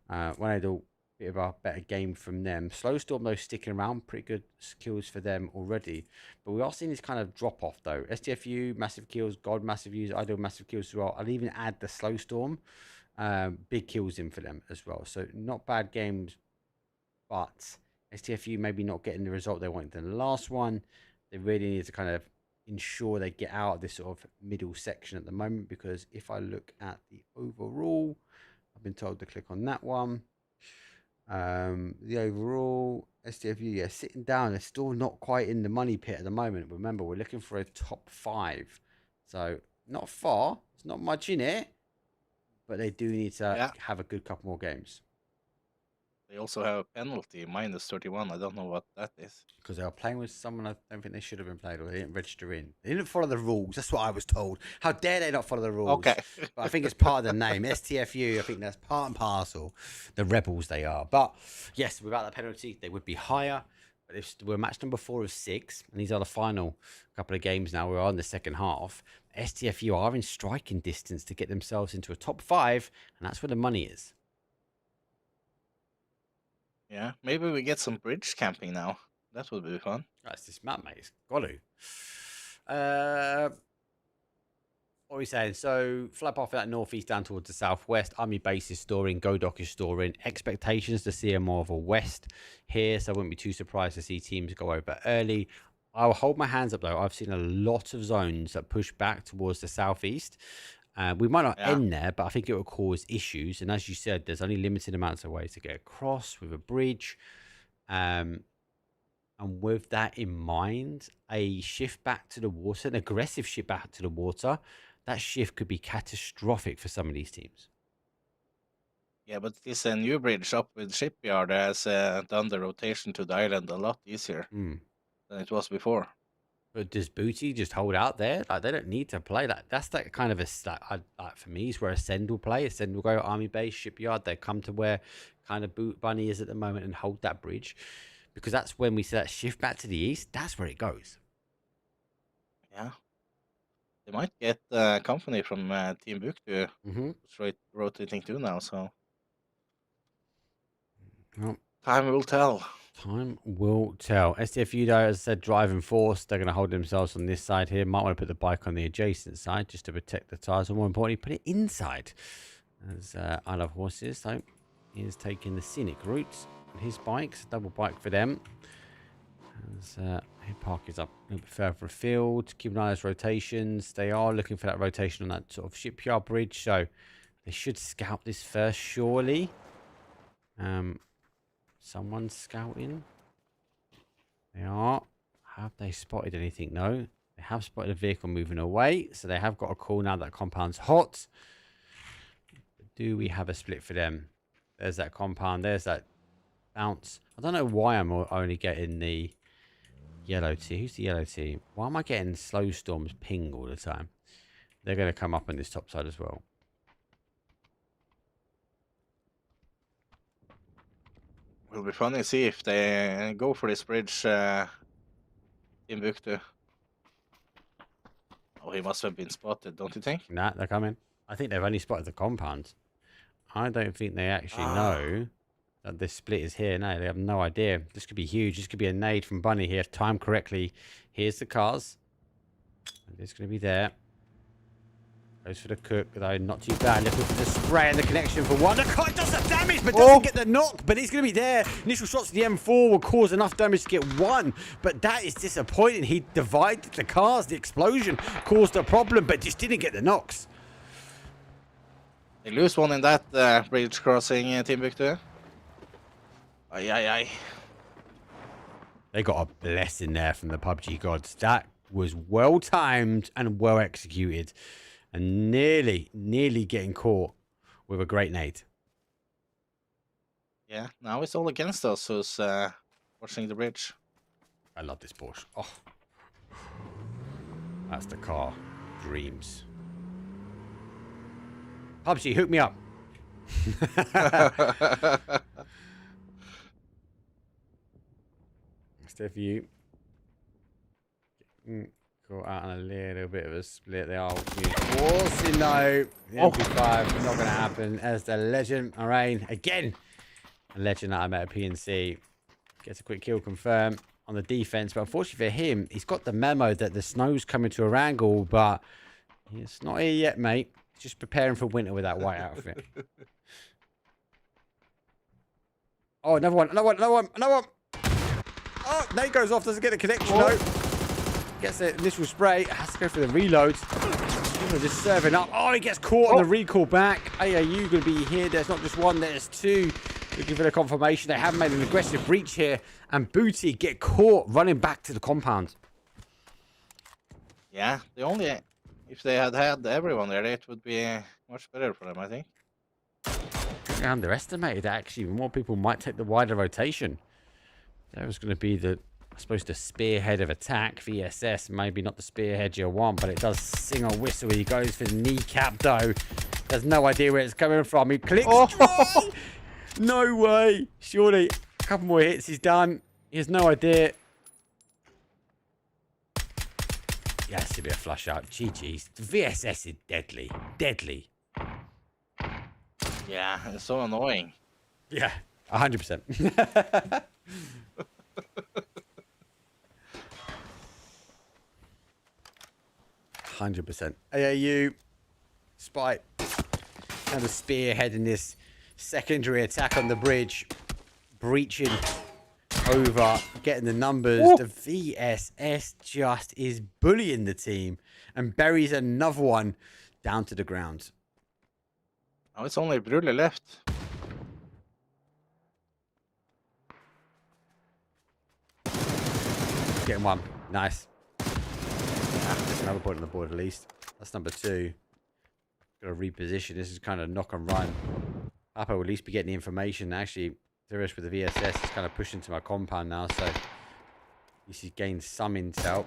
[SPEAKER 4] When I had a bit of a better game from them. Slowstorm though sticking around, pretty good kills for them already. But we are seeing this kind of drop off though. STFU massive kills, God massive kills, Idol massive kills as well. I'll even add the Slowstorm, big kills in for them as well. So not bad games, but STFU maybe not getting the result they wanted in the last one. They really need to kind of ensure they get out of this sort of middle section at the moment, because if I look at the overall, I've been told to click on that one. The overall STFU, sitting down, they're still not quite in the money pit at the moment. Remember, we're looking for a top 5, so not far. It's not much in it, but they do need to have a good couple more games.
[SPEAKER 5] They also have a penalty, -31. I don't know what that is.
[SPEAKER 4] Because they were playing with someone I don't think they should have been played, or they didn't register in. They didn't follow the rules. That's what I was told. How dare they not follow the rules?
[SPEAKER 5] Okay.
[SPEAKER 4] But I think it's part of the name. STFU, I think that's part and parcel. The rebels they are. But yes, without that penalty, they would be higher. But if we're match number 4 of 6, and these are the final couple of games now, we're on the second half. STFU are in striking distance to get themselves into a top 5, and that's where the money is.
[SPEAKER 5] Yeah, maybe we get some bridge camping now. That would be fun.
[SPEAKER 4] That's this map, mate. It's got to. What are we saying? So, flat path that northeast down towards the southwest. Army base is storing. Godok is storing. Expectations to see a more of a west here, so I wouldn't be too surprised to see teams go over early. I'll hold my hands up, though. I've seen a lot of zones that push back towards the southeast. We might not end there, but I think it will cause issues. And as you said, there's only limited amounts of ways to get across with a bridge. And with that in mind, a shift back to the water, an aggressive shift back to the water, that shift could be catastrophic for some of these teams.
[SPEAKER 5] Yeah, but this new bridge up with Shipyard has done the rotation to the island a lot easier than it was before.
[SPEAKER 4] But does Booty just hold out there? Like, they don't need to play that. That's that kind of like for me is where Ascend will play. Ascend will go Army base, Shipyard. They come to where kind of Boot Bunny is at the moment and hold that bridge, because that's when we see that shift back to the east. That's where it goes.
[SPEAKER 5] Yeah, they might get company from Team Book to rotating too now. So time will tell.
[SPEAKER 4] Time will tell. STFU, though, as I said, driving force. They're going to hold themselves on this side here. Might want to put the bike on the adjacent side just to protect the tyres. Or more importantly, put it inside. As I Love Horses, though, he is taking the scenic route. And his bike's a double bike for them. As he park is up a little bit further afield. Keep an eye on those rotations. They are looking for that rotation on that sort of Shipyard bridge. So they should scout this first, surely. Someone's scouting. They are. Have they spotted anything? No. They have spotted a vehicle moving away. So they have got a call now that compound's hot. Do we have a split for them? There's that compound. There's that bounce. I don't know why I'm only getting the Yellow team. Who's the yellow team? Why am I getting slow storms ping all the time? They're going to come up on this top side as well.
[SPEAKER 5] Will be funny to see if they go for this bridge in Buktu. Oh, he must have been spotted, don't you think?
[SPEAKER 4] Nah, they're coming. I think they've only spotted the compound. I don't think they actually know that this split is here. No, they have no idea. This could be huge. This could be a nade from Bunny here if timed correctly. Here's the cars. It's going to be there. Goes for the cook, though. Not too bad. Looking for the spray and the connection for one. The car does the damage, but doesn't get the knock. But he's going to be there. Initial shots to the M4 will cause enough damage to get one. But that is disappointing. He divided the cars. The explosion caused a problem, but just didn't get the knocks.
[SPEAKER 5] They lose one in that bridge crossing, Team Buktu. Ay, ay, ay.
[SPEAKER 4] They got a blessing there from the PUBG gods. That was well timed and well executed. And nearly getting caught with a great nade.
[SPEAKER 5] Yeah, now it's all against us who's watching the bridge.
[SPEAKER 4] I love this Porsche. Oh, that's the car. Dreams. PUBG, hook me up. Still for you. Caught out on a little bit of a split. They are forcing though. The MP5 not going to happen. As the legend, Arain again. A legend that I met at PNC gets a quick kill confirmed on the defense, but unfortunately for him, he's got the memo that the snow's coming to a angle, but it's not here yet, mate. He's just preparing for winter with that white outfit. Oh, another one. Oh, nade goes off. Doesn't get the connection though. Gets the initial spray. Has to go for the reload. Just serving up. Oh, he gets caught on the recall back. AAU going to be here. There's not just one, there's two. Looking for the confirmation. They have made an aggressive breach here. And Booty get caught running back to the compound.
[SPEAKER 5] Yeah, if they had everyone there, it would be much better for them, I think.
[SPEAKER 4] I underestimated that actually. More people might take the wider rotation. That was going to be the, I suppose, the spearhead of attack. VSS, maybe not the spearhead you want, but it does sing a whistle. He goes for the kneecap, though. There's no idea where it's coming from. He clicks. Oh! No way. Surely a couple more hits, he's done. He has no idea. Yeah, it should be a flush out. GG's. The VSS is deadly. Deadly.
[SPEAKER 5] Yeah, it's so annoying.
[SPEAKER 4] Yeah, 100%. 100%. AAU, Spite, and the spearhead in this secondary attack on the bridge, breaching over, getting the numbers. Ooh. The VSS just is bullying the team and buries another one down to the ground.
[SPEAKER 5] Oh, it's only Brule left.
[SPEAKER 4] Getting one. Nice. There's another point on the board at least. That's number two. Got to reposition. This is kind of knock and run. Papa will at least be getting the information. Actually, Dirish with the VSS is kind of pushing to my compound now, so at least he's gained some intel.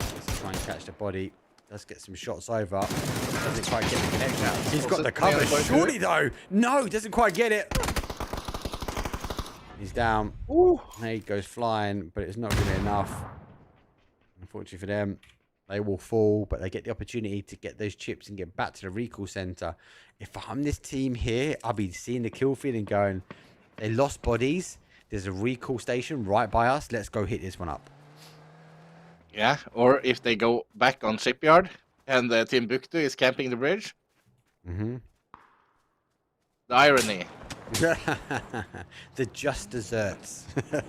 [SPEAKER 4] Let's try and catch the body. Let's get some shots over. Doesn't quite get the connection out. He's got the cover. Surely though. No, doesn't quite get it. He's down. Ooh. Nade goes flying, but it's not really enough. Unfortunately for them, they will fall, but they get the opportunity to get those chips and get back to the recall center. If I'm this team here, I'll be seeing the kill feed and going, they lost bodies. There's a recall station right by us. Let's go hit this one up.
[SPEAKER 5] Yeah, or if they go back on shipyard and Team Buktu is camping the bridge.
[SPEAKER 4] Mm-hmm.
[SPEAKER 5] The irony.
[SPEAKER 4] The just desserts. Let's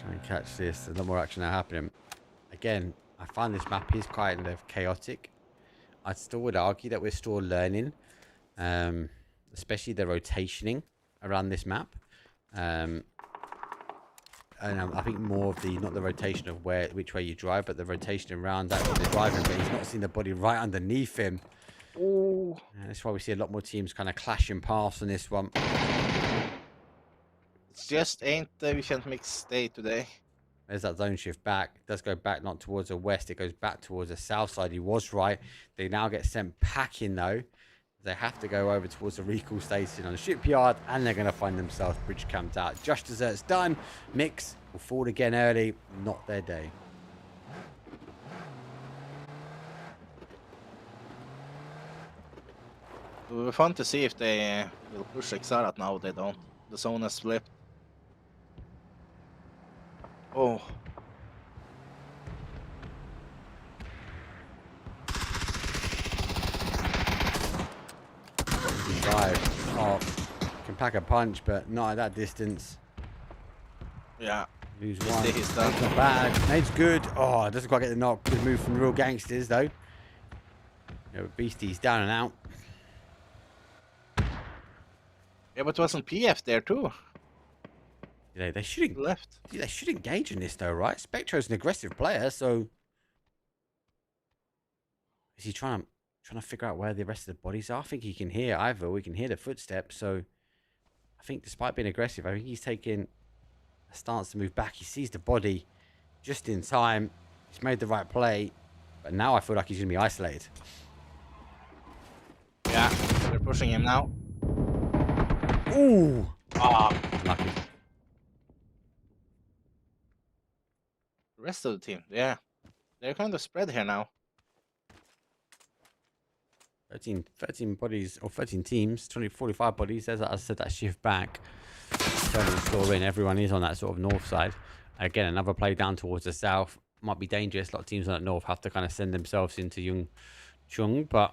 [SPEAKER 4] try and catch this. There's no more action now happening. Again, I find this map is quite chaotic. I still would argue that we're still learning, especially the rotationing around this map. And I think more of the, not the rotation of which way you drive, but the rotation around that the driving. But he's not seen the body right underneath him. Oh, that's why we see a lot more teams kind of clashing paths on this one.
[SPEAKER 5] just ain't we can't mix day today.
[SPEAKER 4] There's that zone shift back. It does go back, not towards the west. It goes back towards the south side. He was right. They now get sent packing, though. They have to go over towards the recall station on the shipyard, and they're going to find themselves bridge camped out. Just dessert's done. Mix will fall again early. Not their day.
[SPEAKER 5] It will be fun to see if they will push Xarat now. They don't. The zone has flipped. Oh.
[SPEAKER 4] Drive. Oh, can pack a punch, but not at that distance.
[SPEAKER 5] Yeah.
[SPEAKER 4] Lose one.
[SPEAKER 5] He's done.
[SPEAKER 4] Nade's not bad. Nade's good. Oh, doesn't quite get the knock. Good move from the real gangsters, though. Yeah, but Beastie's down and out.
[SPEAKER 5] Yeah, but wasn't PF there too?
[SPEAKER 4] You know, they should
[SPEAKER 5] Left.
[SPEAKER 4] they should engage in this, though, right? Spectro's an aggressive player, so is he trying to figure out where the rest of the bodies are? I think he can hear either. We can hear the footsteps, so I think despite being aggressive, I think he's taking a stance to move back. He sees the body just in time. He's made the right play, but now I feel like he's going to be isolated.
[SPEAKER 5] Yeah, they're pushing him now.
[SPEAKER 4] Ooh!
[SPEAKER 5] Ah,
[SPEAKER 4] Lucky.
[SPEAKER 5] the rest of the team, yeah. They're kind of spread here now.
[SPEAKER 4] 13 bodies, or 13 teams, 45 bodies. There's, as I said, that shift back. Turning the score in. Everyone is on that sort of north side. Again, another play down towards the south. Might be dangerous. A lot of teams on that north have to kind of send themselves into Yung Chung. But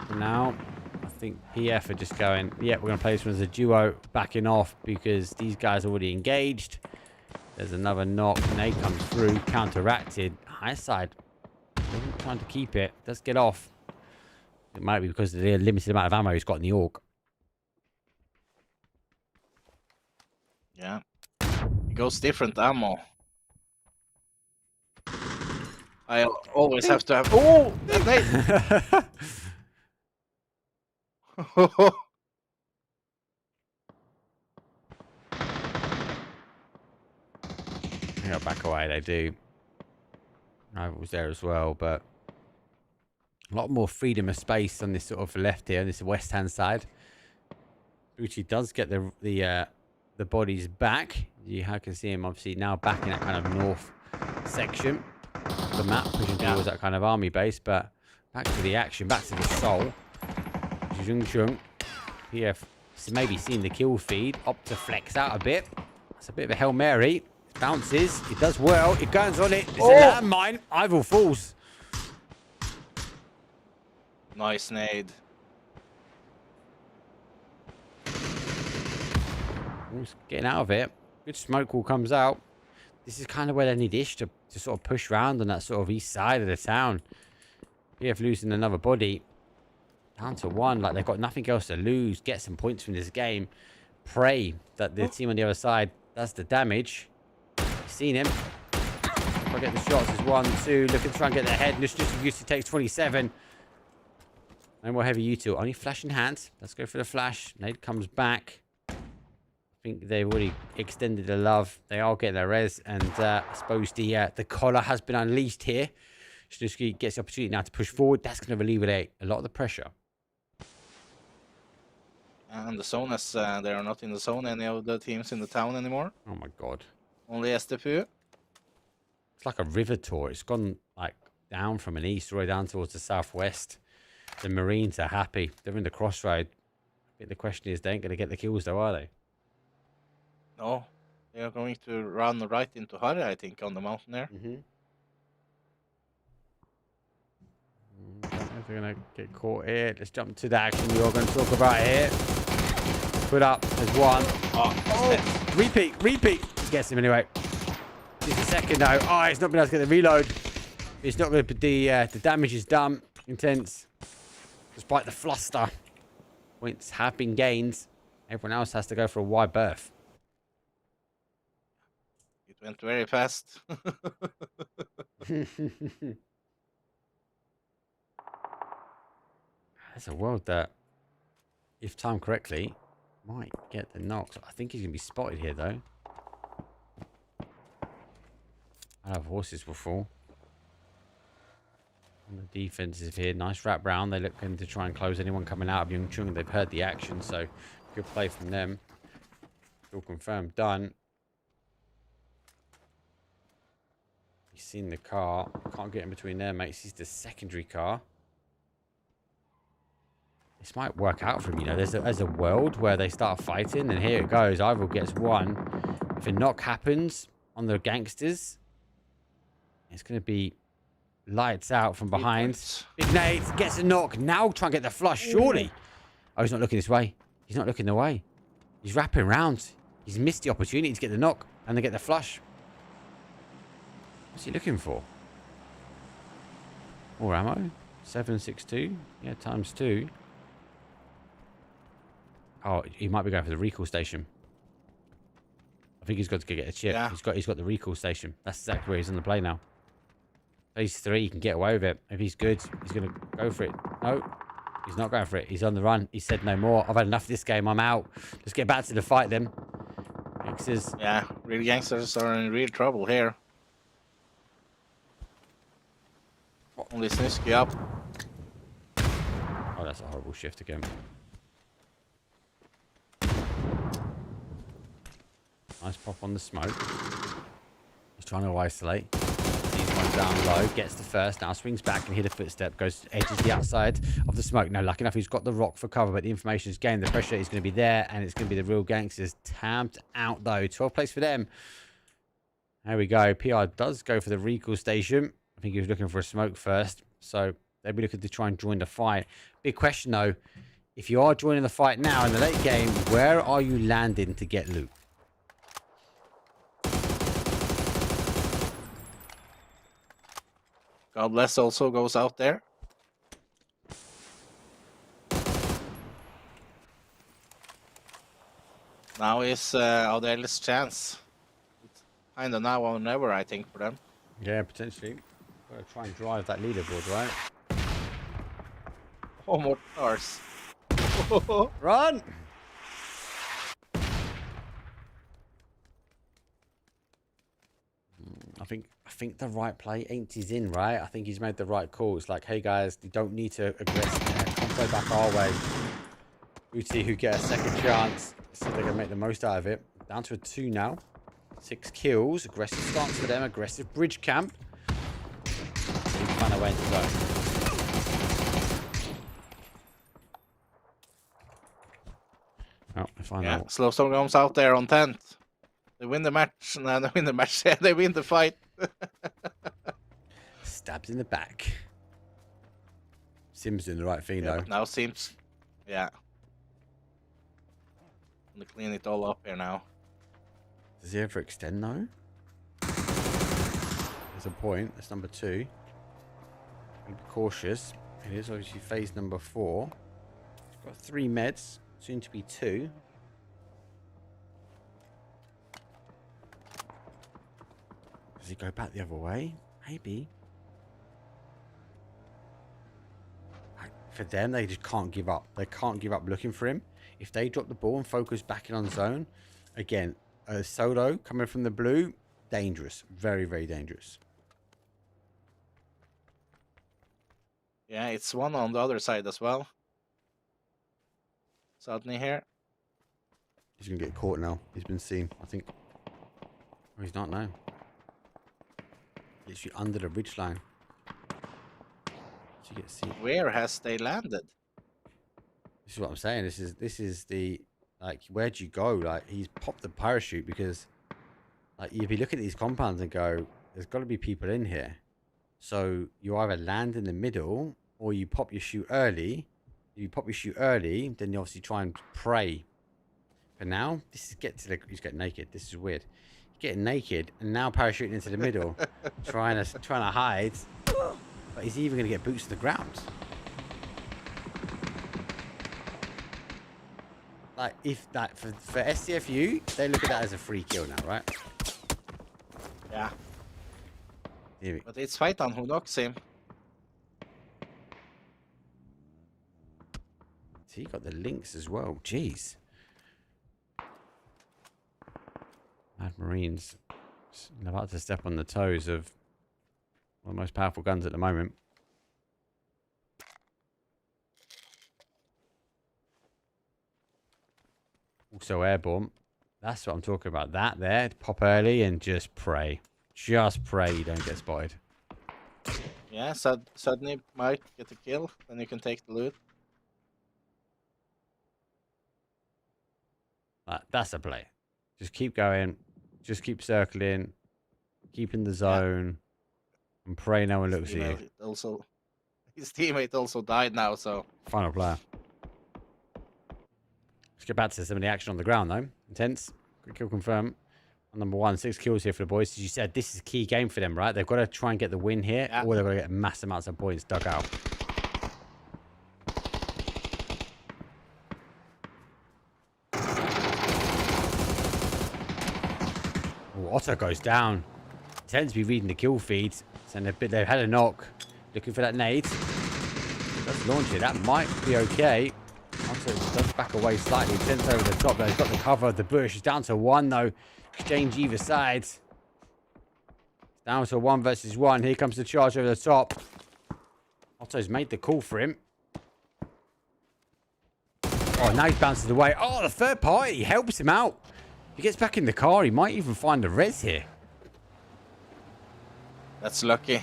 [SPEAKER 4] for now, I think PF are just going, yeah, we're going to play this one as a duo, backing off because these guys are already engaged. There's another knock. Nade comes through, counteracted. High side. Trying to keep it. Does get off. It might be because of the limited amount of ammo he's got in the AUG.
[SPEAKER 5] Yeah. It goes different ammo. I always have to have... Oh! Nade!
[SPEAKER 4] Yeah, back away, they do. I was there as well, but a lot more freedom of space on this sort of left here, this west hand side. Bucci does get the bodies back. You can see him obviously now back in that kind of north section of the map, pushing towards that kind of army base. But back to the action, back to the soul. Zhung Chung, PF maybe seeing the kill feed, opt to flex out a bit. That's a bit of a Hail Mary. Bounces, it does well, it goes on it. It's a landmine. Ivor falls.
[SPEAKER 5] Nice nade.
[SPEAKER 4] Getting out of it. Good smoke wall comes out. This is kind of where they need Ish to sort of push around on that sort of east side of the town. PF losing another body. Down to one. Like they've got nothing else to lose. Get some points from this game. Pray that the team on the other side does the damage. Seen him. Try to get the shots. There's 1, 2. Looking to try and get their head. And just takes 27. No more heavy U2. Only flash in hand. Let's go for the flash. Nade comes back. I think they've already extended the love. They are getting their res. And I suppose the collar has been unleashed here. Shnuski gets the opportunity now to push forward. That's going to alleviate a lot of the pressure.
[SPEAKER 5] And the zone is, they are not in the zone, any of the teams in the town anymore.
[SPEAKER 4] Oh my god.
[SPEAKER 5] Only STFU.
[SPEAKER 4] It's like a river tour. It's gone like down from an east right down towards the southwest. The Marines are happy. They're in the crossroad. I think the question is, they ain't going to get the kills though, are they?
[SPEAKER 5] No. They are going to run right into Harry, I think, on the mountain there.
[SPEAKER 4] Mm-hmm. I don't know if they're going to get caught here. Let's jump to the action you're going to talk about here. Put up as one. Oh, repeat. He gets him anyway. Just a second though. Oh, he's not been able to get the reload. It's not going to be the damage is done. Intense. Despite the fluster. Points have been gained. Everyone else has to go for a wide berth.
[SPEAKER 5] It went very fast.
[SPEAKER 4] That's a world that, if timed correctly, Might get the knocks. I think he's going to be spotted here, though. I have horses before. On the defensive here. Nice wrap round. They're looking to try and close anyone coming out of Yung Chung. They've heard the action, so good play from them. All confirmed. Done. He's seen the car. Can't get in between there, mate. He's the secondary car. This might work out for him, you know. There's a world where they start fighting, and here it goes. Ivor gets one. If a knock happens on the gangsters, it's going to be lights out from behind. Big Nate gets a knock. Now try and get the flush, surely. Oh, he's not looking this way. He's not looking the way. He's wrapping around. He's missed the opportunity to get the knock, and they get the flush. What's he looking for? More ammo. 7.62. Yeah, times 2. Oh, he might be going for the recall station. I think he's got to go get a chip. Yeah. He's got the recall station. That's exactly where he's on the play now. Phase 3, he can get away with it. If he's good, he's going to go for it. No, he's not going for it. He's on the run. He said no more. I've had enough of this game. I'm out. Let's get back to the fight then. Gangsters.
[SPEAKER 5] Yeah, real gangsters are in real trouble here. Only Snisky up.
[SPEAKER 4] Oh, that's a horrible shift again. Nice pop on the smoke. He's trying to isolate. Sees one down low. Gets the first. Now swings back and hit a footstep. Goes edges the outside of the smoke. No, lucky enough he's got the rock for cover, but the information is gained. The pressure is going to be there, and it's going to be the real gangsters. Tabbed out though. 12th place for them. There we go. PR does go for the recall station. I think he was looking for a smoke first. So they'll be looking to try and join the fight. Big question though. If you are joining the fight now in the late game, where are you landing to get loot?
[SPEAKER 5] God bless also goes out there. Now is Audel's chance. It's kind of now or never, I think, for them.
[SPEAKER 4] Yeah, potentially. Gotta try and drive that leaderboard, right?
[SPEAKER 5] Oh, more cars.
[SPEAKER 4] Run! I think the right play ain't he's in, right? I think he's made the right call. It's like, hey guys, you don't need to aggress. Come play back our way. Uti who get a second chance. So they're gonna make the most out of it. Down to a 2 now. 6 kills. Aggressive stance for them. Aggressive bridge camp. They find a way to go. Oh, I find out.
[SPEAKER 5] Slowstone comes out there on 10th. They win the match. No, they win the match. They win the fight.
[SPEAKER 4] Stabs in the back. Sim's doing the right thing, though.
[SPEAKER 5] Now Sims. Yeah. I'm going to clean it all up here now.
[SPEAKER 4] Does he ever extend, though? There's a point. That's number 2. Be cautious. It is obviously phase number 4. He's got 3 meds. Soon to be 2. Does he go back the other way? Maybe. For them, they just can't give up. They can't give up looking for him. If they drop the ball and focus back in on zone, again, a solo coming from the blue, dangerous. Very, very dangerous.
[SPEAKER 5] Yeah, it's one on the other side as well. Suddenly here.
[SPEAKER 4] He's going to get caught now. He's been seen, I think. Oh, he's not now. Literally under the ridge line. So you get seen.
[SPEAKER 5] Where has they landed?
[SPEAKER 4] This is what I'm saying. This is the, like, where'd you go? Like, he's popped the parachute because, like, you'd be looking at these compounds and go, there's got to be people in here. So you either land in the middle or you pop your chute early. If you pop your chute early, then you obviously try and pray. But now, this is he's getting naked. This is weird. He's getting naked and now parachuting into the middle, trying to hide. But he's even going to get boots to the ground. Like, if that for SCFU, they look at that as a free kill now, right?
[SPEAKER 5] Yeah. But it's fight on who knocks him.
[SPEAKER 4] So he got the links as well. Jeez. Mad Marines about to step on the toes of one of the most powerful guns at the moment. Also airborne. That's what I'm talking about. That there. Pop early and just pray. Just pray you don't get spotted.
[SPEAKER 5] Yeah, suddenly might get a kill, then you can take the loot.
[SPEAKER 4] That's a play. Just keep going. Just keep circling. Keep in the zone. And pray no one looks at you.
[SPEAKER 5] His teammate also died now, so...
[SPEAKER 4] Final player. Let's get back to some of the action on the ground, though. Intense. Quick kill confirm. Number 1, 6 kills here for the boys. As you said, this is a key game for them, right? They've got to try and get the win here, or they've got to get mass amounts of points dug out. Oh, Otto goes down. Tends to be reading the kill feeds. And they've had a knock. Looking for that nade. Does launch it. That might be okay. Otto does back away slightly. Tends over the top, though. He's got the cover of the bush. He's down to 1, though. Exchange either side. Down to 1 versus 1. Here comes the charge over the top. Otto's made the call for him. Oh, now he bounces away. Oh, the third party helps him out. He gets back in the car. He might even find a res here.
[SPEAKER 5] That's lucky.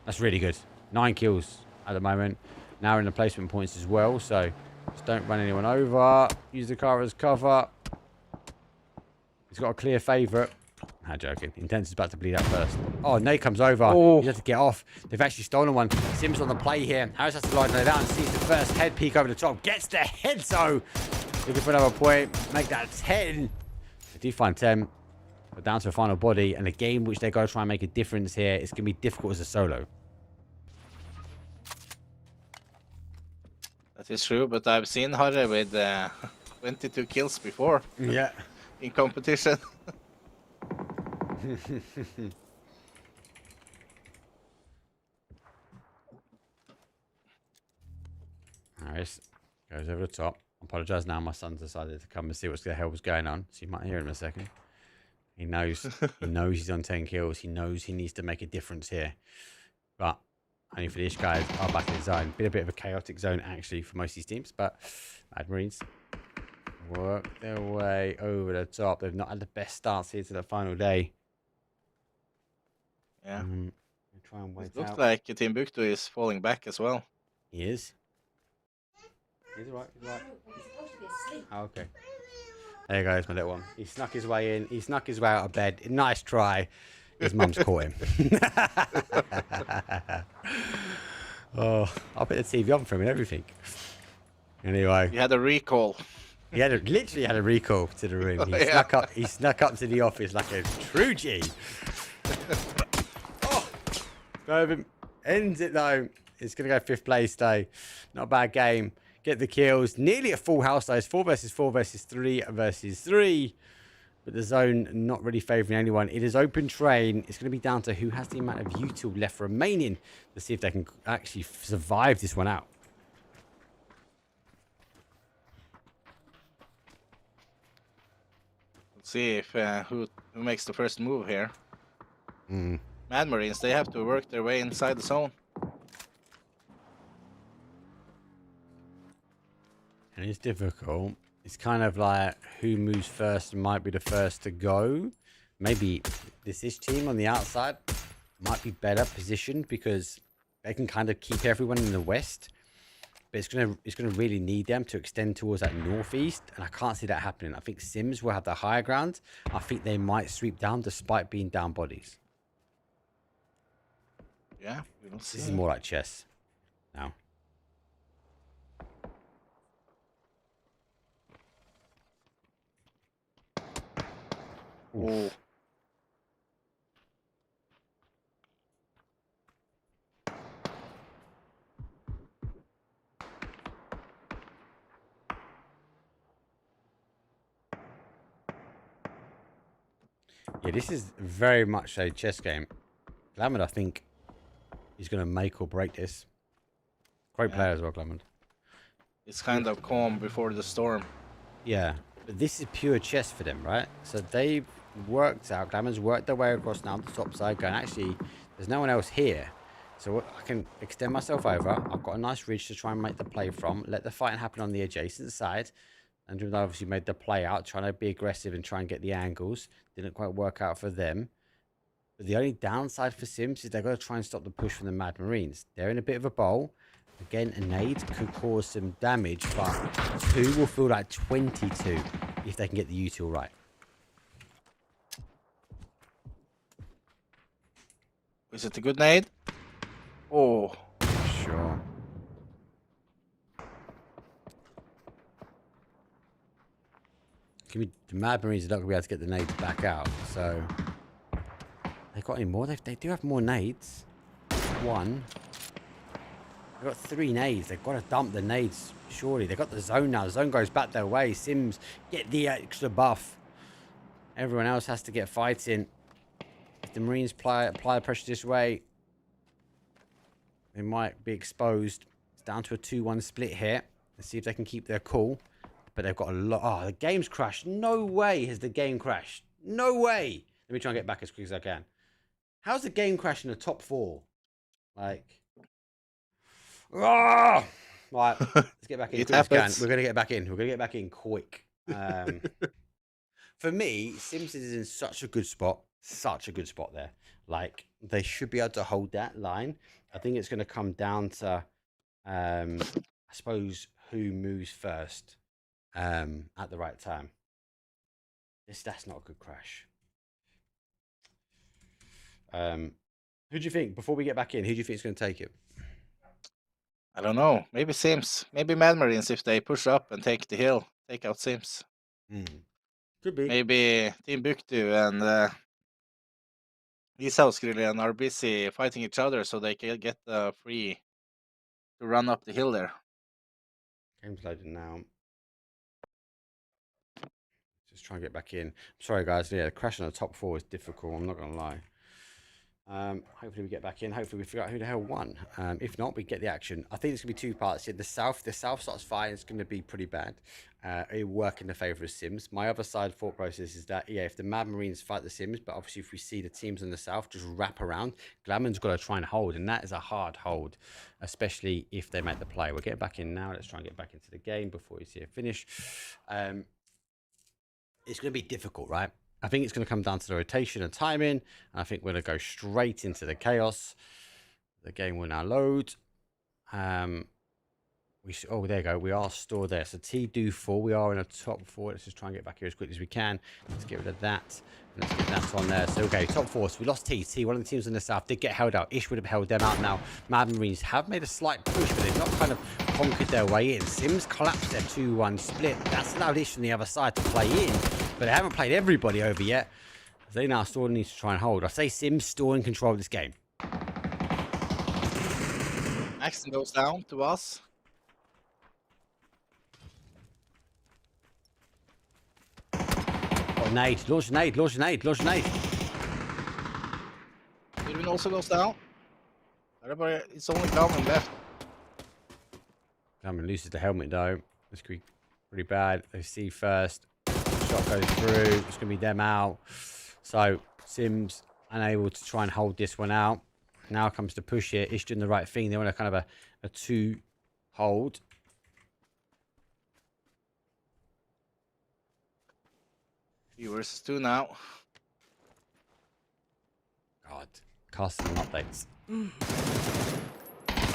[SPEAKER 4] That's really good. 9 kills at the moment. Now in the placement points as well. So just don't run anyone over. Use the car as cover. He's got a clear favourite. I'm joking. Intense is about to bleed out first. Oh, Nate comes over.
[SPEAKER 5] Oh.
[SPEAKER 4] He has to get off. They've actually stolen one. Sims on the play here. Harris has to line it down and sees the first head peek over the top. Gets the head, so looking for another point. Make that 10. They do find 10. But down to a final body. And a game which they're going to try and make a difference here. It's going to be difficult as a solo.
[SPEAKER 5] That is true, but I've seen Harry with 22 kills before.
[SPEAKER 4] Yeah.
[SPEAKER 5] In competition.
[SPEAKER 4] Harris goes over the top. I apologise now. My son decided to come and see what the hell was going on. So you might hear him in a second. He knows. He knows he's on 10 kills. He knows he needs to make a difference here. But only for these guys are back in the zone. Been a bit of a chaotic zone actually for most of these teams. But Mad Marines work their way over the top. They've not had the best starts here to the final day.
[SPEAKER 5] Yeah.
[SPEAKER 4] Try and wait
[SPEAKER 5] It looks
[SPEAKER 4] out.
[SPEAKER 5] like Timbuktu is falling back as well.
[SPEAKER 4] He is. He's alright. He's alright. Oh, okay. There goes my little one. He snuck his way in. He snuck his way out of bed. Nice try. His mum's caught him. Oh, I'll put the TV on for him and everything. Anyway.
[SPEAKER 5] He had a recall.
[SPEAKER 4] He had literally had a recall to the room. He snuck up to the office like a true G. Oh, go over him. Ends it though. It's gonna go 5th place though. Not a bad game. Get the kills. Nearly a full house though. It's 4 versus 4 versus 3 versus 3. But the zone not really favouring anyone. It is open train. It's going to be down to who has the amount of util left remaining to see if they can actually survive this one out.
[SPEAKER 5] Let's see if who makes the first move here. Mad Marines, they have to work their way inside the zone.
[SPEAKER 4] And it's difficult. It's kind of like who moves first might be the first to go. Maybe this team on the outside might be better positioned because they can kind of keep everyone in the west. But it's gonna really need them to extend towards that northeast, and I can't see that happening. I think Sims will have the higher ground. I think they might sweep down despite being down bodies.
[SPEAKER 5] Yeah, we will see.
[SPEAKER 4] This is more like chess now.
[SPEAKER 5] Oh.
[SPEAKER 4] Yeah, this is very much a chess game. Glamour, I think, is going to make or break this. Great player as well, Glamour.
[SPEAKER 5] It's kind of calm before the storm.
[SPEAKER 4] Yeah. But this is pure chess for them, right? So they've worked out, Glamour's worked their way across now the top side, going, actually, there's no one else here. So I can extend myself over. I've got a nice ridge to try and make the play from. Let the fighting happen on the adjacent side. And obviously made the play out, trying to be aggressive and try and get the angles. Didn't quite work out for them. But the only downside for Sims is they've got to try and stop the push from the Mad Marines. They're in a bit of a bowl. Again, a nade could cause some damage, but 2 will feel like 22 if they can get the util right.
[SPEAKER 5] Is it a good nade? Oh.
[SPEAKER 4] Sure. The Mad Marines are not going to be able to get the nades back out, so... They got any more? They do have more nades. 1. They've got 3 nades. They've got to dump the nades, surely. They've got the zone now. The zone goes back their way. Sims get the extra buff. Everyone else has to get fighting. If the Marines apply the pressure this way, they might be exposed. It's down to a 2-1 split here. Let's see if they can keep their cool. But they've got a lot. Oh, the game's crashed. No way has the game crashed. No way. Let me try and get back as quick as I can. How's the game crash in the top 4? Like, oh! Right, let's get back in. We're going to get back in. We're going to get back in quick. For me, Sims is in such a good spot. Such a good spot there. Like, they should be able to hold that line. I think it's going to come down to, I suppose, who moves first at the right time. That's not a good crash. Who do you think, before we get back in, who do you think is going to take it?
[SPEAKER 5] I don't know. Maybe Sims. Maybe Mad Marines if they push up and take the hill. Take out Sims.
[SPEAKER 4] Could be.
[SPEAKER 5] Maybe Timbuktu and Ishauskrillian are busy fighting each other so they can get free to run up the hill there.
[SPEAKER 4] Game's loading now. Just try and get back in. I'm sorry, guys. Yeah, the crash on the top 4 is difficult. I'm not going to lie. Hopefully we get back in. Hopefully we figure out who the hell won. If not, we get the action. I think it's going to be 2 parts here. The south starts fine. It's going to be pretty bad. It will work in the favour of Sims. My other side thought process is that, yeah, if the Mad Marines fight the Sims, but obviously if we see the teams in the south just wrap around, Glamour's got to try and hold, and that is a hard hold, especially if they make the play. We're getting back in now. Let's try and get back into the game before we see it finish. It's going to be difficult, right? I think it's going to come down to the rotation and timing. And I think we're going to go straight into the chaos. The game will now load. Oh, there you go. We are stored there. So T do 4. We are in a top 4. Let's just try and get back here as quickly as we can. Let's get rid of that. Let's get that on there. So, okay, top 4. So we lost T. One of the teams in the south did get held out. Ish would have held them out now. Mad Marines have made a slight push, but they've not kind of conquered their way in. Sims collapsed their 2-1 split. That's allowed Ish on the other side to play in, but they haven't played everybody over yet. They now still need to try and hold. I say Sims still in control of this game.
[SPEAKER 5] Axton goes down to us.
[SPEAKER 4] Oh, nade. Launch a nade. Launch a nade. Launch a nade.
[SPEAKER 5] Irvin also goes down. Everybody, it's only Galvin left.
[SPEAKER 4] Galvin loses the helmet though. This could be pretty bad. They see first. Shot goes through. It's going to be them out. So Sims unable to try and hold this one out. Now comes to push it. Ish doing the right thing. They want a kind of a 2 hold.
[SPEAKER 5] Viewers 2 now.
[SPEAKER 4] God, casting updates. I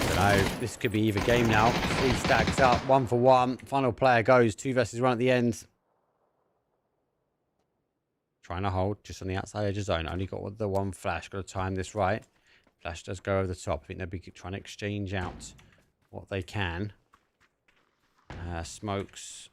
[SPEAKER 4] don't know. This could be either game now. 3 stacks up, 1 for 1. Final player goes 2 versus 1 at the end. Trying to hold just on the outside edge of zone. Only got the 1 flash. Got to time this right. Flash does go over the top. I think they'll be trying to exchange out what they can. Smokes.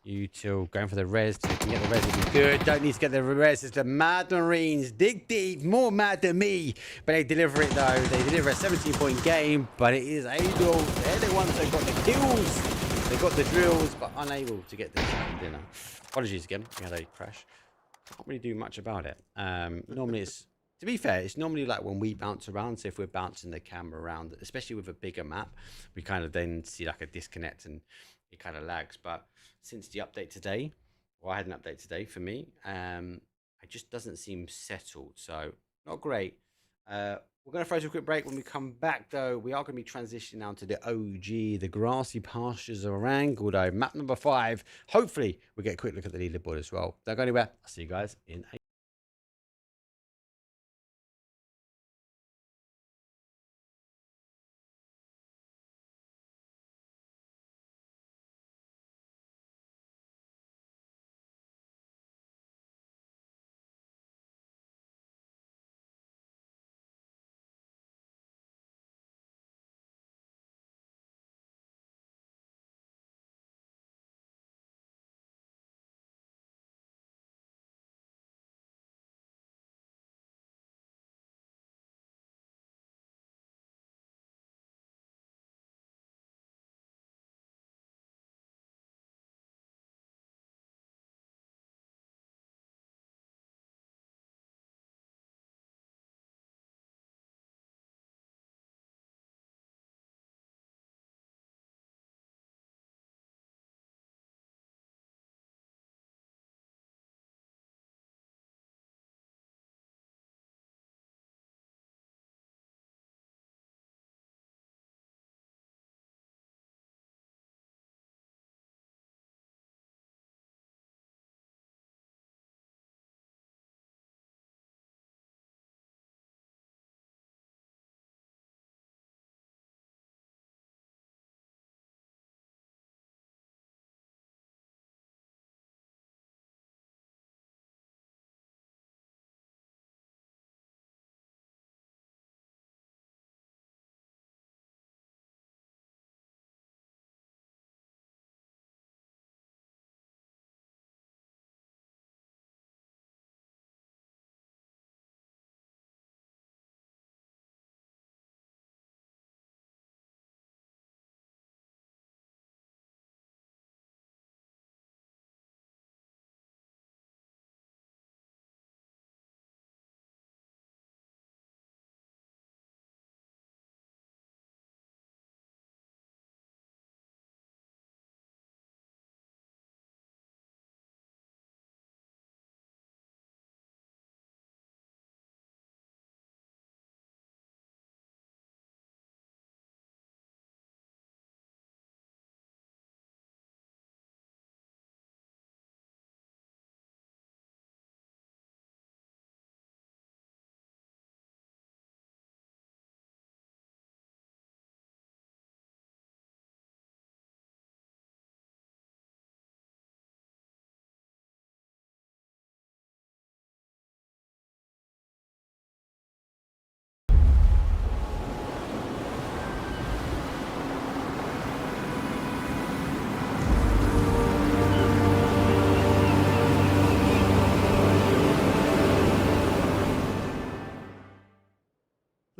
[SPEAKER 4] Util going for the res. If they can get the res, it'll be good. Don't need to get the res. It's the Mad Marines. Dig deep. More mad than me. But they deliver it though. They deliver a 17-point game. But it is able. They're the ones that got the kills. They got the drills, but unable to get the dinner. Apologies again. We had a crash. Can't really do much about it. Normally it's, to be fair, it's normally like when we bounce around. So if we're bouncing the camera around, especially with a bigger map, we kind of then see like a disconnect and it kind of lags. But since the update today, well, I had an update today for me, it just doesn't seem settled. So not great. We're going to throw to a quick break. When we come back, though, we are going to be transitioning now to the OG, the grassy pastures of Wrangle, though. Map number 5. Hopefully, we get a quick look at the leaderboard as well. Don't go anywhere. I'll see you guys in a...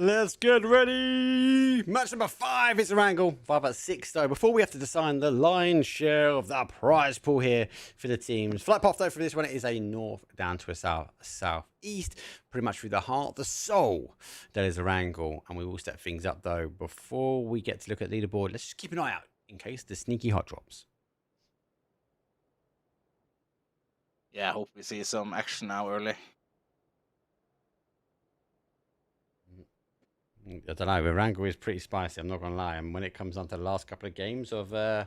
[SPEAKER 4] Let's get ready. Match number 5 is a Wrangle. 5 at 6 though. Before we have to decide the lion's share of the prize pool here for the teams. Flight path though for this one is a north down to a south, southeast, pretty much through the heart, the soul. That is a Wrangle, and we will set things up though. Before we get to look at leaderboard, let's just keep an eye out in case the sneaky hot drops.
[SPEAKER 5] Yeah, I hope we see some action now early.
[SPEAKER 4] I don't know. The Wrangle is pretty spicy. I'm not gonna lie. And when it comes down to the last couple of games of the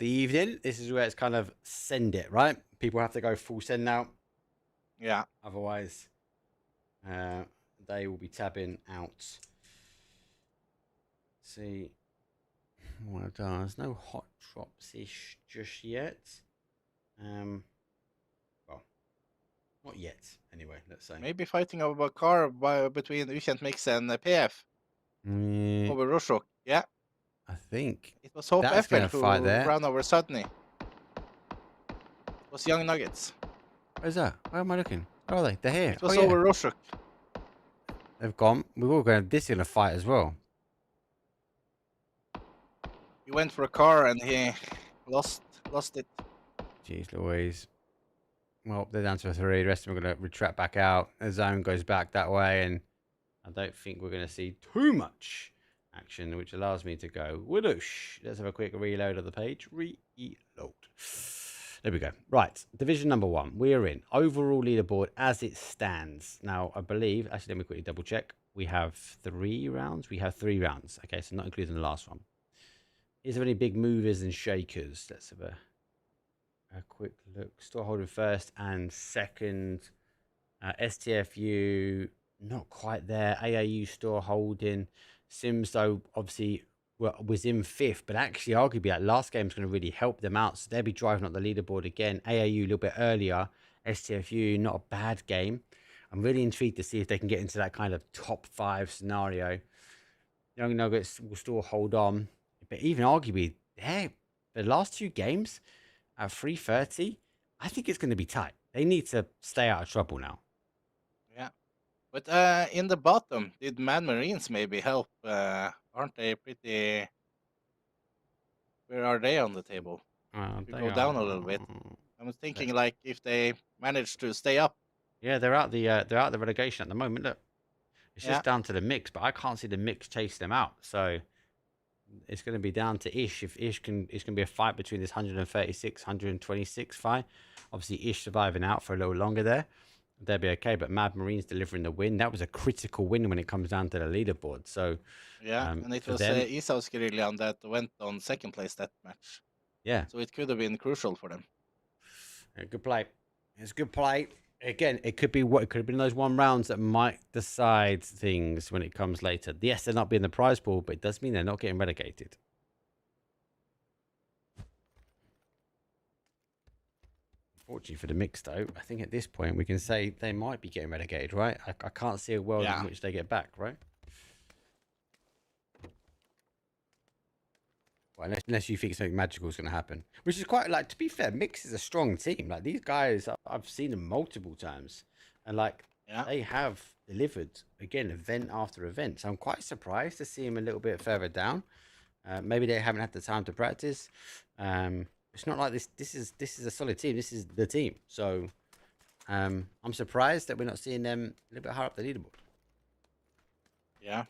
[SPEAKER 4] evening, this is where it's kind of send it, right? People have to go full send now.
[SPEAKER 5] Yeah.
[SPEAKER 4] Otherwise, they will be tabbing out. See what I've done. There's no hot drops ish just yet. Well, not yet. Anyway, let's say.
[SPEAKER 5] Maybe fighting over a car between Ukjent Mix and PF over Roshok. Yeah.
[SPEAKER 4] I think
[SPEAKER 5] it was Hope
[SPEAKER 4] that's
[SPEAKER 5] FL
[SPEAKER 4] gonna fight there.
[SPEAKER 5] ran over Sudney. It was Young Nuggets.
[SPEAKER 4] Where's that? Where am I looking? Where are they? They're here.
[SPEAKER 5] It was over Roshok.
[SPEAKER 4] They've gone. We're all going. This is gonna fight as well.
[SPEAKER 5] He went for a car and he lost it.
[SPEAKER 4] Jeez Louise. Well, they're down to a 3. The rest of them are going to retract back out. The zone goes back that way, and I don't think we're going to see too much action, which allows me to go whoosh. Let's have a quick reload of the page. Reload. There we go. Right, division number 1. We are in. Overall leaderboard as it stands. Now, I believe, actually, let me quickly double check. We have 3 rounds. We have 3 rounds. Okay, so not including the last one. Is there any big movers and shakers? Let's have a quick look. Store holding first and second. STFU, not quite there. AAU store holding. Sims, though, obviously was in 5th, but actually, arguably, that last game is going to really help them out. So they'll be driving up the leaderboard again. AAU a little bit earlier. STFU, not a bad game. I'm really intrigued to see if they can get into that kind of top 5 scenario. Young Nuggets will still hold on. But even arguably, the last 2 games at 3:30, I think it's going to be tight. They need to stay out of trouble now.
[SPEAKER 5] Yeah. But in the bottom, did Mad Marines maybe help? Aren't they pretty... Where are they on the table? We go down a little bit. I was thinking like if they manage to stay up.
[SPEAKER 4] Yeah, they're out the relegation at the moment. Look, it's just down to the mix, but I can't see the mix chase them out. So it's going to be down to Ish. If Ish can, it's going to be a fight between this 136, 126 fight. Obviously, Ish surviving out for a little longer there. They'll be okay, but Mad Marines delivering the win. That was a critical win when it comes down to the leaderboard. So
[SPEAKER 5] yeah, and it was Isaus Guerrillan that went on 2nd place that match.
[SPEAKER 4] Yeah.
[SPEAKER 5] So it could have been crucial for them.
[SPEAKER 4] Yeah, good play. It's good play. Again, it could be what it could have been those 1 rounds that might decide things when it comes later. Yes, they're not being the prize pool, but it does mean they're not getting relegated. Fortunately for the mix, though, I think at this point we can say they might be getting relegated, right? I can't see a world in which they get back, right? Well, unless you think something magical is going to happen, which is quite like, to be fair, Mix is a strong team. Like these guys, I've seen them multiple times, and like they have delivered again event after event. So I'm quite surprised to see them a little bit further down. Maybe they haven't had the time to practice. It's not like this. This is a solid team. This is the team. So I'm surprised that we're not seeing them a little bit higher up the leaderboard.
[SPEAKER 5] Yeah.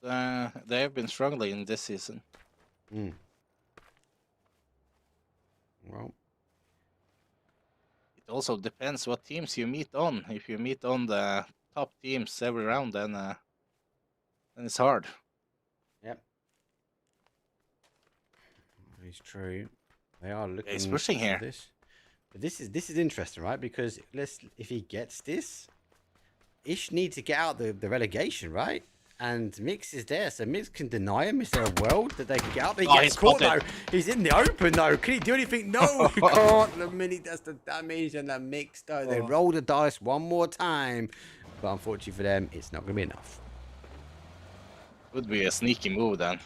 [SPEAKER 5] But they have been struggling this season.
[SPEAKER 4] Well,
[SPEAKER 5] it also depends what teams you meet on. If you meet on the top teams every round, then it's hard.
[SPEAKER 4] Yep. It's true. They are looking.
[SPEAKER 5] He's pushing here.
[SPEAKER 4] This. But this is interesting, right? Because if he gets this, Ish needs to get out the relegation, right? And Mix is there, so Mix can deny him. Is there a world that they can get out? He gets caught though. He's in the open though. Can he do anything? No, he can't. The minute that's the damage and the Mix though. They roll the dice 1 more time, but unfortunately for them, it's not going to be enough.
[SPEAKER 5] Would be a sneaky move then.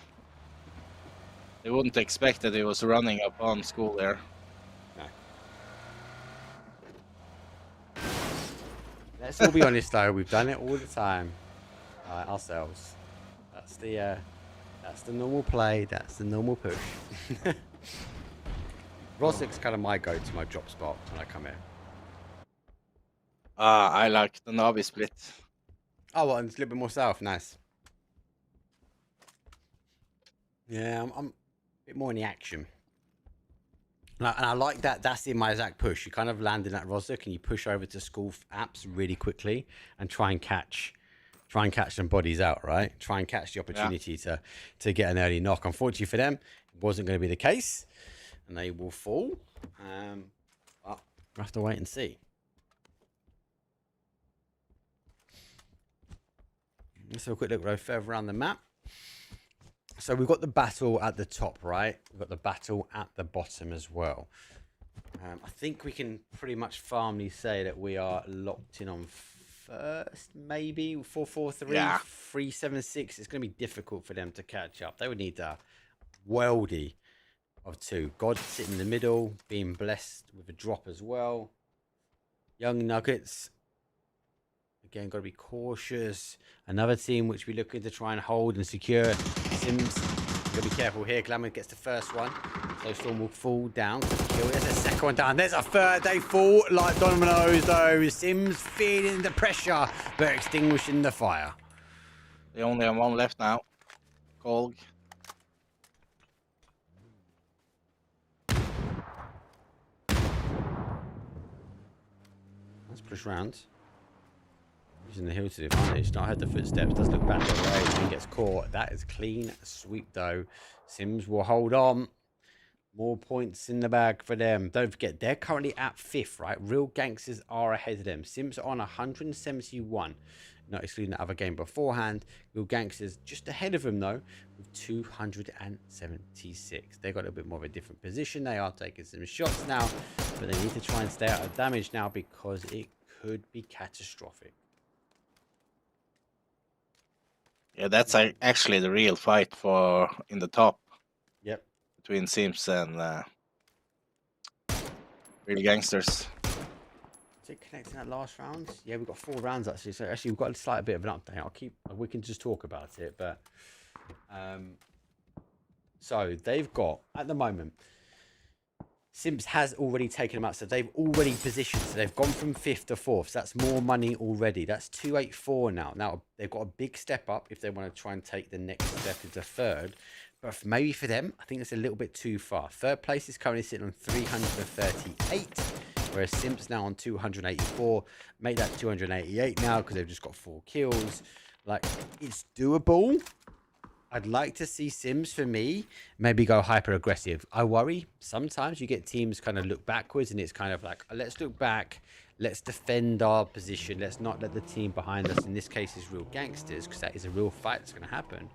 [SPEAKER 5] They wouldn't expect that he was running up on school there.
[SPEAKER 4] No. Let's all be honest though. We've done it all the time. Ourselves. That's the normal play. That's the normal push. Rosik's kind of my go-to, my drop spot when I come here.
[SPEAKER 5] I like the Navi split.
[SPEAKER 4] Oh, well, and it's a little bit more south. Nice. Yeah, I'm a bit more in the action. And I like that. That's the my exact push. You kind of land in that Rosik and you push over to school apps really quickly and try and catch some bodies out, right? Try and catch the opportunity to get an early knock. Unfortunately for them, it wasn't going to be the case, and they will fall. But we'll have to wait and see. Let's have a quick look right further around the map. So we've got the battle at the top, right? We've got the battle at the bottom as well. I think we can pretty much firmly say that we are locked in on first, maybe 4-4-3, 3-7-6. It's going to be difficult for them to catch up. They would need a worldy of 2. God sitting in the middle, being blessed with a drop as well. Young Nuggets, again, got to be cautious. Another team which we're looking to try and hold and secure. Sims, got to be careful here. Glamour gets the first one. So Storm will fall down. There's a second one down. There's a third. They fall like dominoes, though. Sims feeling the pressure, but extinguishing the fire.
[SPEAKER 5] They only have one left now. Kolg.
[SPEAKER 4] Let's push round. Using the hill to the advantage. Not heard the footsteps. Does look back the way. And gets caught. That is clean sweep though. Sims will hold on. More points in the bag for them. Don't forget, they're currently at 5th, right? Real Gangsters are ahead of them. Sims are on 171. Not excluding the other game beforehand. Real Gangsters just ahead of them, though, with 276. They've got a bit more of a different position. They are taking some shots now, but they need to try and stay out of damage now because it could be catastrophic.
[SPEAKER 5] Yeah, that's actually the real fight for in the top.
[SPEAKER 4] Yep.
[SPEAKER 5] Between Sims and Real Gangsters.
[SPEAKER 4] Is it connecting that last round? Yeah, we've got 4 rounds actually. So actually, we've got a slight bit of an update. We can just talk about it. But so they've got at the moment. Sims has already taken them out, so they've already positioned. So they've gone from 5th to 4th. So that's more money already. That's 284 now. Now they've got a big step up if they want to try and take the next step into 3rd. But maybe for them, I think it's a little bit too far. 3rd place is currently sitting on 338, whereas Sims now on 284. Make that 288 now because they've just got 4 kills. Like, it's doable. I'd like to see Sims, for me, maybe go hyper aggressive. I worry sometimes you get teams kind of look backwards and it's kind of like, let's look back. Let's defend our position. Let's not let the team behind us, in this case, is Real Gangsters, because that is a real fight that's going to happen.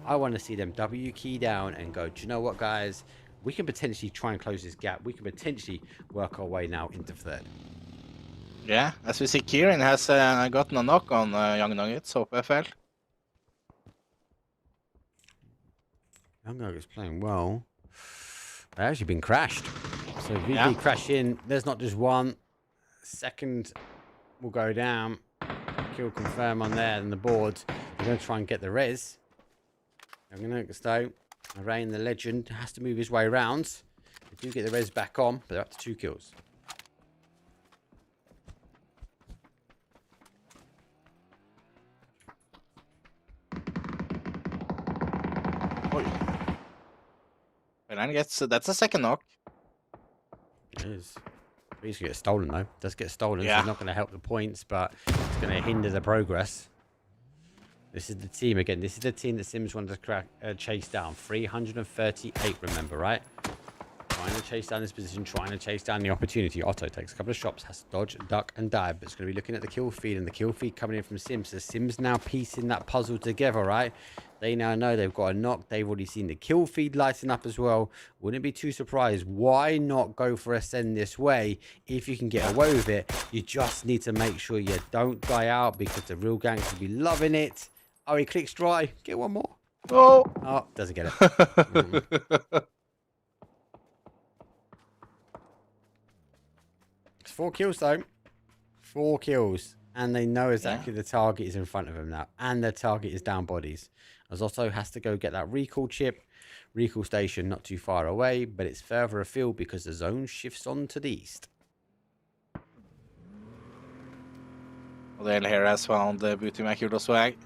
[SPEAKER 4] I want to see them W key down and go, do you know what, guys? We can potentially try and close this gap. We can potentially work our way now into 3rd.
[SPEAKER 5] Yeah, as we see, Kieran has gotten a knock on Young Nuggets, Hope FL.
[SPEAKER 4] Young Nuggets playing well. They've actually been crashed. So VP crash in. There's not just one. 2nd will go down. Kill confirm on there and the board. They're going to try and get the res. Young Nuggets though. Rain, the legend, has to move his way around. They do get the res back on, but they're up to 2 kills.
[SPEAKER 5] And gets that's a 2nd knock.
[SPEAKER 4] It is. He's going to get stolen though. Does get stolen,
[SPEAKER 5] yeah.
[SPEAKER 4] So it's not going to help the points, but it's going to hinder the progress. This is the team again. This is the team that Sims wanted to chase down. 338, remember, right? Trying to chase down this position, trying to chase down the opportunity. Otto takes a couple of shots, has to dodge, duck, and dive, but it's going to be looking at the kill feed, and the kill feed coming in from Sims. So Sims now piecing that puzzle together, right? They now know they've got a knock. They've already seen the kill feed lighting up as well. Wouldn't be too surprised. Why not go for a send this way? If you can get away with it, you just need to make sure you don't die out, because the Real Gangs will be loving it. Oh, he clicks dry. Get one more.
[SPEAKER 5] Oh,
[SPEAKER 4] doesn't get it. It's 4 kills though. 4 kills. And they know exactly the target is in front of them now. And the target is down bodies. Azotto has to go get that recall chip. Recall station not too far away, but it's further afield because the zone shifts on to the east.
[SPEAKER 5] Dale here has found the Booty Macula swag.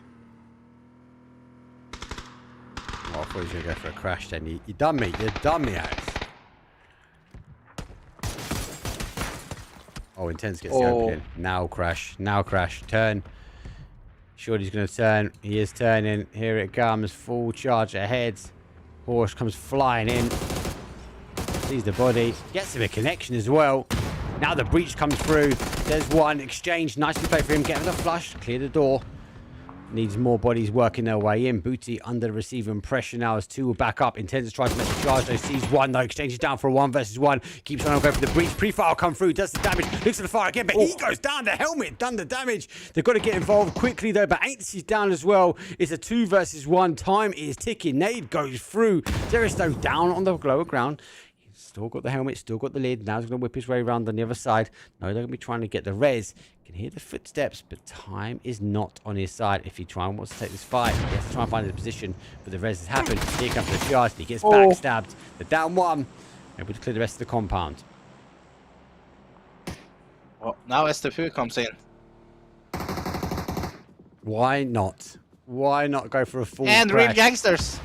[SPEAKER 4] Oh, I thought he was going to go for a crash then. You done me. You done me, Alex. Oh, Intense gets the opening. Now crash. Now crash. Turn. Sure, he's going to turn. He is turning. Here it comes. Full charge ahead. Porsche comes flying in. Sees the body. Gets him a connection as well. Now the breach comes through. There's one. Exchange. Nicely played for him. Getting the flush. Clear the door. Needs more bodies working their way in. Booty under receiving pressure now as 2 will back up. Intense tries to make the charge though. Sees 1 though. Exchanges down for a 1 versus 1. Keeps trying to go for the breach. Pre-fire come through. Does the damage. Looks at the fire again. But he goes down. The helmet done the damage. They've got to get involved quickly though. But Ainsley's down as well. It's a 2 versus 1. Time is ticking. Nade goes through. Zeristo down on the lower ground. Still got the helmet, still got the lid. Now he's going to whip his way around on the other side. No, they're going to be trying to get the res. Can hear the footsteps, but time is not on his side. If he wants to take this fight, he has to try and find a position for the res has happened. Here comes the charge. He gets backstabbed. They're down 1. Able to clear the rest of the compound.
[SPEAKER 5] Well, now STFU comes in.
[SPEAKER 4] Why not? Why not go for a full
[SPEAKER 5] And real
[SPEAKER 4] crash?
[SPEAKER 5] gangsters.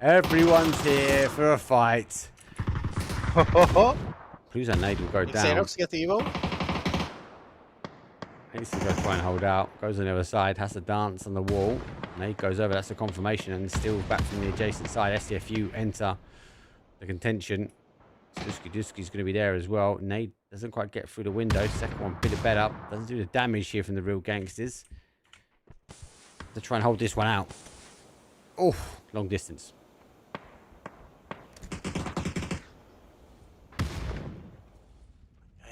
[SPEAKER 4] Everyone's here for a fight. Please, that nade will go down.
[SPEAKER 5] Xerox get evil.
[SPEAKER 4] Needs to go try and hold out. Goes on the other side. Has to dance on the wall. Nade goes over. That's a confirmation. And still back from the adjacent side. STFU enter the contention. Duski's going to be there as well. Nade doesn't quite get through the window. Second one, bit of bed up. Doesn't do the damage here from the real gangsters. To try and hold this one out. Oh, long distance.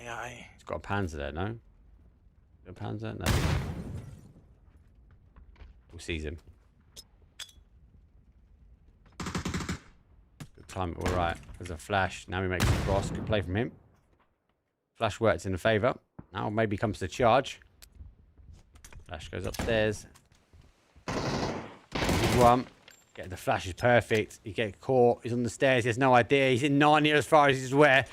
[SPEAKER 5] Aye.
[SPEAKER 4] He's got a Panzer there, no? A Panzer? No. We'll seize him. Good time, all right. There's a flash. Now he makes a cross. Good play from him. Flash works in the favour. Now maybe comes the charge. Flash goes upstairs. Good one. Getting the flash is perfect. He gets caught. He's on the stairs. He has no idea. He's in Narnia as far as he's aware.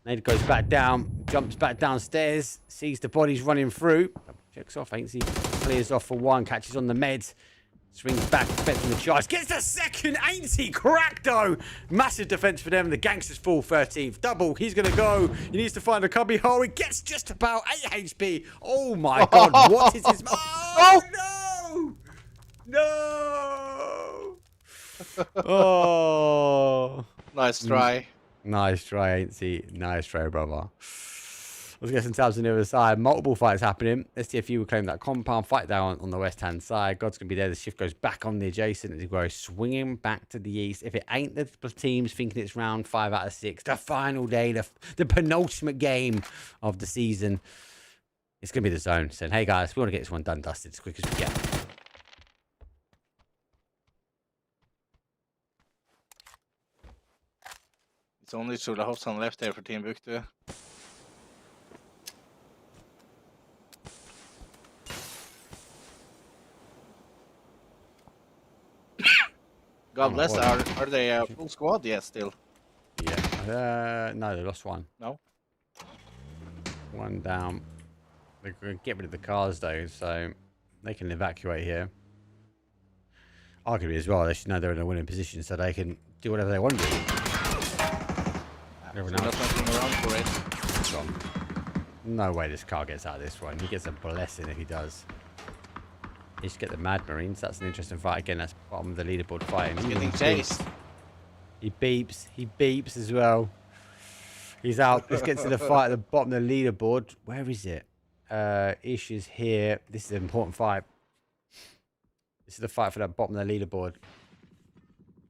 [SPEAKER 4] Nade goes back down. Jumps back downstairs. Sees the bodies running through. Checks off. Ain't he? Clears off for one. Catches on the meds. Swings back. Expecting the charge. Gets the second. Ain't he? Cracked though. Massive defense for them. The gangsters fall 13th. Double. He's going to go. He needs to find a cubby hole. He gets just about 8 HP. Oh my God. What is his... Oh no! No! Oh.
[SPEAKER 5] Nice try.
[SPEAKER 4] Nice try, ain't he? Nice try, brother. Let's get some tabs on the other side. Multiple fights happening. STFU will claim that compound. Fight down on the west-hand side. God's going to be there. The shift goes back on the adjacent as he goes swinging back to the east. If it ain't the teams thinking it's round 5 out of 6, the final day, the penultimate game of the season, it's going to be the zone saying, hey, guys, we want to get this one done, dusted as quick as we can.
[SPEAKER 5] It's only Sulahovsan left there for Team Buktu. God bless. Are they a full squad? Yes, still.
[SPEAKER 4] Yeah. No, they lost one.
[SPEAKER 5] No.
[SPEAKER 4] One down. They're going to get rid of the cars, though, so they can evacuate here. Arguably, as well, they should know they're in a winning position, so they can do whatever they want to do.
[SPEAKER 5] Everyone else nothing around for it.
[SPEAKER 4] Gone. No way this car gets out of this one. He gets a blessing if he does. He should get the Mad Marines. That's an interesting fight. Again, that's bottom of the leaderboard fighting.
[SPEAKER 5] He's getting chased.
[SPEAKER 4] He beeps. He beeps as well. He's out. Let's get to the fight at the bottom of the leaderboard. Where is it? Ish is here. This is an important fight. This is the fight for that bottom of the leaderboard.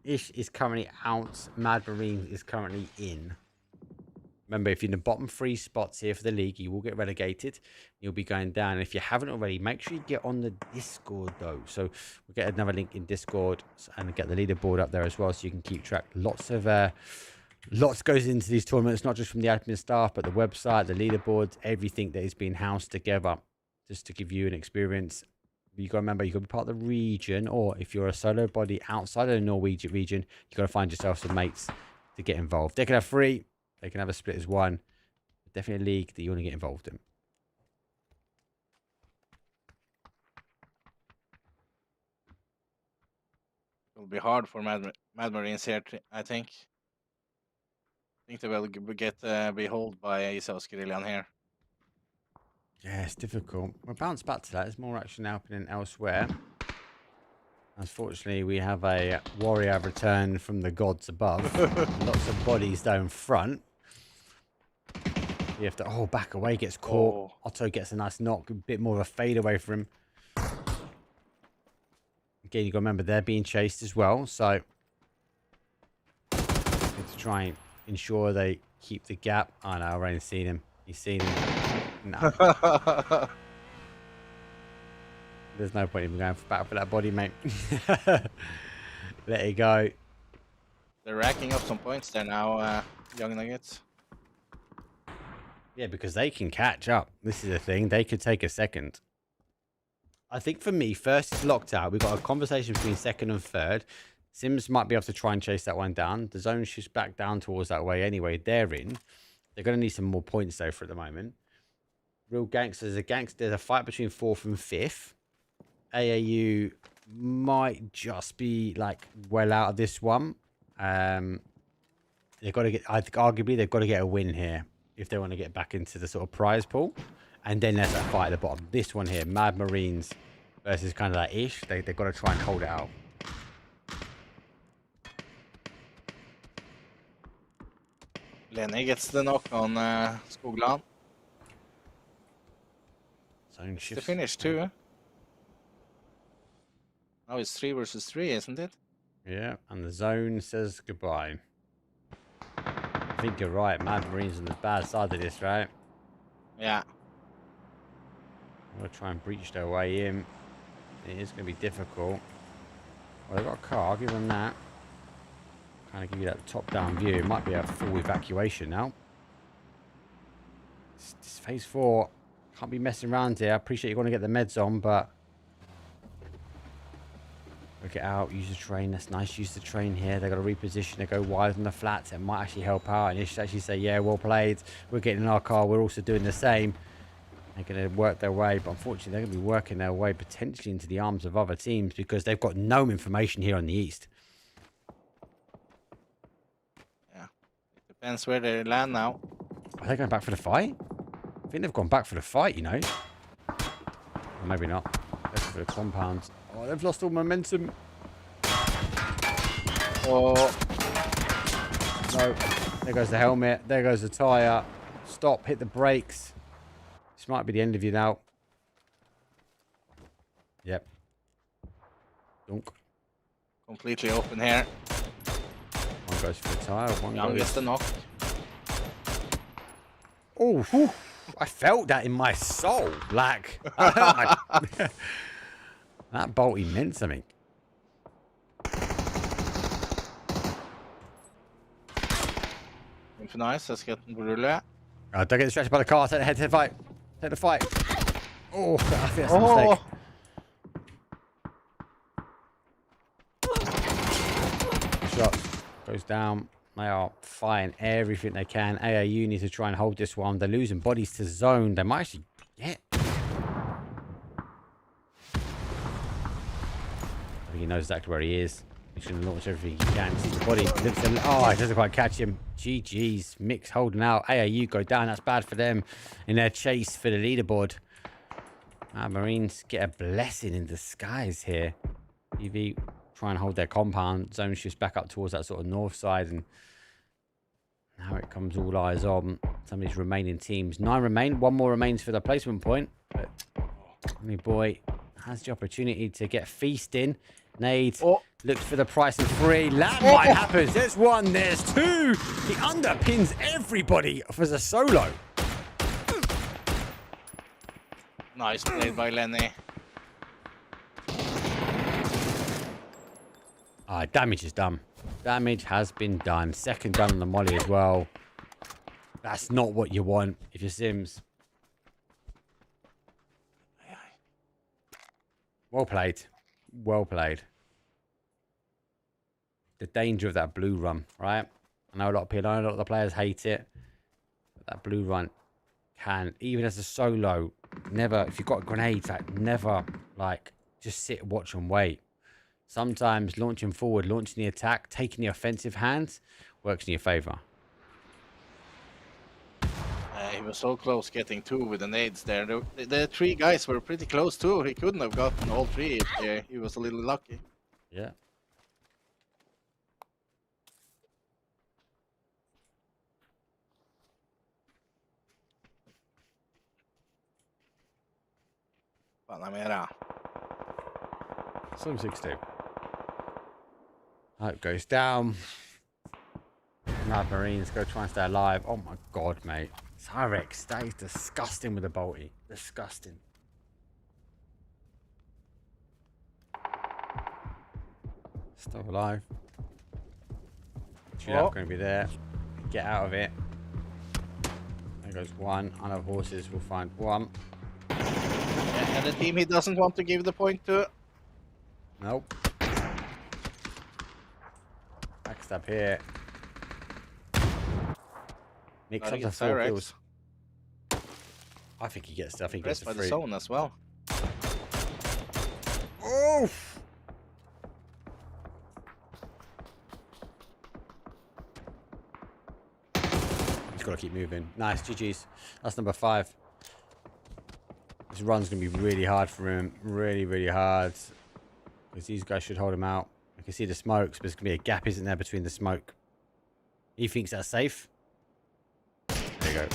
[SPEAKER 4] Ish is currently out. Mad Marines is currently in. Remember, if you're in the bottom 3 spots here for the league, you will get relegated. You'll be going down. And if you haven't already, make sure you get on the Discord, though. So we'll get another link in Discord and get the leaderboard up there as well, so you can keep track. Lots goes into these tournaments, not just from the admin staff, but the website, the leaderboards, everything that is being housed together, just to give you an experience. You got to remember, you got to be part of the region, or if you're a solo body outside of the Norwegian region, you got to find yourself some mates to get involved. They can have 3. They can have a split as 1. Definitely a league that you want to get involved in.
[SPEAKER 5] It'll be hard for Mad Marines here, I think. I think they will get behold by Isaos Guerrillan here.
[SPEAKER 4] Yeah, it's difficult. We'll bounce back to that. There's more action happening elsewhere. Unfortunately, we have a warrior return from the gods above. Lots of bodies down front. You have to... Oh, back away, gets caught.
[SPEAKER 5] Oh.
[SPEAKER 4] Otto gets a nice knock. A bit more of a fade away from him. Again, you've got to remember, they're being chased as well. So, need to try and ensure they keep the gap. Oh, no, I've already seen him. He's seen him. No. There's no point even going back for that body, mate. Let it go.
[SPEAKER 5] They're racking up some points there now, Young Nuggets.
[SPEAKER 4] Yeah, because they can catch up. This is the thing. They could take a second. I think for me, first is locked out. We've got a conversation between second and third. Sims might be able to try and chase that one down. The zone shifts back down towards that way anyway. They're in. They're going to need some more points, though, for at the moment. Real gangsters. There's a fight between 4th and 5th. AAU might just be like well out of this one. They've got to get, I think arguably they've got to get a win here if they want to get back into the sort of prize pool. And then there's that fight at the bottom. This one here, Mad Marines versus kind of that ish. They've got to try and hold it out.
[SPEAKER 5] Lenny gets the knock on Skogland.
[SPEAKER 4] Zone
[SPEAKER 5] It's the finish too. Huh? Now it's 3 versus 3, isn't it?
[SPEAKER 4] Yeah, and the zone says goodbye. I think you're right. Mad Marines on the bad side of this, right?
[SPEAKER 5] Yeah.
[SPEAKER 4] I'm going to try and breach their way in. It is going to be difficult. Well, they've got a car. I'll give them that. Kind of give you that top-down view. It might be a full evacuation now. This phase 4. Can't be messing around here. I appreciate you're going to get the meds on, but... Work it out. Use the train. That's nice. Use the train here. They've got to reposition. They go wide on the flats. It might actually help out. And you should actually say, yeah, well played. We're getting in our car. We're also doing the same. They're going to work their way. But unfortunately, they're going to be working their way potentially into the arms of other teams because they've got no information here on the east.
[SPEAKER 5] Yeah. It depends where they land now.
[SPEAKER 4] Are they going back for the fight? I think they've gone back for the fight, you know. Or maybe not. Let's go for the compounds. Oh, they've lost all momentum.
[SPEAKER 5] Oh.
[SPEAKER 4] No. There goes the helmet. There goes the tyre. Stop. Hit the brakes. This might be the end of you now. Yep. Dunk.
[SPEAKER 5] Completely open here.
[SPEAKER 4] One goes for the tyre. One
[SPEAKER 5] Young
[SPEAKER 4] goes...
[SPEAKER 5] gets the knock.
[SPEAKER 4] Oh, whew. I felt that in my soul. Like, that bolty meant something.
[SPEAKER 5] Nice, let's get rulle.
[SPEAKER 4] Don't get distracted by the car. Take the head to the fight. Take the fight. Oh, I think that's a mistake. Shot goes down. They are firing everything they can. AAU needs to try and hold this one. They're losing bodies to zone. They might actually get. I think he knows exactly where he is. He's going to launch everything he can. See the body. Oh, he doesn't quite catch him. GG's. Mix holding out. AAU go down. That's bad for them in their chase for the leaderboard. Marines get a blessing in disguise here. UV try and hold their compound. Zone shifts back up towards that sort of north side. And now it comes all eyes on some of these remaining teams. 9 remain. 1 more remains for the placement point. But Honey Boy has the opportunity to get feasting. Nade looks for the price of 3. Landmine happens. There's 1. There's 2. He underpins everybody as a solo.
[SPEAKER 5] Nice played by Lenny.
[SPEAKER 4] Damage is done. Damage has been done. Second done on the molly as well. That's not what you want if you're Sims. Well played. Well played. The danger of that blue run, right? I know a lot of people, I know a lot of the players hate it. But that blue run can, even as a solo, never, if you've got grenades, like, never, like, just sit, watch and wait. Sometimes launching forward, launching the attack, taking the offensive hand, works in your favor.
[SPEAKER 5] He was so close getting 2 with the nades there. The 3 guys were pretty close too. He couldn't have gotten all 3 if he was a little lucky.
[SPEAKER 4] Yeah.
[SPEAKER 5] Panamera.
[SPEAKER 4] Slim 16. Hope goes down. Mad Marines go try and stay alive. Oh my god, mate. Cyrex, that is disgusting with the bolty. Disgusting. Still alive. Shootout going to be there. Get out of it. There goes 1. I know horses will find 1.
[SPEAKER 5] Yeah, and the team he doesn't want to give the point to.
[SPEAKER 4] Nope. Backstab here. Mix up to 4 kills. I think he gets. I think he gets
[SPEAKER 5] Pressed by
[SPEAKER 4] the
[SPEAKER 5] the
[SPEAKER 4] 3.
[SPEAKER 5] zone as well.
[SPEAKER 4] Oof! got to keep moving. Nice, GG's. That's number 5. This run's going to be really hard for him. Really, really hard. Because these guys should hold him out. I can see the smokes, but there's going to be a gap, isn't there, between the smoke. He thinks that's safe. There you go.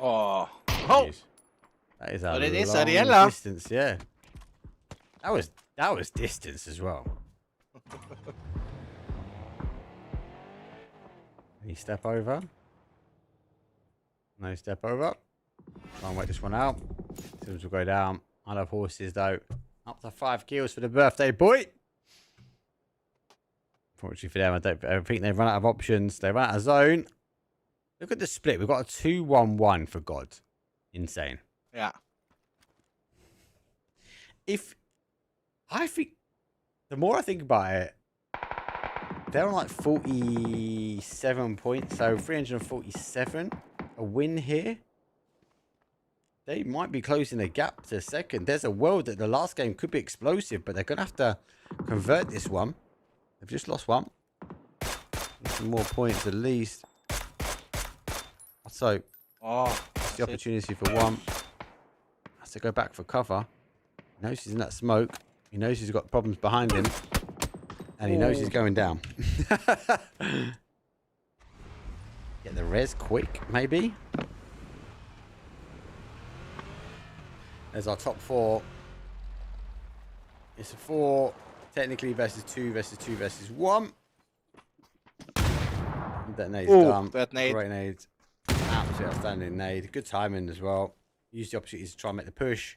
[SPEAKER 5] Oh.
[SPEAKER 4] Jeez. That is a
[SPEAKER 5] But it is
[SPEAKER 4] long
[SPEAKER 5] Ariella.
[SPEAKER 4] distance, yeah. That was distance as well. Any step over? No step over. Try and wait this one out. Teams will go down. I love horses though. Up to 5 kills for the birthday boy. Fortunately for them, I think they've run out of options. They've run out of zone. Look at the split. We've got a 2-1-1 for God. Insane.
[SPEAKER 5] Yeah.
[SPEAKER 4] I think the more I think about it, they're on like 47 points, so 347. A win here. They might be closing the gap to second. There's a world that the last game could be explosive, but they're going to have to convert this one. They've just lost one. Some more points at least. So, it's the opportunity for one. Has to go back for cover. He knows he's in that smoke. He knows he's got problems behind him. And he knows he's going down. Get the res quick, maybe. There's our top 4. It's a 4, technically, versus 2, versus 2, versus 1. That nade's done.
[SPEAKER 5] That nade.
[SPEAKER 4] Great nade. Absolutely outstanding nade. Good timing as well. Use the opportunity to try and make the push.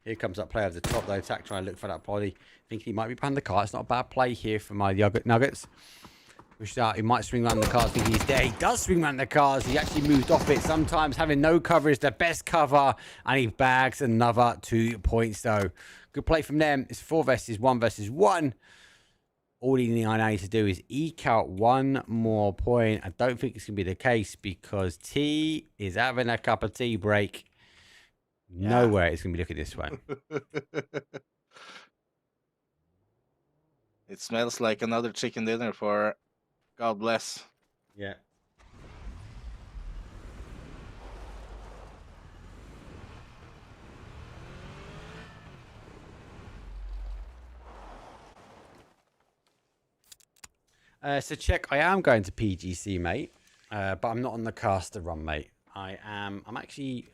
[SPEAKER 4] Here comes that player at the top, though. Tack trying to look for that body. Thinking he might be behind the car. It's not a bad play here for my Nuggets. Pushed out. He might swing around the cars. Thinking he's there. He does swing around the cars. He actually moved off it. Sometimes having no cover is the best cover. And he bags another 2 points, though. Good play from them. It's 4 versus 1 versus 1. All he needs to do is eke out 1 more point. I don't think it's going to be the case because T is having a cup of tea break. Yeah. Nowhere it's going to be looking this way.
[SPEAKER 5] It smells like another chicken dinner for God bless.
[SPEAKER 4] Yeah. So check, I am going to PGC, mate, but I'm not on the caster run, mate. I'm actually,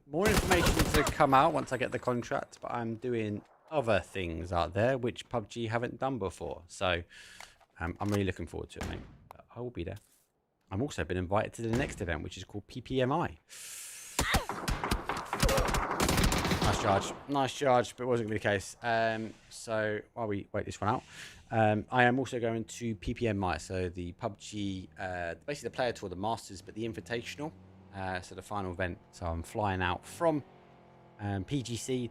[SPEAKER 4] more information to come out once I get the contract, but I'm doing other things out there, which PUBG haven't done before. So, I'm really looking forward to it, mate. I will be there. I'm also been invited to the next event, which is called PPMI. Nice charge, but it wasn't going to be the case. So while we wait this one out, I am also going to PPMI, so the PUBG, basically the player tour, the Masters, but the Invitational, so the final event. So I'm flying out from PGC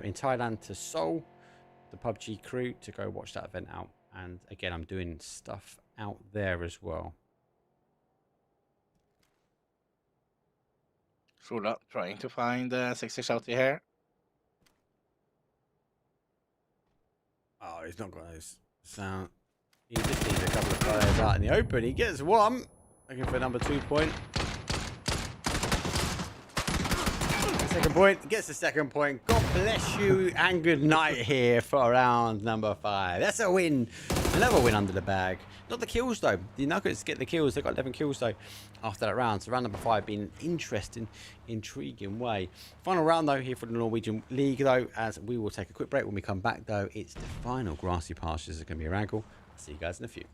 [SPEAKER 4] in Thailand to Seoul, the PUBG crew, to go watch that event out. And again, I'm doing stuff out there as well.
[SPEAKER 5] Sula trying to find 60 shouty here.
[SPEAKER 4] Oh, he's not got those sound. He just needs a couple of players out in the open. He gets one. Looking for number 2 point. Second point. He gets the second point. God bless you and good night here for round number 5. That's a win. Another win under the bag. Not the kills though. The Nuggets get the kills. They got 11 kills though after that round. So round number 5 being an interesting, intriguing way. Final round though here for the Norwegian League though, as we will take a quick break. When we come back though, it's the final grassy pastures. It's going to be a wrangle. I'll see you guys in a few.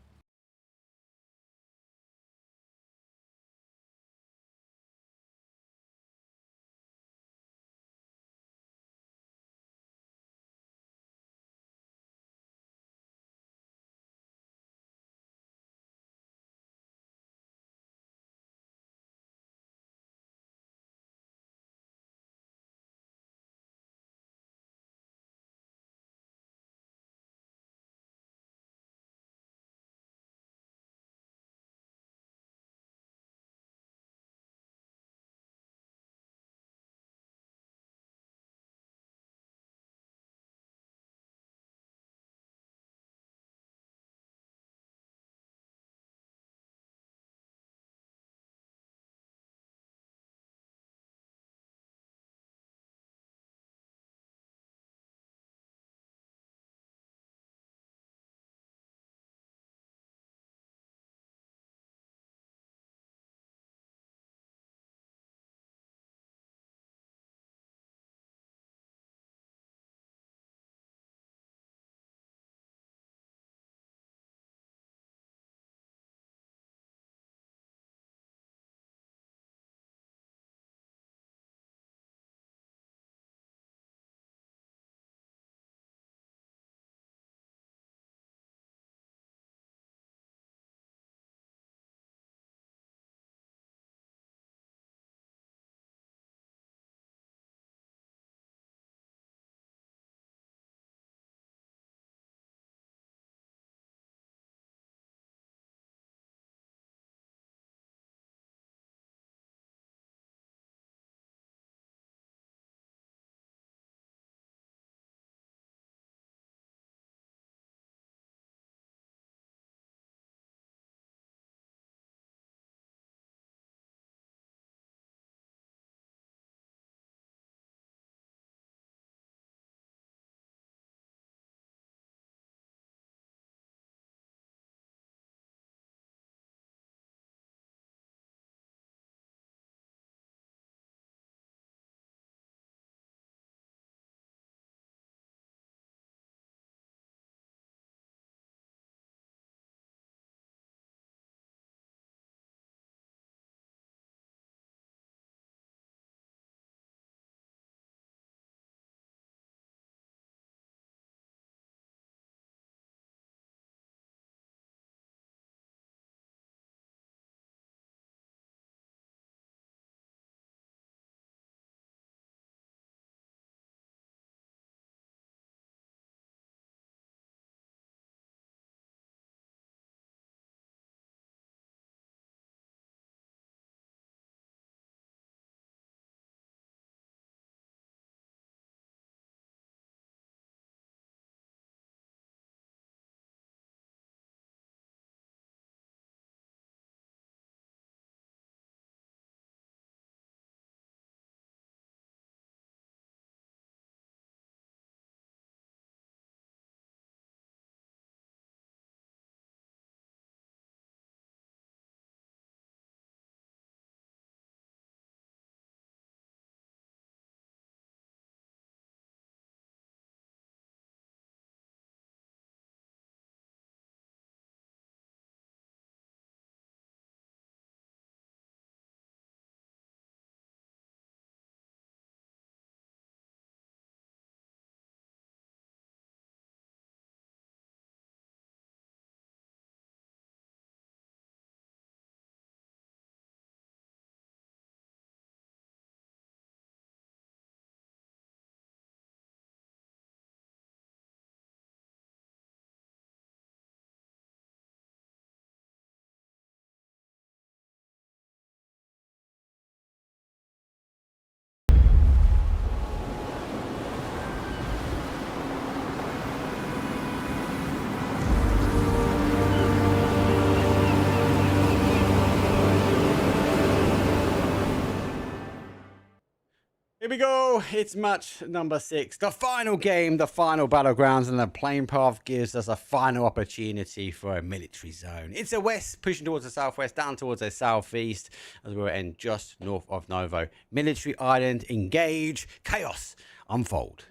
[SPEAKER 4] Here we go. It's match number 6. The final game, the final battlegrounds, and the plane path gives us a final opportunity for a military zone. It's a west, pushing towards the southwest, down towards the southeast, as we'll end just north of Novo. Military island, engage, chaos, unfold.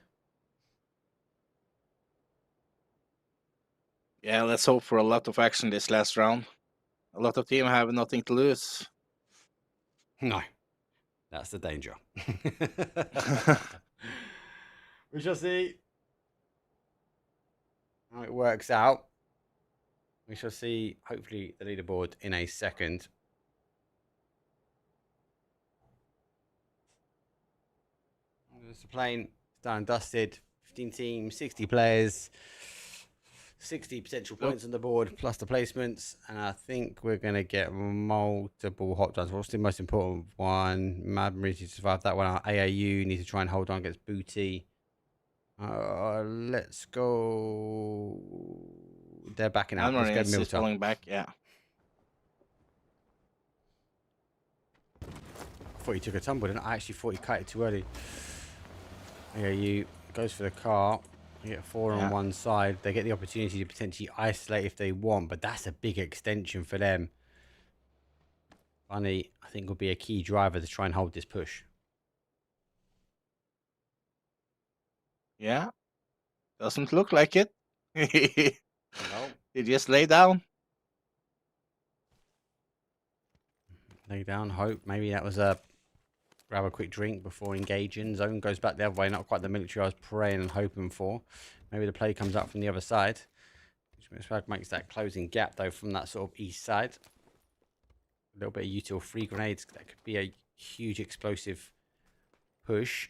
[SPEAKER 5] Yeah, let's hope for a lot of action this last round. A lot of teams have nothing to lose.
[SPEAKER 4] No. That's the danger. We shall see how it works out. We shall see, hopefully, the leaderboard in a second. There's the plane, done and dusted. 15 teams, 60 players. 60 potential points on the board, plus the placements. And I think we're going to get multiple hot runs. What's the most important one? Mad Marines to survive that one. Our AAU need to try and hold on against Booty. Let's go. They're backing out.
[SPEAKER 5] Mad
[SPEAKER 4] Let's
[SPEAKER 5] Marines
[SPEAKER 4] go
[SPEAKER 5] is pulling back, yeah.
[SPEAKER 4] I thought he took a tumble, didn't I? Actually thought he cut it too early. AAU goes for the car. You get 4 on one side. They get the opportunity to potentially isolate if they want, but that's a big extension for them. Bunny, I think, will be a key driver to try and hold this push.
[SPEAKER 5] Yeah. Doesn't look like it.
[SPEAKER 4] No.
[SPEAKER 5] He just lay down.
[SPEAKER 4] Lay down, hope. Maybe that was a grab a quick drink before engaging. Zone goes back the other way. Not quite the military I was praying and hoping for. Maybe the play comes up from the other side. Which makes that closing gap, though, from that sort of east side. A little bit of util free grenades. That could be a huge explosive push.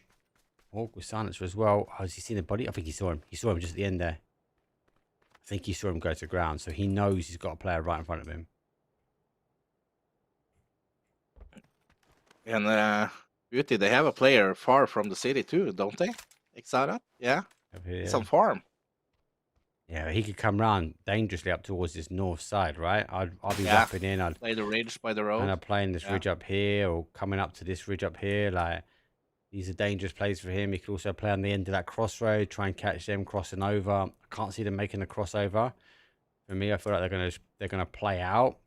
[SPEAKER 4] Orc with silencer as well. Oh, has he seen the body? I think he saw him. He saw him just at the end there. I think he saw him go to ground, so he knows he's got a player right in front of him.
[SPEAKER 5] And Beauty, they have a player far from the city too, don't they? Exada? Yeah. It's on farm.
[SPEAKER 4] Yeah, he could come round dangerously up towards this north side, right? I'll be wrapping in. I'd
[SPEAKER 5] play the ridge by the road.
[SPEAKER 4] And I'm playing this ridge up here, or coming up to this ridge up here. Like, these are dangerous plays for him. He could also play on the end of that crossroad, try and catch them crossing over. I can't see them making a crossover. For me, I feel like they're gonna play out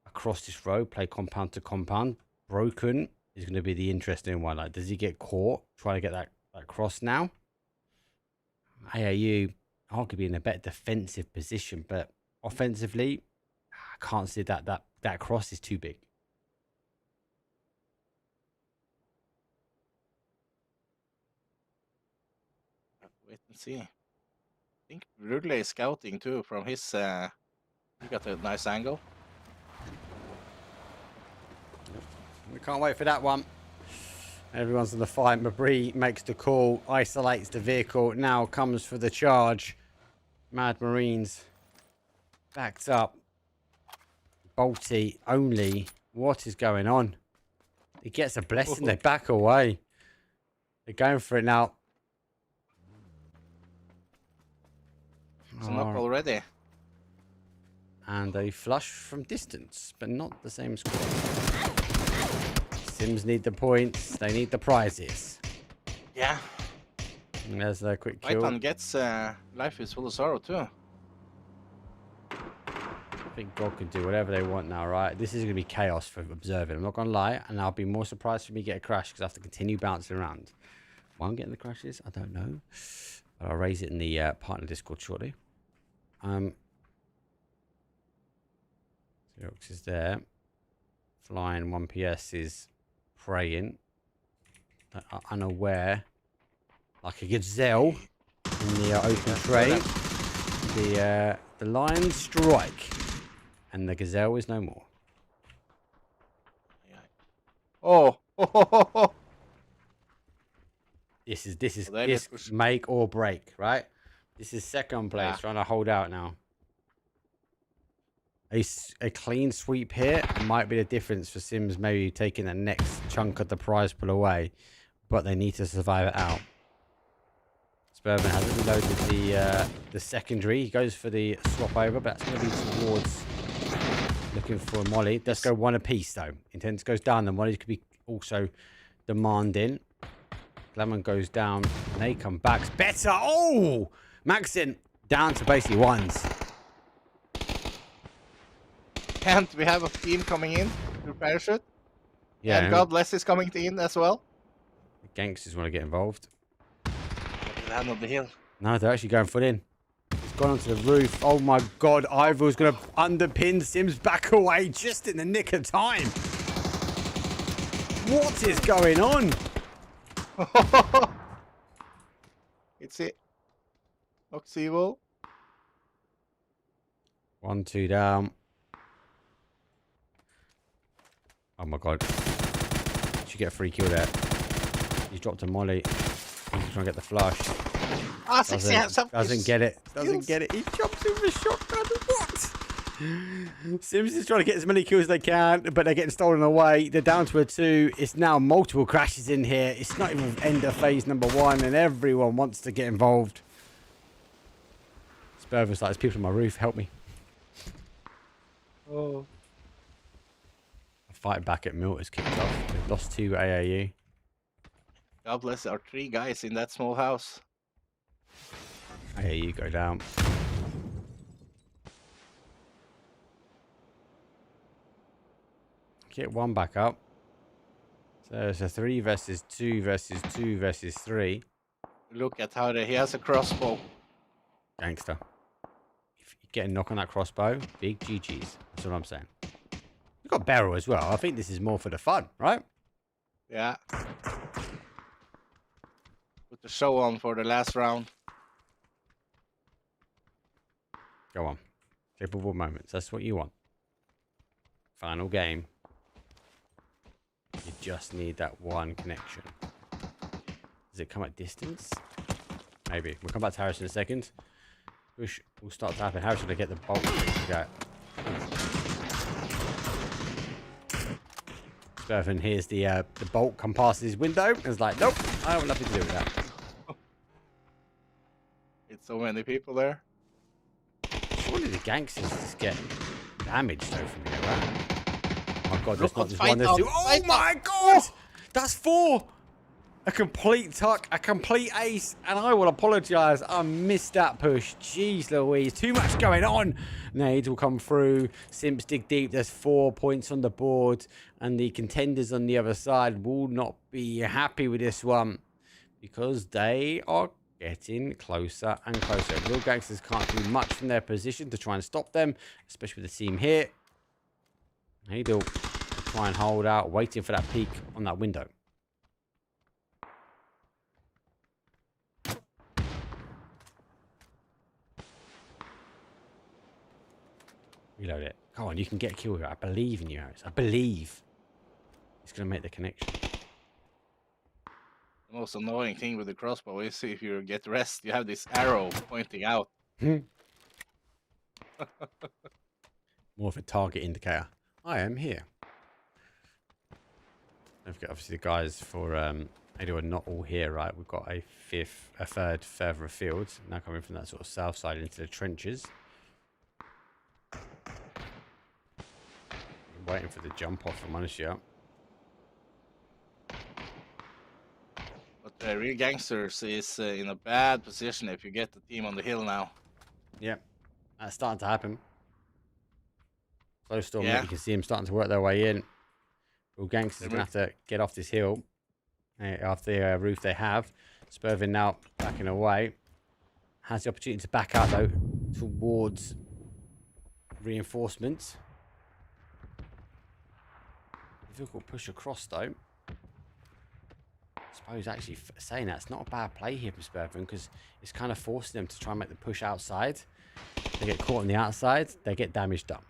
[SPEAKER 4] across this road, play compound to compound. Broken is going to be the interesting one. Like, does he get caught trying to get that cross now? AAU arguably in a better defensive position, but offensively, I can't see that cross is too big.
[SPEAKER 5] Wait and see. I think Rudley is scouting too from his. He got a nice angle.
[SPEAKER 4] We can't wait for that one. Everyone's in the fight. Mabry makes the call, isolates the vehicle, now comes for the charge. Mad Marines backed up. Bolty only. What is going on? He gets a blessing. They back away. They're going for it now.
[SPEAKER 5] It's up already.
[SPEAKER 4] And a flush from distance, but not the same score. Sims need the points. They need the prizes.
[SPEAKER 5] Yeah.
[SPEAKER 4] And there's a quick kill.
[SPEAKER 5] Python gets Life is Full of Sorrow too.
[SPEAKER 4] I think God can do whatever they want now, right? This is going to be chaos for observing. I'm not going to lie. And I'll be more surprised if me get a crash because I have to continue bouncing around. Why I'm getting the crashes, I don't know. But I'll raise it in the partner Discord shortly. Xerox is there. Flying 1PS is praying. Unaware. Like a gazelle in the open trade. The lions strike. And the gazelle is no more.
[SPEAKER 5] Oh.
[SPEAKER 4] This is make or break, right? This is second place, trying to hold out now. A clean sweep here might be the difference for Sims maybe taking the next chunk of the prize pool away, but they need to survive it out. Spurman hasn't reloaded the secondary. He goes for the swap over, but that's going to be towards looking for a molly. Let's go one apiece though. Intense goes down. The molly could be also demanding. Lemon goes down. And they come back. It's better. Oh! Maxin down to basically ones.
[SPEAKER 5] Can't we have a team coming in through parachute?
[SPEAKER 4] Yeah.
[SPEAKER 5] And God bless is coming in as well.
[SPEAKER 4] The gangsters want to get involved.
[SPEAKER 5] At the end of the hill.
[SPEAKER 4] No, they're actually going full in. He's gone onto the roof. Oh my God. Ivor's going to underpin Sims back away just in the nick of time. What is going on?
[SPEAKER 5] It's it. Looks evil.
[SPEAKER 4] 1, 2 down. Oh my God. Should get a free kill there. He's dropped a molly. He's trying to get the flush. Doesn't get it. Doesn't get it. He jumps in with a shotgun. What? Sims is trying to get as many kills as they can, but they're getting stolen away. They're down to a 2. It's now multiple crashes in here. It's not even end of phase number 1, and everyone wants to get involved. Spurver's like, there's people on my roof. Help me.
[SPEAKER 5] Oh.
[SPEAKER 4] A fight back at Milt is kicked off. They've lost 2 AAU.
[SPEAKER 5] God bless our 3 guys in that small house.
[SPEAKER 4] AAU go down. Get 1 back up. So it's a 3 versus 2 versus 2 versus 3.
[SPEAKER 5] Look at how he has a crossbow.
[SPEAKER 4] Gangster. If you get a knock on that crossbow, big GG's. That's what I'm saying. You've got barrel as well. I think this is more for the fun, right?
[SPEAKER 5] Yeah. Put the show on for the last round.
[SPEAKER 4] Go on. Clippable moments. That's what you want. Final game. You just need that 1 connection. Does it come at distance? Maybe. We'll come back to Harris in a second. Push will start to happen. Harris will get the bolt to go. Spurvin hears the bolt come past his window and is like, nope, I have nothing to do with that.
[SPEAKER 5] It's so many people there.
[SPEAKER 4] Surely the gangsters just get damaged though from here, right? Oh my God, there's not just
[SPEAKER 5] Fight
[SPEAKER 4] one, there's
[SPEAKER 5] out,
[SPEAKER 4] 2. Oh
[SPEAKER 5] fight
[SPEAKER 4] my
[SPEAKER 5] out.
[SPEAKER 4] God! That's 4! A complete tuck, a complete ace, and I will apologise. I missed that push. Jeez Louise, too much going on. Nades will come through. Simps dig deep. There's 4 points on the board, and the contenders on the other side will not be happy with this one because they are getting closer and closer. Real gangsters can't do much from their position to try and stop them, especially with the team here. They'll try and hold out, waiting for that peek on that window. Reload it. Come on, you can get a kill here. I believe in you, Harris. I believe. It's going to make the connection.
[SPEAKER 5] The most annoying thing with the crossbow is if you get rest, you have this arrow pointing out.
[SPEAKER 4] More of a target indicator. I am here. Don't forget, obviously, the guys for Ado are not all here, right? We've got a third further afield. Now coming from that sort of south side into the trenches. Waiting for the jump off from Manisha.
[SPEAKER 5] But the real gangsters is in a bad position if you get the team on the hill now.
[SPEAKER 4] Yep, that's starting to happen. Close storm,
[SPEAKER 5] Yeah.
[SPEAKER 4] you can see them starting to work their way in. All gangsters are going to have to get off this hill off the roof they have. Spurvin now backing away. Has the opportunity to back out though towards reinforcements. Difficult push across though. I suppose actually saying that's not a bad play here from Spurvin because it's kind of forcing them to try and make the push outside. They get caught on the outside, they get damage done.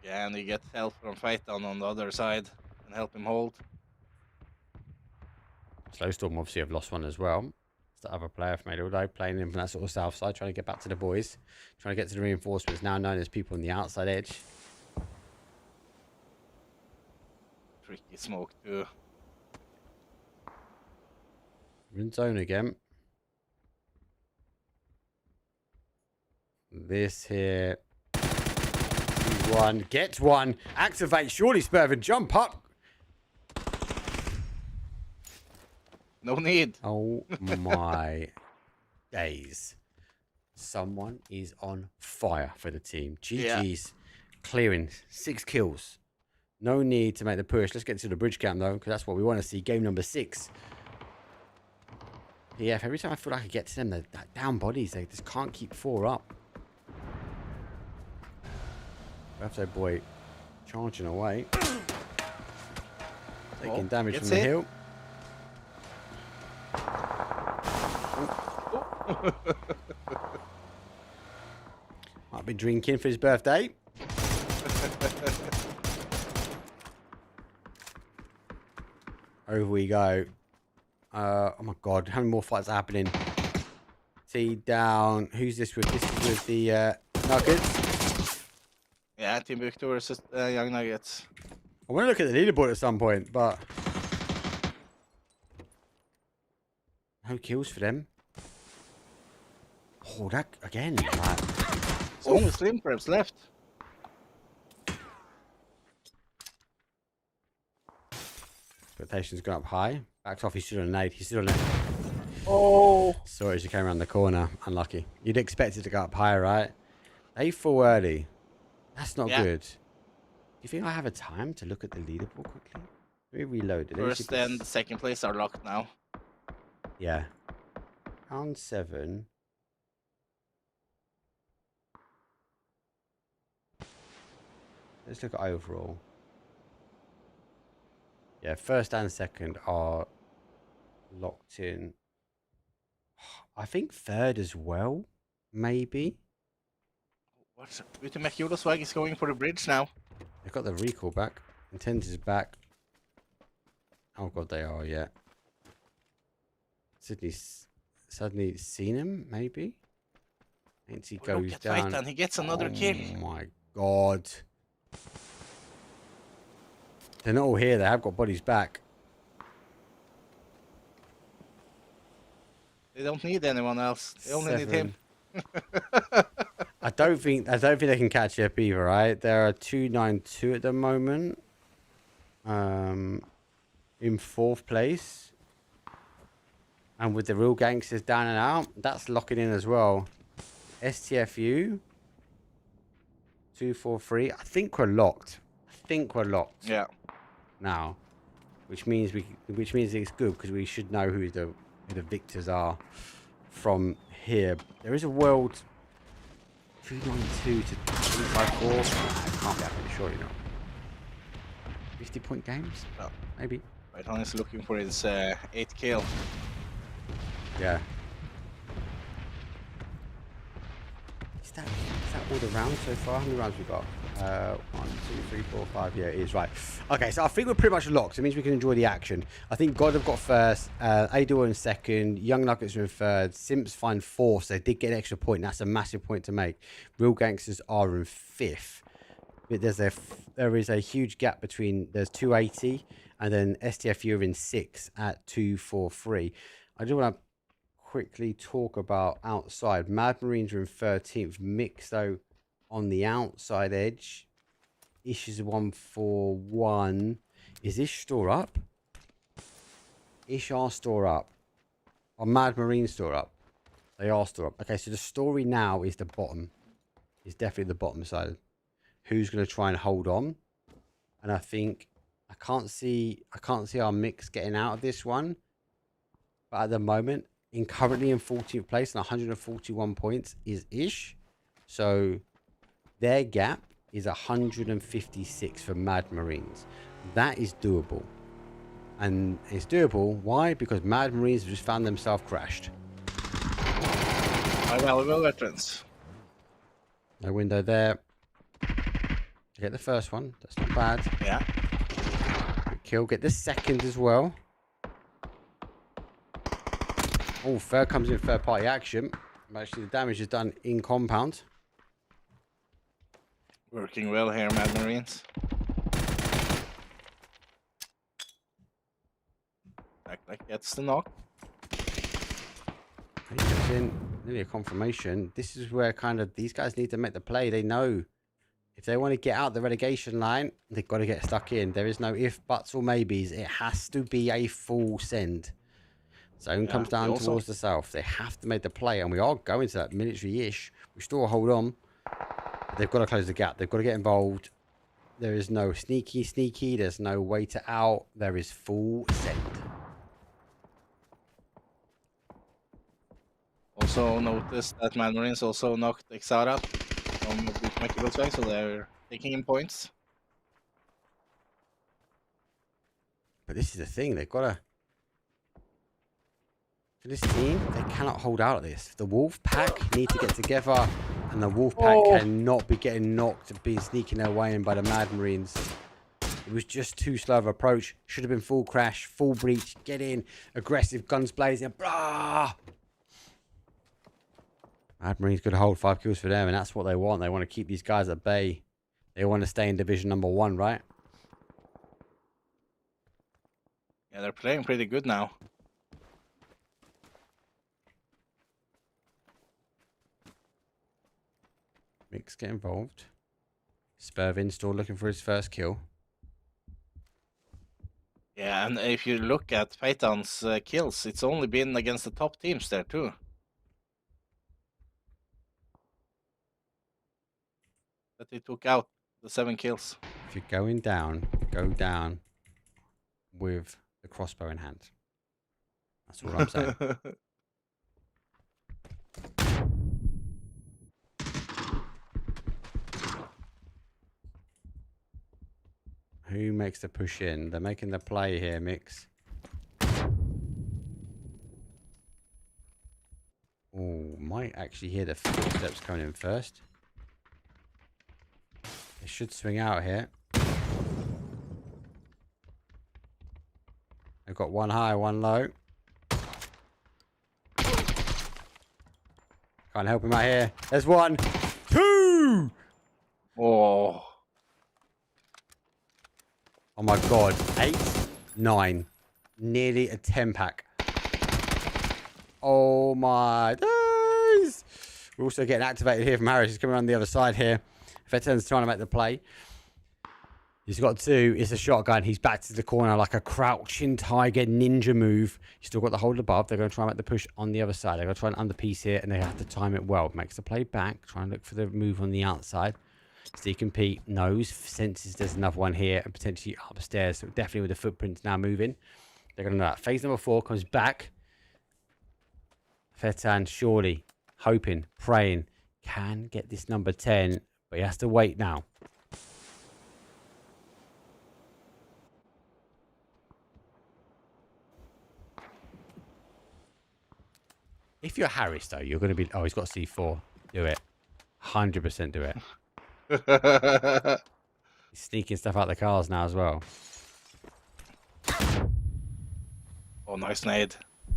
[SPEAKER 5] Yeah, and you get help from Phaeton on the other side and help him hold.
[SPEAKER 4] Slowstorm obviously have lost one as well. It's the other player from Adoldo playing in from that sort of south side, trying to get back to the boys. Trying to get to the reinforcements, now known as people on the outside edge.
[SPEAKER 5] Tricky smoke too.
[SPEAKER 4] We're in zone again. This here. One. Get one. Activate. Surely Spurvin. Jump up.
[SPEAKER 5] No need.
[SPEAKER 4] Oh my days. Someone is on fire for the team. GG's. Clearing 6 kills. No need to make the push. Let's get to the bridge camp though, because that's what we want to see. Game number 6. Yeah, every time I feel like I get to them, they're down bodies. They just can't keep 4 up. Birthday boy charging away. Taking damage from the hill. Might be drinking for his birthday. Over we go. Oh my god, how many more fights are happening? T down. Who's this with? This is with the Nuggets.
[SPEAKER 5] Yeah, Timbuktu versus Young Nuggets.
[SPEAKER 4] I want to look at the leaderboard at some point, but no kills for them. Oh, that again. Like,
[SPEAKER 5] It's only Slim perhaps left.
[SPEAKER 4] expectations gone up high. Backs off. He stood on a nade. He stood on a.
[SPEAKER 5] Oh.
[SPEAKER 4] Sorry, as you came around the corner. Unlucky. You'd expect it to go up higher, right? They fall early. That's not good. Do you think I have a time to look at the leaderboard quickly? Let me reload it.
[SPEAKER 5] First and the second place are locked now.
[SPEAKER 4] Yeah. Round 7. Let's look at overall. Yeah, first and second are locked in. I think third as well, maybe.
[SPEAKER 5] What's Ultimate Swag is going for the bridge now.
[SPEAKER 4] They've got the recall back. Intent is back. Oh god, they are, yeah. Suddenly seen him, maybe? And he goes down.
[SPEAKER 5] Fight, and he gets another kill.
[SPEAKER 4] Oh my god. They're not all here, they have got bodies back.
[SPEAKER 5] They don't need anyone else. They only need him.
[SPEAKER 4] I don't think they can catch up either, right? There are 292 at the moment. In 4th place. And with the real gangsters down and out, that's locking in as well. STFU 243. I think we're locked.
[SPEAKER 5] Yeah.
[SPEAKER 4] Now, which means it's good because we should know who the victors are from here. There is a world 292 to 254. I can't be happening, surely not. 50-point games?
[SPEAKER 5] Well,
[SPEAKER 4] maybe.
[SPEAKER 5] Python is looking for his 8th kill.
[SPEAKER 4] Yeah. Is that all the rounds so far? How many rounds we got? 1, 2, 3, 4, 5. Yeah, it is right. Okay, so I think we're pretty much locked. It means we can enjoy the action. I think God have got first, Ador in second, Young Nuggets are in third, Simps find 4th. So they did get an extra point. That's a massive point to make. Real Gangsters are in 5th. But there is a huge gap between. There's 280, and then STFU are in 6th at 243. I do want to quickly talk about outside. Mad Marines are in 13th. Mix though on the outside edge. Ish is 141. Is Ish store up? Ish are store up. Or Mad Marine store up? They are store up. Okay, so the story now is the bottom. It's definitely the bottom side. Who's going to try and hold on? And I think I can't see our mix getting out of this one. But at the moment, currently in 14th place and 141 points is Ish. So their gap is 156 for Mad Marines. That is doable. And it's doable. Why? Because Mad Marines have just found themselves crashed.
[SPEAKER 5] My valuable veterans.
[SPEAKER 4] No window there. Get the first one. That's not bad.
[SPEAKER 5] Yeah.
[SPEAKER 4] Good kill. Get the second as well. Oh, third comes in third party action. Actually, the damage is done in compound.
[SPEAKER 5] Working well here, Mad Marines. Like gets the knock.
[SPEAKER 4] He gets in. Nearly a confirmation. This is where kind of these guys need to make the play. They know if they want to get out the relegation line, they've got to get stuck in. There is no if, buts, or maybes. It has to be a full send. Zone comes down towards the south. They have to make the play, and we are going to that military-ish. We still hold on. They've got to close the gap. They've got to get involved. There is no sneaky. There's no way to out. There is full send.
[SPEAKER 5] Also noticed that Mad Marines also knocked Exar out from Bootmaker's way, so they're taking in points.
[SPEAKER 4] But this is the thing. They've got to... For this team, they cannot hold out at this. The Wolf Pack need to get together, and the Wolf Pack cannot be getting knocked, be sneaking their way in by the Mad Marines. It was just too slow of approach. Should have been full crash, full breach, get in, aggressive, guns blazing, blah. Mad Marines could hold 5 kills for them, and that's what they want. They want to keep these guys at bay. They want to stay in division number 1, right?
[SPEAKER 5] Yeah, they're playing pretty good now.
[SPEAKER 4] Mix get involved. Spurvin still looking for his first kill.
[SPEAKER 5] Yeah, and if you look at Phaeton's kills, it's only been against the top teams there too. That he took out the 7 kills.
[SPEAKER 4] If you're going down, go down with the crossbow in hand. That's all I'm saying. Who makes the push in? They're making the play here, Mix. Oh, might actually hear the footsteps coming in first. They should swing out here. They've got one high, one low. Can't help him out here. There's 1, 2!
[SPEAKER 5] Oh.
[SPEAKER 4] Oh my god. 8, 9. Nearly a 10-pack. Oh my days. We're also getting activated here from Harris. He's coming around the other side here. Veteran's trying to make the play. He's got 2. It's a shotgun. He's back to the corner like a crouching tiger ninja move. He's still got the hold above. They're going to try and make the push on the other side. They're going to try and underpiece here, and they have to time it well. Makes the play back. Try and look for the move on the outside. Steve Pete knows, senses there's another one here and potentially upstairs. So definitely with the footprints now moving. They're going to know that. Phase number 4 comes back. Fetan surely hoping, praying, can get this number 10, but he has to wait now. If you're Harris, though, you're going to be... Oh, he's got C4. Do it. 100% do it. He's sneaking stuff out the cars now as well.
[SPEAKER 5] Oh, nice nade.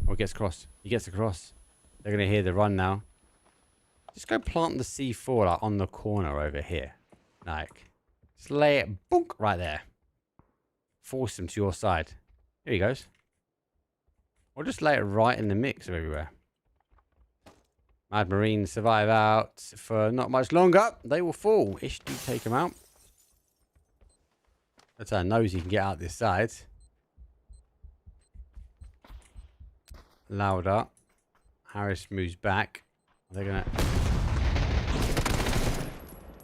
[SPEAKER 4] Oh, he gets across. He gets across. They're going to hear the run now. Just go plant the C4 like, on the corner over here. Like, just lay it bonk right there. Force them to your side. Here he goes. Or just lay it right in the mix of everywhere. Mad Marines survive out for not much longer. They will fall. Ish do take them out. That's how knows he can get out this side. Louder. Harris moves back. They're gonna...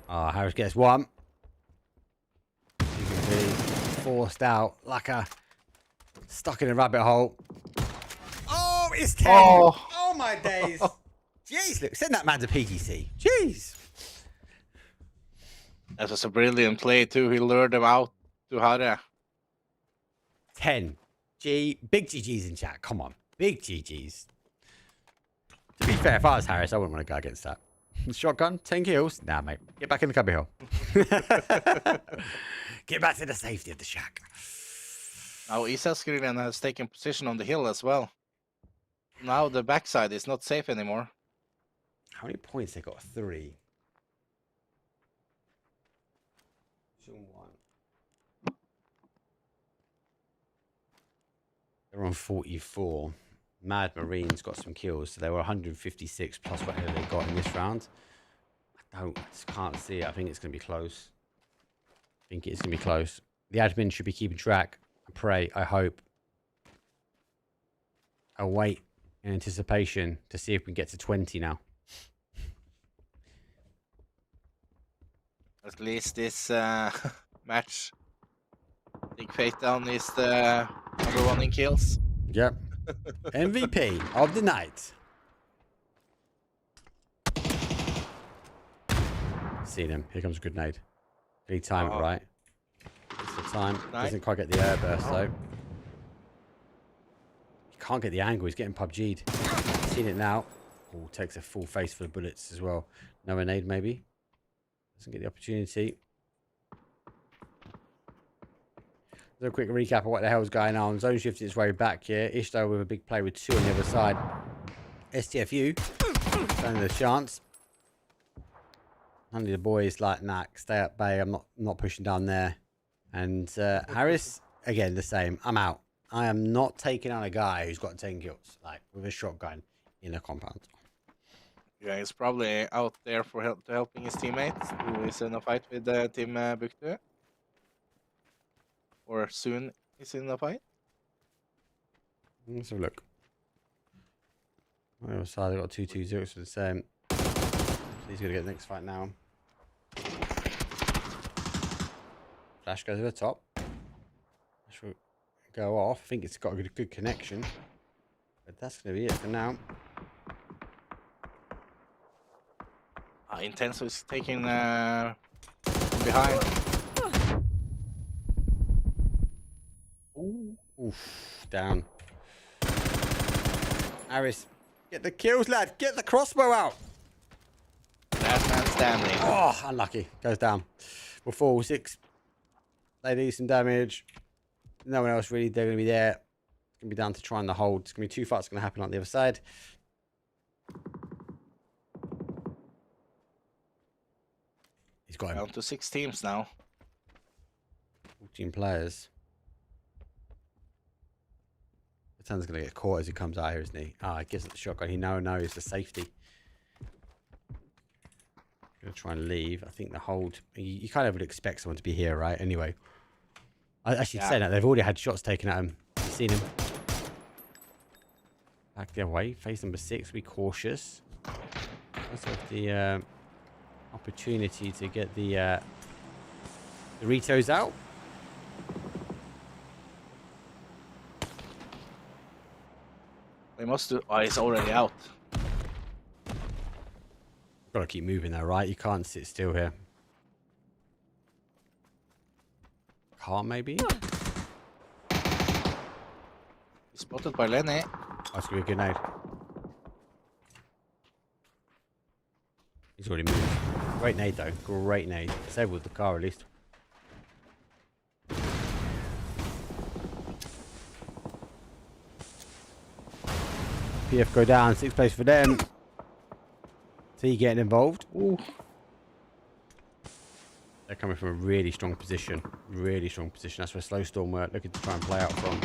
[SPEAKER 4] Oh, Harris gets 1. You can see forced out like a stuck in a rabbit hole. Oh, it's 10. Oh my days. Jeez, look, send that man to PGC. Jeez.
[SPEAKER 5] That was a brilliant play too. He lured them out to Harry.
[SPEAKER 4] 10. Big GG's in chat. Come on. Big GG's. To be fair, if I was Harris, I wouldn't want to go against that. Shotgun, 10 kills. Nah, mate. Get back in the cubby hole. Get back to the safety of the shack.
[SPEAKER 5] Now Isaskriven has taken position on the hill as well. Now the backside is not safe anymore.
[SPEAKER 4] How many points they got? 3. They're on 44. Mad Marines got some kills, so they were 156 plus whatever they got in this round. I just can't see it. I think it's going to be close. I think it's going to be close. The admin should be keeping track. I pray. I hope. await in anticipation to see if we can get to 20 now.
[SPEAKER 5] At least this match, Big Fate Down is the #1 in kills.
[SPEAKER 4] Yep. MVP of the night. Seen him. Here comes a grenade. Can he time it right? It's the time.
[SPEAKER 5] Nice.
[SPEAKER 4] Doesn't quite get the air burst though. He can't get the angle. He's getting PUBG'd. Seen it now. Oh, takes a full face for the bullets as well. No grenade maybe. Doesn't get the opportunity. A quick recap of what the hell's going on. Zone shifted its way back here. Ishtar with a big play with 2 on the other side. STFU showing the chance. None of the boys like, nah, stay at bay. I'm not pushing down there. And Harris, again, the same. I'm out. I am not taking on a guy who's got 10 kills, like with a shotgun in a compound.
[SPEAKER 5] Yeah, he's probably out there for helping his teammates, who is in a fight with Team Buktu. Or soon is in a fight.
[SPEAKER 4] Let's have a look. On the other side, they've got 2-2-0 for the same. So he's going to get the next fight now. Flash goes to the top. Flash will go off. I think it's got a good connection. But that's going to be it for now.
[SPEAKER 5] Intenso is taking behind.
[SPEAKER 4] Ooh. Oof, down. Harris, get the kills, lad. Get the crossbow out.
[SPEAKER 5] Last man standing.
[SPEAKER 4] Oh, unlucky. Goes down. We'll fall 6. They do some damage. No one else really. They're going to be there. It's going to be down to trying to hold. It's going to be 2 fights going to happen on the other side. He's got him.
[SPEAKER 5] Down to 6 teams now.
[SPEAKER 4] 14 players. Tan's going to get caught as he comes out here, isn't he? Ah, he gives it the shotgun. He now knows the safety. Going to try and leave. I think the hold... You kind of would expect someone to be here, right? Anyway. I should say that. They've already had shots taken at him. You've seen him. Back the other way. Face number 6. Be cautious. Also have the opportunity to get the Ritos out.
[SPEAKER 5] They must do... Oh, he's already out.
[SPEAKER 4] Gotta keep moving though, right? You can't sit still here. Car maybe?
[SPEAKER 5] He's spotted by Lenny.
[SPEAKER 4] That's gonna be a grenade. He's already moved. Great nade though. Great nade. Disabled the car at least. PF go down. 6th place for them. T getting involved. Ooh. They're coming from a really strong position. Really strong position. That's where Slow Storm were looking to try and play out from.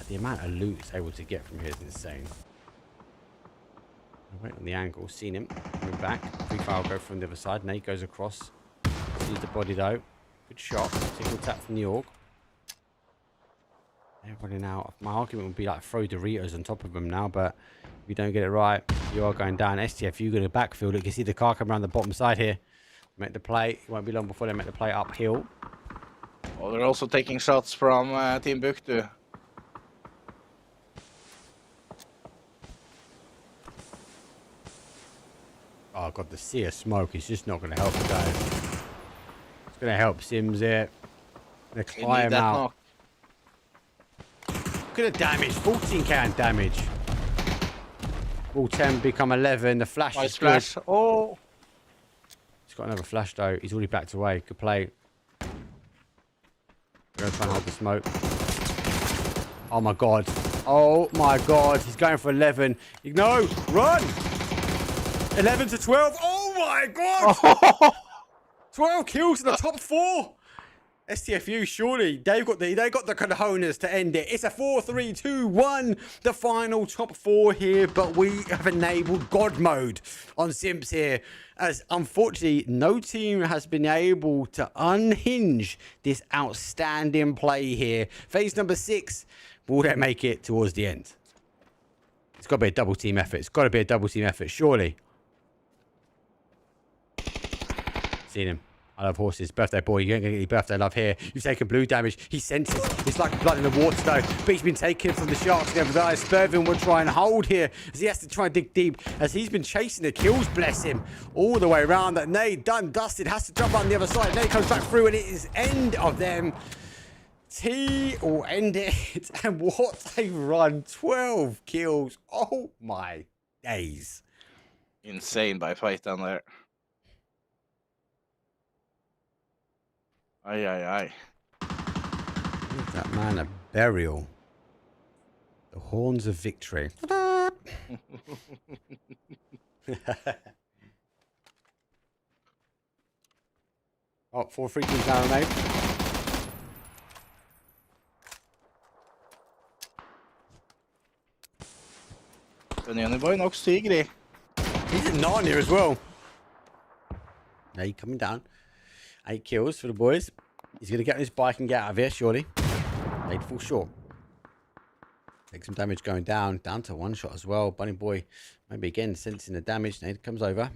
[SPEAKER 4] The amount of loot it's able to get from here is insane. Wait on the angle. Seen him. Coming back. Free fire will go from the other side. Nate goes across. Sees the body though. Good shot. Single tap from the Org. They're running out. My argument would be like throw Doritos on top of them now, but if you don't get it right, you are going down. STF, you going to backfield it. You can see the car come around the bottom side here. Make the play. It won't be long before they make the play uphill.
[SPEAKER 5] Oh, they're also taking shots from Team Buktu.
[SPEAKER 4] Oh god, the sea of smoke is just not going to help the guys. It's going to help Sims here. They climb out.
[SPEAKER 5] Knock.
[SPEAKER 4] Look at the damage. 14 can damage. All 10 become 11. The flash
[SPEAKER 5] Nice
[SPEAKER 4] is
[SPEAKER 5] flash.
[SPEAKER 4] good.
[SPEAKER 5] Oh.
[SPEAKER 4] He's got another flash though. He's already backed away. Good play. We're going to try and hold the smoke. Oh my god. Oh my god. He's going for 11. No. Run. 11 to 12. Oh my god. 12 kills in the top 4. STFU, surely they've got the cojones to end it. It's a 4-3-2-1, the final top 4 here, but we have enabled God mode on Simps here, as unfortunately no team has been able to unhinge this outstanding play here. Phase number 6, will they make it towards the end? It's got to be a double team effort. It's got to be a double team effort, surely. Seen him. I love horses. Birthday boy, you ain't gonna get any birthday love here. You've taken blue damage. He senses. It's like blood in the water though. But he's been taken from the sharks. Nevertheless, Spurvin will try and hold here as he has to try and dig deep as he's been chasing the kills, bless him. All the way around. That Nade, done, dusted, has to jump on the other side. Nade comes back through and it is end of them. T will end it. And what a run. 12 kills. Oh my days.
[SPEAKER 5] Insane by fight down there. Aye, aye, aye.
[SPEAKER 4] Give that man a burial. The horns of victory. Oh, 4 free kills now, mate.
[SPEAKER 5] Banana boy knocks Tigri.
[SPEAKER 4] He's in Narnia as well. Now he's coming down. 8 kills for the boys. He's going to get on his bike and get out of here, surely. 8 fall short. Take some damage going down. Down to 1 shot as well. Bunny boy, maybe again, sensing the damage. Nade comes over.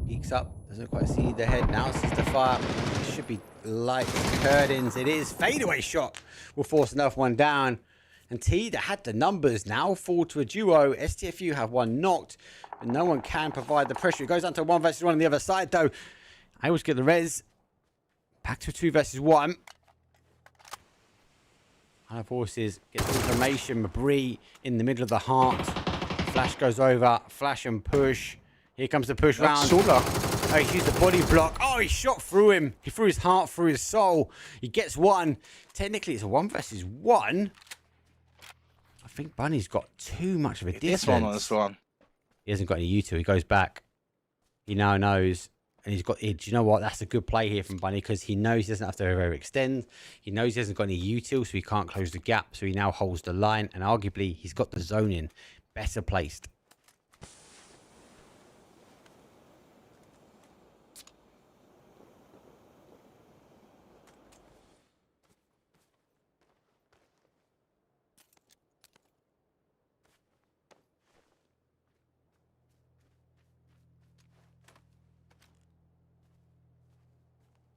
[SPEAKER 4] Peeks up. Doesn't quite see the head now. Sees the fire. It should be light curtains. It is. Fadeaway shot will force another one down. And T, that had the numbers, now fall to a duo. STFU have one knocked. But no one can provide the pressure. It goes down to 1 versus 1 on the other side, though. I always get the res. Back to 2 versus 1. High horses get the information. Mabri in the middle of the heart. Flash goes over. Flash and push. Here comes the push round. Oh, he's used the body block. Oh, he shot through him. He threw his heart through his soul. He gets 1. Technically, it's a 1 versus 1. I think Bunny's got too much of a distance.
[SPEAKER 5] This one.
[SPEAKER 4] He hasn't got any U2. He goes back. He now knows. And he's got, do you know what? That's a good play here from Bunny because he knows he doesn't have to overextend. He knows he hasn't got any util, so he can't close the gap. So he now holds the line. And arguably, he's got the zone in. Better placed.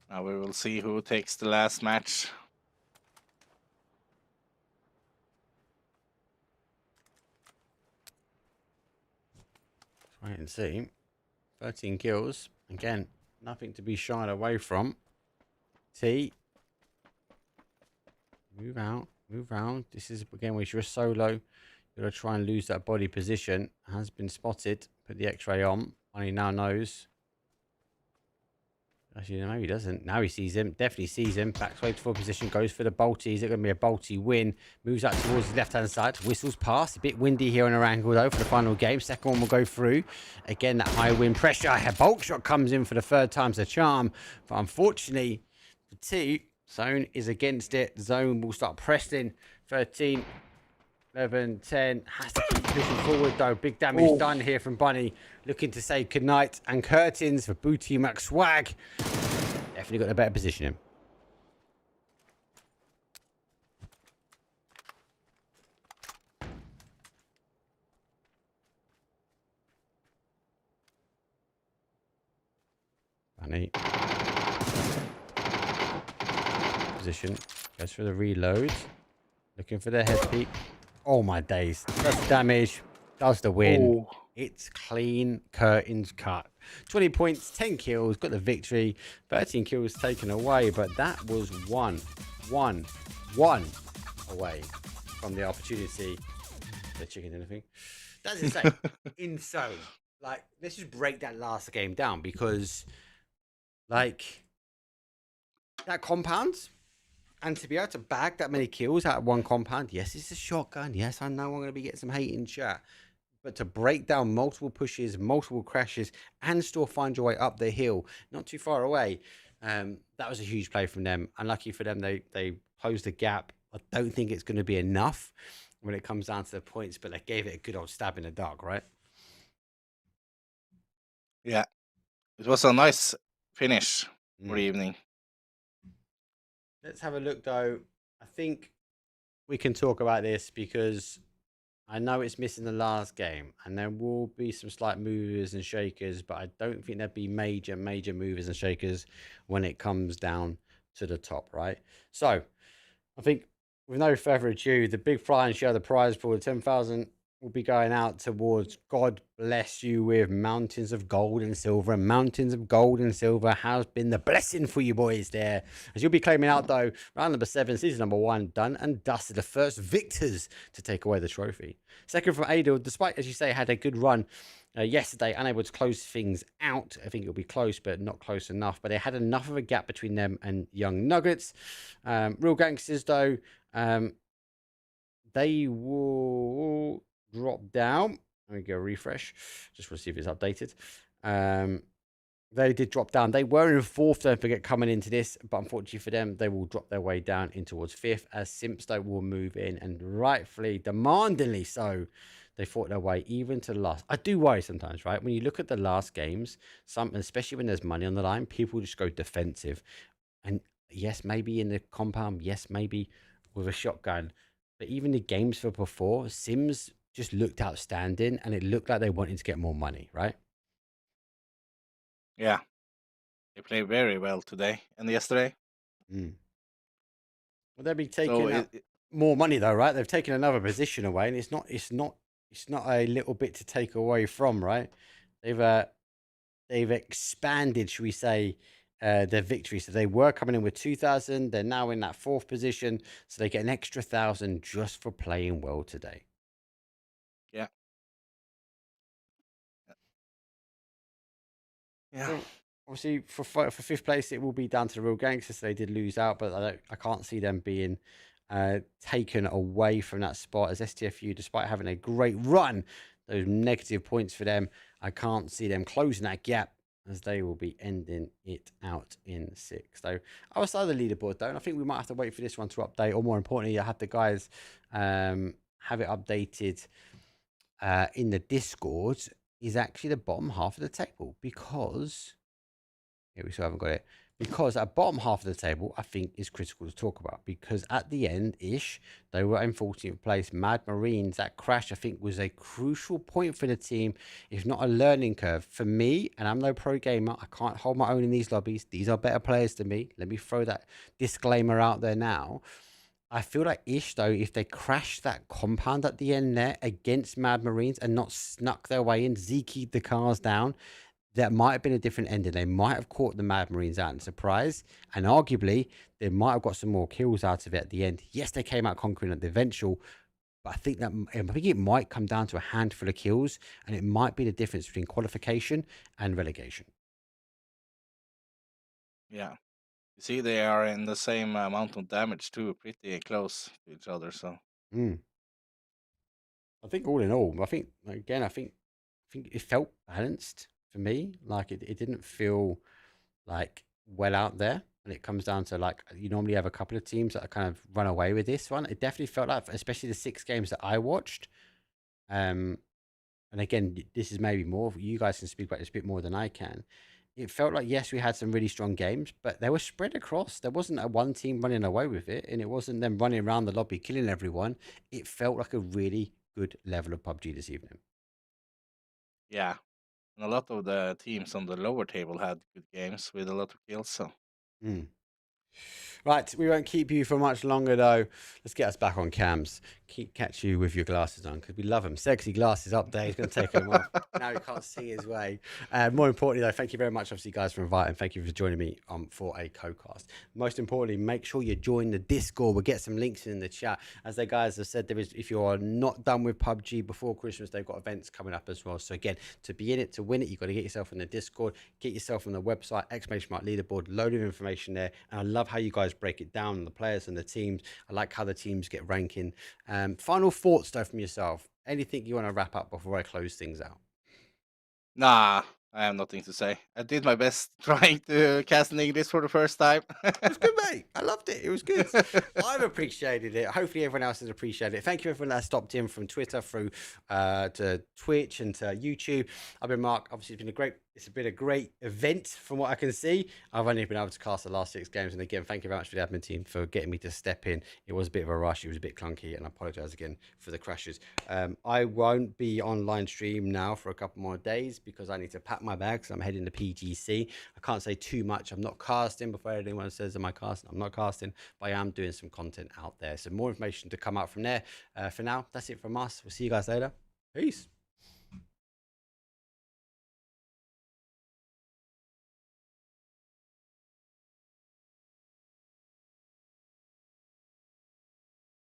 [SPEAKER 5] Now we will see who takes the last match.
[SPEAKER 4] Let's wait and see. 13 kills. Again, nothing to be shied away from. T. Move out. Move round. This is, again, where you're a solo. You've got to try and lose that body position. Has been spotted. Put the x-ray on. Bunny now knows. Actually, no, he doesn't. Now he sees him. Definitely sees him. Backs way to full position. Goes for the bolty. Is it going to be a bolty win? Moves out towards the left-hand side. Whistles past. A bit windy here on our angle, though, for the final game. Second one will go through. Again, that high wind pressure. A bulk shot comes in for the 3rd time's a charm. But unfortunately, for T, zone is against it. Zone will start pressing. 13, 11, 10. Has to keep pushing forward, though. Big damage done here from Bunny. Looking to say goodnight and curtains for Booty Max Swag. Definitely got a better position in. Bunny. Position. Goes for the reload. Looking for the head peak. Oh my days. Does the damage. Does the win. Ooh. It's clean curtains cut. 20 points, 10 kills, got the victory. 13 kills taken away, but that was one away from the opportunity. The chicken anything. That's insane. Insane. Like, let's just break that last game down because, like, that compound, and to be able to bag that many kills out of one compound, yes, it's a shotgun. Yes, I know I'm going to be getting some hate in chat. But to break down multiple pushes, multiple crashes, and still find your way up the hill, not too far away, That was a huge play from them. Unlucky for them, they closed the gap. I don't think it's going to be enough when it comes down to the points, but they gave it a good old stab in the dark, right?
[SPEAKER 5] Yeah, it was a nice finish for the evening.
[SPEAKER 4] Let's have a look, though. I think we can talk about this because I know it's missing the last game, and there will be some slight movers and shakers, but I don't think there'll be major movers and shakers when it comes down to the top, right? So I think with no further ado, the big flying share of the prize pool, the 10,000 will be going out towards God Bless You with mountains of gold and silver. And mountains of gold and silver has been the blessing for you boys there. As you'll be claiming out, though, round number 7, season number 1, done and dusted. The first victors to take away the trophy. Second from Adel, despite, as you say, had a good run yesterday, unable to close things out. I think it'll be close, but not close enough. But they had enough of a gap between them and Young Nuggets. Real Gangsters, though, they will drop down. Let me go refresh. Just want to see if it's updated. They did drop down. They were in 4th, don't forget, coming into this. But unfortunately for them, they will drop their way down in towards 5th as Simpstow will move in. And rightfully, demandingly so, they fought their way even to the last. I do worry sometimes, right? When you look at the last games, especially when there's money on the line, people just go defensive. And yes, maybe in the compound. Yes, maybe with a shotgun. But even the games for before, Sims just looked outstanding, and it looked like they wanted to get more money, right?
[SPEAKER 5] Yeah, they played very well today and yesterday.
[SPEAKER 4] Well, they'll be taking more money, though, right? They've taken another position away, and it's not a little bit to take away from, right? They've expanded, should we say, their victory. So they were coming in with 2,000. They're now in that 4th position. So they get an extra 1,000 just for playing well today.
[SPEAKER 5] Yeah. Yeah.
[SPEAKER 4] So obviously, for 5th place, it will be down to the Real Gangsters. They did lose out, but I can't see them being taken away from that spot. As STFU, despite having a great run, those negative points for them, I can't see them closing that gap, as they will be ending it out in 6th. So outside the leaderboard, though, and I think we might have to wait for this one to update, or more importantly, I have the guys have it updated in the Discord, is actually the bottom half of the table, because we still haven't got it. Because at bottom half of the table, I think is critical to talk about, because at the end-ish, they were in 14th place. Mad Marines, that crash, I think, was a crucial point for the team, if not a learning curve. For me, and I'm no pro gamer, I can't hold my own in these lobbies. These are better players than me. Let me throw that disclaimer out there now. I feel like Ish, though, if they crashed that compound at the end there against Mad Marines and not snuck their way in, Zeki'd the cars down, that might have been a different ending. They might have caught the Mad Marines out in surprise, and arguably they might have got some more kills out of it at the end. Yes, they came out conquering at the eventual, but I think it might come down to a handful of kills, and it might be the difference between qualification and relegation.
[SPEAKER 5] Yeah. You see, they are in the same amount of damage too, pretty close to each other. So
[SPEAKER 4] I think all in all, I think it felt balanced for me. Like it didn't feel like well out there. And it comes down to, like, you normally have a couple of teams that kind of run away with this one. It definitely felt like, especially the 6 games that I watched. And again, this is maybe more, you guys can speak about this a bit more than I can. It felt like, yes, we had some really strong games, but they were spread across. There wasn't a one team running away with it, and it wasn't them running around the lobby killing everyone. It felt like a really good level of PUBG this evening.
[SPEAKER 5] yeah, and a lot of the teams on the lower table had good games with a lot of kills. So
[SPEAKER 4] Right, we won't keep you for much longer, though. Let's get us back on cams. Catch you with your glasses on, because we love them. Sexy glasses up there. He's going to take them off. Now he can't see his way. More importantly, though, thank you very much, obviously, guys, for inviting. Thank you for joining me for a co-cast. Most importantly, make sure you join the Discord. We'll get some links in the chat. As the guys have said, if you are not done with PUBG before Christmas, they've got events coming up as well. So again, to be in it, to win it, you've got to get yourself in the Discord, get yourself on the website, !mark leaderboard, load of information there. And I love how you guys break it down, the players and the teams. I like how the teams get ranking. Final thoughts, though, from yourself. Anything you want to wrap up before I close things out?
[SPEAKER 5] nah, I have nothing to say. I did my best trying to cast in English for the first time.
[SPEAKER 4] It was good, mate. I loved it. It was good. I've appreciated it. Hopefully, everyone else has appreciated it. Thank you, everyone that stopped in from Twitter through to Twitch and to YouTube. I've been Mark. Obviously, it's been a great event from what I can see. I've only been able to cast the last 6 games, and again, thank you very much for the admin team for getting me to step in. It was a bit of a rush. It was a bit clunky, and I apologize again for the crashes. I won't be online stream now for a couple more days because I need to pack my bags. I'm heading to PGC. I can't say too much. I'm not casting before anyone says, am I casting? I'm not casting, but I am doing some content out there. So more information to come out from there. For now, that's it from us. We'll see you guys later. Peace.